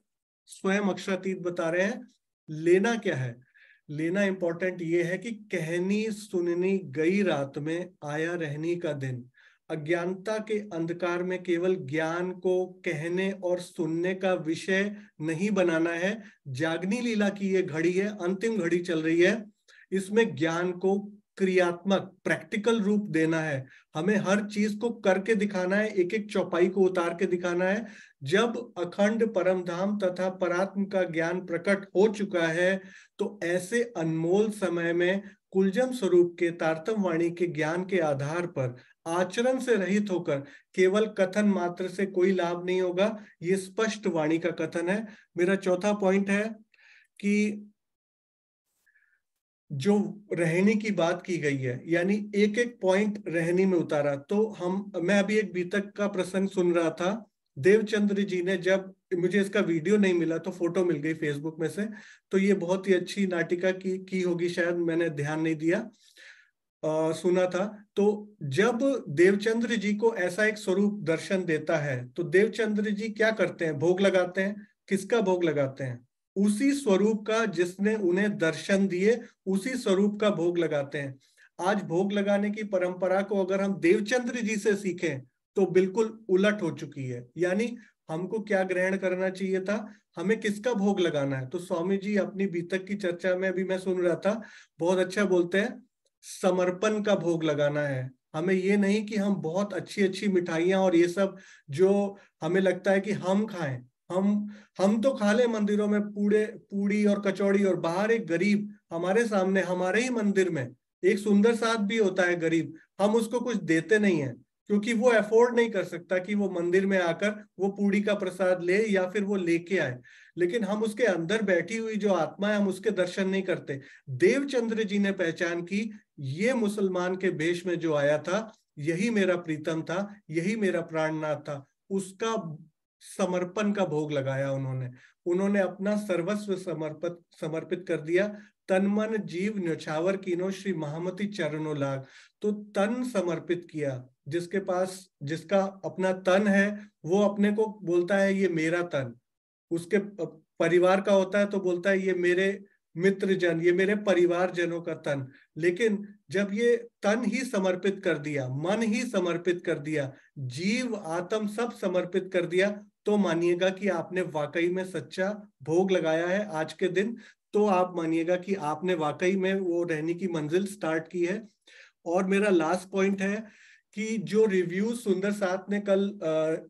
स्वयं अक्षरातीत बता रहे हैं। लेना क्या है? लेना इंपॉर्टेंट ये है कि कहनी सुननी गई रात में आया रहनी का दिन। अज्ञानता के अंधकार में केवल ज्ञान को कहने और सुनने का विषय नहीं बनाना है। जागनी लीला की ये घड़ी है, अंतिम घड़ी चल रही है, इसमें ज्ञान को क्रियात्मक प्रैक्टिकल रूप देना है। हमें हर चीज को करके दिखाना है, एक एक चौपाई को उतार के दिखाना है। जब अखंड परम धाम तथा परात्म का ज्ञान प्रकट हो चुका है तो ऐसे अनमोल समय में कुलजम स्वरूप के तारतम वाणी के ज्ञान के आधार पर आचरण से रहित होकर केवल कथन मात्र से कोई लाभ नहीं होगा। ये स्पष्ट वाणी का कथन है। मेरा चौथा पॉइंट है कि जो रहनी की बात की गई है, यानी एक एक पॉइंट रहनी में उतारा। तो मैं अभी एक बीतक का प्रसंग सुन रहा था। देवचंद्र जी ने, जब मुझे इसका वीडियो नहीं मिला तो फोटो मिल गई फेसबुक में से, तो ये बहुत ही अच्छी नाटिका की होगी, शायद मैंने ध्यान नहीं दिया, सुना था। तो जब देवचंद्र जी को ऐसा एक स्वरूप दर्शन देता है तो देवचंद्र जी क्या करते हैं? भोग लगाते हैं। किसका भोग लगाते हैं? उसी स्वरूप का जिसने उन्हें दर्शन दिए, उसी स्वरूप का भोग लगाते हैं। आज भोग लगाने की परंपरा को अगर हम देवचंद्र जी से सीखें तो बिल्कुल उलट हो चुकी है। यानी हमको क्या ग्रहण करना चाहिए था, हमें किसका भोग लगाना है? तो स्वामी जी अपनी बीतक की चर्चा में अभी मैं सुन रहा था, बहुत अच्छा बोलते हैं, समर्पण का भोग लगाना है। हमें ये नहीं कि हम बहुत अच्छी अच्छी मिठाइयां और ये सब जो हमें लगता है कि हम खाएं, हम तो खा ले मंदिरों में पूड़ी और कचौड़ी, और बाहर एक गरीब हमारे सामने, हमारे ही मंदिर में एक सुंदर साथ भी होता है गरीब, हम उसको कुछ देते नहीं है क्योंकि वो अफोर्ड नहीं कर सकता कि वो मंदिर में आकर वो पूड़ी का प्रसाद ले या फिर वो लेके आए। लेकिन हम उसके अंदर बैठी हुई जो आत्मा है, हम उसके दर्शन नहीं करते। देवचंद्र जी ने पहचान की, ये मुसलमान के भेष में जो आया था यही मेरा प्रीतम था, यही मेरा प्राणनाथ था। उसका समर्पण का भोग लगाया उन्होंने अपना सर्वस्व समर्पित कर दिया। तन मन जीव न्योछावर कीनो श्री महामती चरणों लाग। तो तन समर्पित किया, जिसका अपना तन है वो अपने को बोलता है ये मेरा तन, उसके परिवार का होता है तो बोलता है ये मेरे मित्र जन, ये मेरे परिवार जनों का तन। लेकिन जब ये तन ही समर्पित कर दिया, मन ही समर्पित कर दिया, जीव आत्म सब समर्पित कर दिया, तो मानिएगा कि आपने वाकई में सच्चा भोग लगाया है आज के दिन। तो आप मानिएगा कि आपने वाकई में वो रहने की मंजिल स्टार्ट की है। और मेरा लास्ट पॉइंट है कि जो रिव्यूज सुंदर साथ ने कल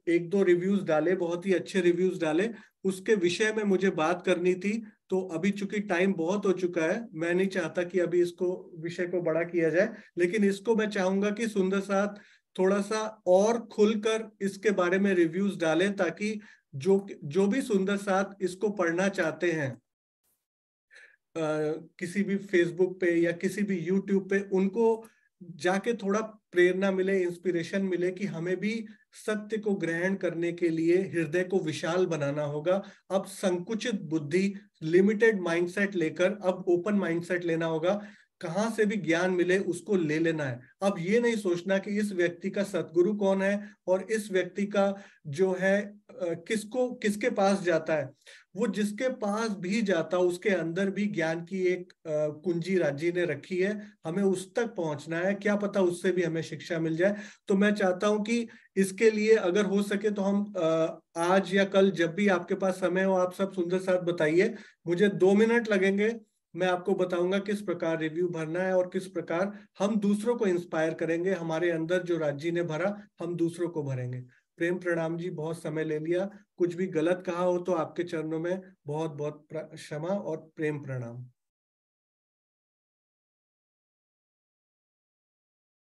1-2 रिव्यूज डाले, बहुत ही अच्छे रिव्यूज डाले, उसके विषय में मुझे बात करनी थी। तो अभी चूंकि टाइम बहुत हो चुका है, मैं नहीं चाहता कि अभी इसको विषय को बड़ा किया जाए, लेकिन इसको मैं चाहूंगा कि सुंदर साथ थोड़ा सा और खुलकर इसके बारे में रिव्यूज डालें, ताकि जो भी सुंदर साथ इसको पढ़ना चाहते हैं किसी भी फेसबुक पे या किसी भी यूट्यूब पे, उनको जाके थोड़ा प्रेरणा मिले, इंस्पिरेशन मिले कि हमें भी सत्य को ग्रहण करने के लिए हृदय को विशाल बनाना होगा। अब संकुचित बुद्धि, लिमिटेड माइंडसेट लेकर अब ओपन माइंडसेट लेना होगा। कहाँ से भी ज्ञान मिले उसको ले लेना है। अब ये नहीं सोचना कि इस व्यक्ति का सतगुरु कौन है और इस व्यक्ति का जो है किसके पास जाता है। वो जिसके पास भी जाता उसके अंदर भी ज्ञान की एक कुंजी राज्य ने रखी है, हमें उस तक पहुंचना है। क्या पता उससे भी हमें शिक्षा मिल जाए। तो मैं चाहता हूं कि इसके लिए अगर हो सके तो हम आज या कल जब भी आपके पास समय हो, आप सब सुंदर साथ बताइए। मुझे 2 मिनट लगेंगे, मैं आपको बताऊंगा किस प्रकार रिव्यू भरना है और किस प्रकार हम दूसरों को इंस्पायर करेंगे। हमारे अंदर जो राज्य ने भरा हम दूसरों को भरेंगे। प्रेम प्रणाम जी, बहुत समय ले लिया, कुछ भी गलत कहा हो तो आपके चरणों में बहुत बहुत क्षमा और प्रेम प्रणाम।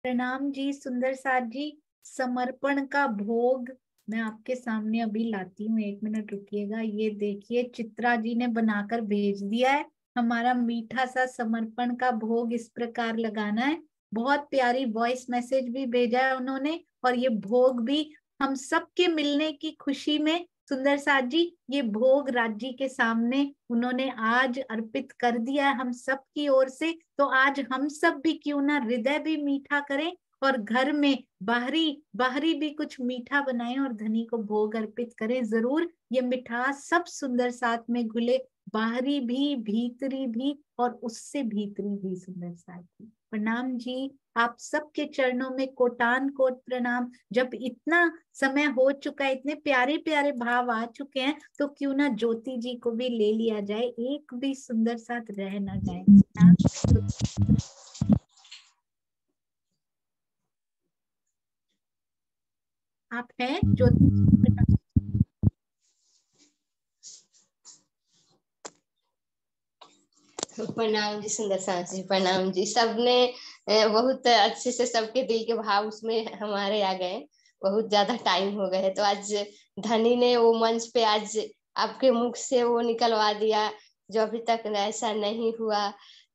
प्रणाम जी सुंदर साथ जी। समर्पण का भोग मैं आपके सामने अभी लाती हूँ, 1 मिनट रुकिएगा। ये देखिए चित्रा जी ने बनाकर भेज दिया है। हमारा मीठा सा समर्पण का भोग इस प्रकार लगाना है। बहुत प्यारी वॉइस मैसेज भी भेजा है उन्होंने, और ये भोग भी हम सबके मिलने की खुशी में सुंदर साथ जी ये भोग राज्य के सामने उन्होंने आज अर्पित कर दिया है हम सब की ओर से। तो आज हम सब भी क्यों ना हृदय भी मीठा करें और घर में बाहरी भी कुछ मीठा बनाएं और धनी को भोग अर्पित करें। जरूर ये मिठास सब सुंदर साथ में घुले, बाहरी भी भीतरी भी और उससे भीतरी भी सुंदर साथ भी। प्रणाम जी, आप सबके चरणों में कोटान कोट प्रणाम। जब इतना समय हो चुका है, इतने प्यारे प्यारे भाव आ चुके हैं, तो क्यों ना ज्योति जी को भी ले लिया जाए, एक भी सुंदर साथ रह ना जाए। आप हैं ज्योति?
प्रणाम जी सुंदर साथ जी, प्रणाम जी। सबने बहुत अच्छे से सबके दिल के भाव उसमें हमारे आ गए। बहुत ज्यादा टाइम हो गए तो आज धनी ने वो मंच पे आज आपके मुख से वो निकलवा दिया जो अभी तक ऐसा नहीं हुआ।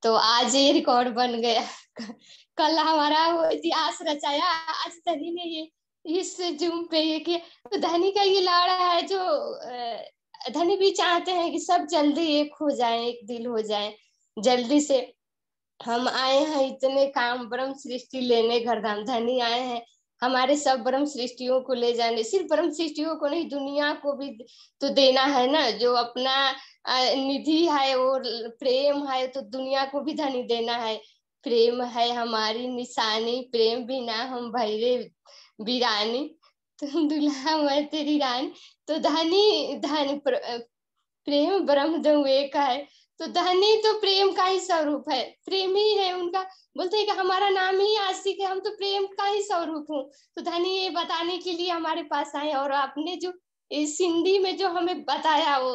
तो आज ये रिकॉर्ड बन गया। कल हमारा वो इतिहास रचाया, आज धनी ने ये इस जूम पे ये किया। तो धनी का ये लाड़ा है जो धनी भी चाहते हैं कि सब जल्दी एक हो जाए, एक दिल हो जाए। जल्दी से हम आए हैं इतने काम ब्रह्म सृष्टि लेने घरधाम। धनी आए हैं हमारे सब ब्रह्म सृष्टियों को ले जाने। सिर्फ ब्रह्म सृष्टियों को नहीं, दुनिया को भी तो देना है ना। जो अपना निधि है और प्रेम है, तो दुनिया को भी धनी देना है। प्रेम है हमारी निशानी, प्रेम बिना हम भैरे वीरानी, तुम दुल्हा मैं तेरी रानी। तो धनी प्रेम ब्रह्म दो एक है। तो धनी तो प्रेम का ही स्वरूप है, प्रेम ही है उनका। बोलते हैं कि हमारा नाम ही आशिक है, हम तो प्रेम का ही स्वरूप हूँ। तो धनी ये बताने के लिए हमारे पास आए। और आपने जो इस हिंदी में जो हमें बताया वो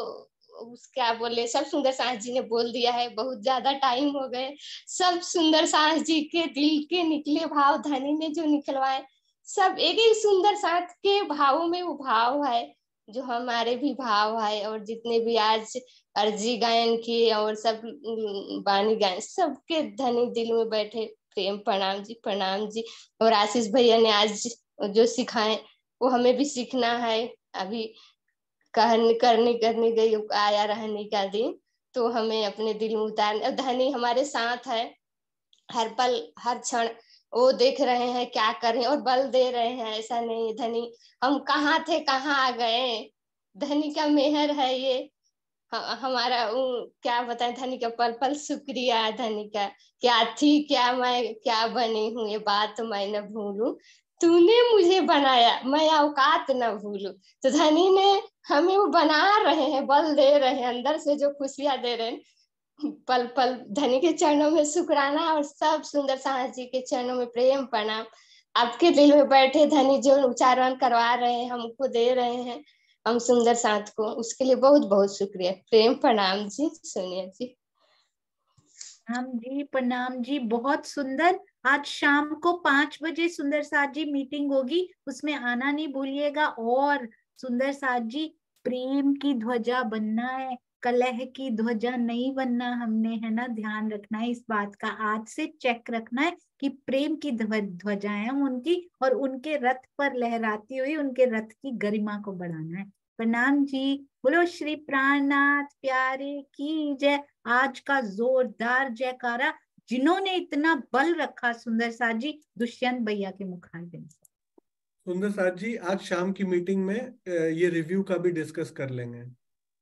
क्या बोले, सब सुंदर सास जी ने बोल दिया है। बहुत ज्यादा टाइम हो गए, सब सुंदर सास जी के दिल के निकले भाव धनी ने जो निकलवाए, सब एक एक सुंदर सास के भावों में वो भाव है जो हमारे भी भाव है। और जितने भी आज अर्जी गायन किए और सब बानी गायन, सबके धनी दिल में बैठे प्रेम प्रणाम जी, प्रणाम जी। और आशीष भैया ने आज जो सिखाए वो हमें भी सीखना है। अभी करने गई आया रहने का दिन, तो हमें अपने दिल में उतारने। धनी हमारे साथ है हर पल हर क्षण, वो देख रहे हैं क्या कर रहे हैं और बल दे रहे हैं। ऐसा नहीं है धनी हम कहाँ थे कहाँ आ गए, धनी का मेहर है ये। हमारा क्या बताएं, धनी का पल पल शुक्रिया है धनी का। क्या थी क्या मैं क्या बनी हूँ, ये बात मैं न भूलूं, तूने मुझे बनाया मैं औकात न भूलूं। तो धनी ने हमें वो बना रहे हैं, बल दे रहे हैं, अंदर से जो खुशियां दे रहे हैं। पल पल धनी के चरणों में शुक्राना और सब सुंदर सास जी के चरणों में प्रेम प्रणाम। आपके दिल में बैठे धनी जो उच्चारण करवा रहे हैं, हमको दे रहे हैं हम सुंदर साथ को, उसके लिए बहुत बहुत शुक्रिया। प्रेम प्रणाम जी। सोनिया जी
प्रणाम जी, प्रणाम जी, बहुत सुंदर। आज शाम को 5 बजे सुंदर साथ जी मीटिंग होगी, उसमें आना नहीं भूलिएगा। और सुंदर साथ जी, प्रेम की ध्वजा बनना है, कलह की ध्वजा नहीं बनना हमने, है ना। ध्यान रखना है इस बात का, आज से चेक रखना है कि प्रेम की ध्वजाएं हम उनकी, और उनके रथ पर लहराती हुई उनके रथ की गरिमा को बढ़ाना है। प्रणाम जी। बोलो श्री प्राणनाथ प्यारे की जय। आज का जोरदार जयकारा जिन्होंने इतना बल रखा सुंदर साथ जी, दुष्यंत भैया के मुखारबिंद से।
सुंदर साथ जी, आज शाम की मीटिंग में ये रिव्यू का भी डिस्कस कर लेंगे,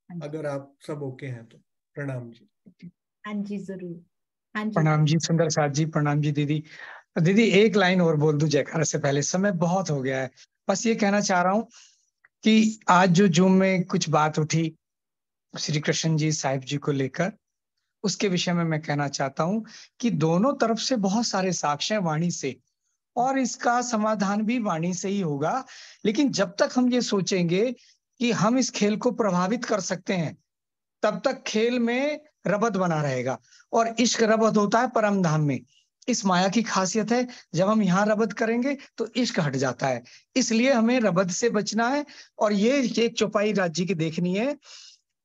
अगर आप सब ओके हैं तो। प्रणाम जी।
हाँ जी जरूर। हाँ जी
प्रणाम जी सुंदर साथ जी, प्रणाम जी दीदी। दीदी एक लाइन और बोल दूं जयकारा से पहले, समय बहुत हो गया है। बस ये कहना चाह रहा हूँ कि आज जो जूम में कुछ बात उठी श्री कृष्ण जी साहिब जी को लेकर, उसके विषय में मैं कहना चाहता हूँ कि दोनों तरफ से बहुत सारे साक्ष्य हैं वाणी से, और इसका समाधान भी वाणी से ही होगा। लेकिन जब तक हम ये सोचेंगे कि हम इस खेल को प्रभावित कर सकते हैं, तब तक खेल में रबद बना रहेगा। और इश्क रबद होता है परम धाम में। इस माया की खासियत है, जब हम यहाँ रबद करेंगे तो इश्क हट जाता है। इसलिए हमें रबद से बचना है। और ये एक चौपाई राज्य की देखनी है,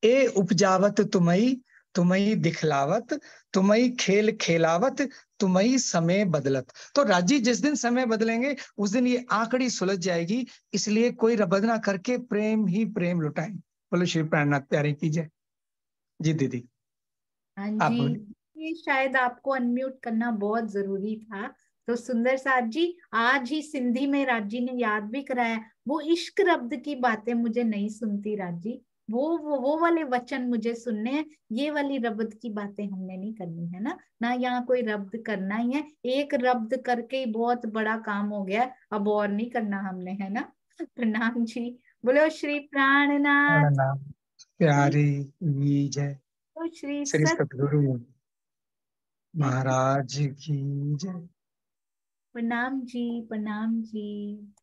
ए उपजावत तुमई तुमई दिखलावत, तुमई खेल खेलावत, तुमई समय बदलत। तो राजी जिस दिन समय बदलेंगे उस दिन ये आंकड़ी सुलझ जाएगी। इसलिए कोई रबद ना करके प्रेम ही प्रेम लुटाएं। बोलो श्री प्राणनाथ प्यारे की जय। जी दीदी
हाँ
आप
जी,
बोलिए।
ये शायद आपको अनम्यूट करना बहुत जरूरी था। तो सुंदर साथ जी, आज ही सिंधी में राजी ने याद भी कराया, वो इश्क रब्द की बातें मुझे नहीं सुनती राजी, वो वाले वचन मुझे सुनने हैं। ये वाली रब्द की बातें हमने नहीं करनी है ना यहाँ कोई रब्द करना ही है। एक रब्द करके ही बहुत बड़ा काम हो गया, अब और नहीं करना हमने, है ना। प्रणाम जी। बोलो श्री प्राणनाथ
प्रणाम प्यारे की जय।
तो श्री
श्री
सत
सतगुरु महाराज की जय।
प्रणाम जी, प्रणाम जी।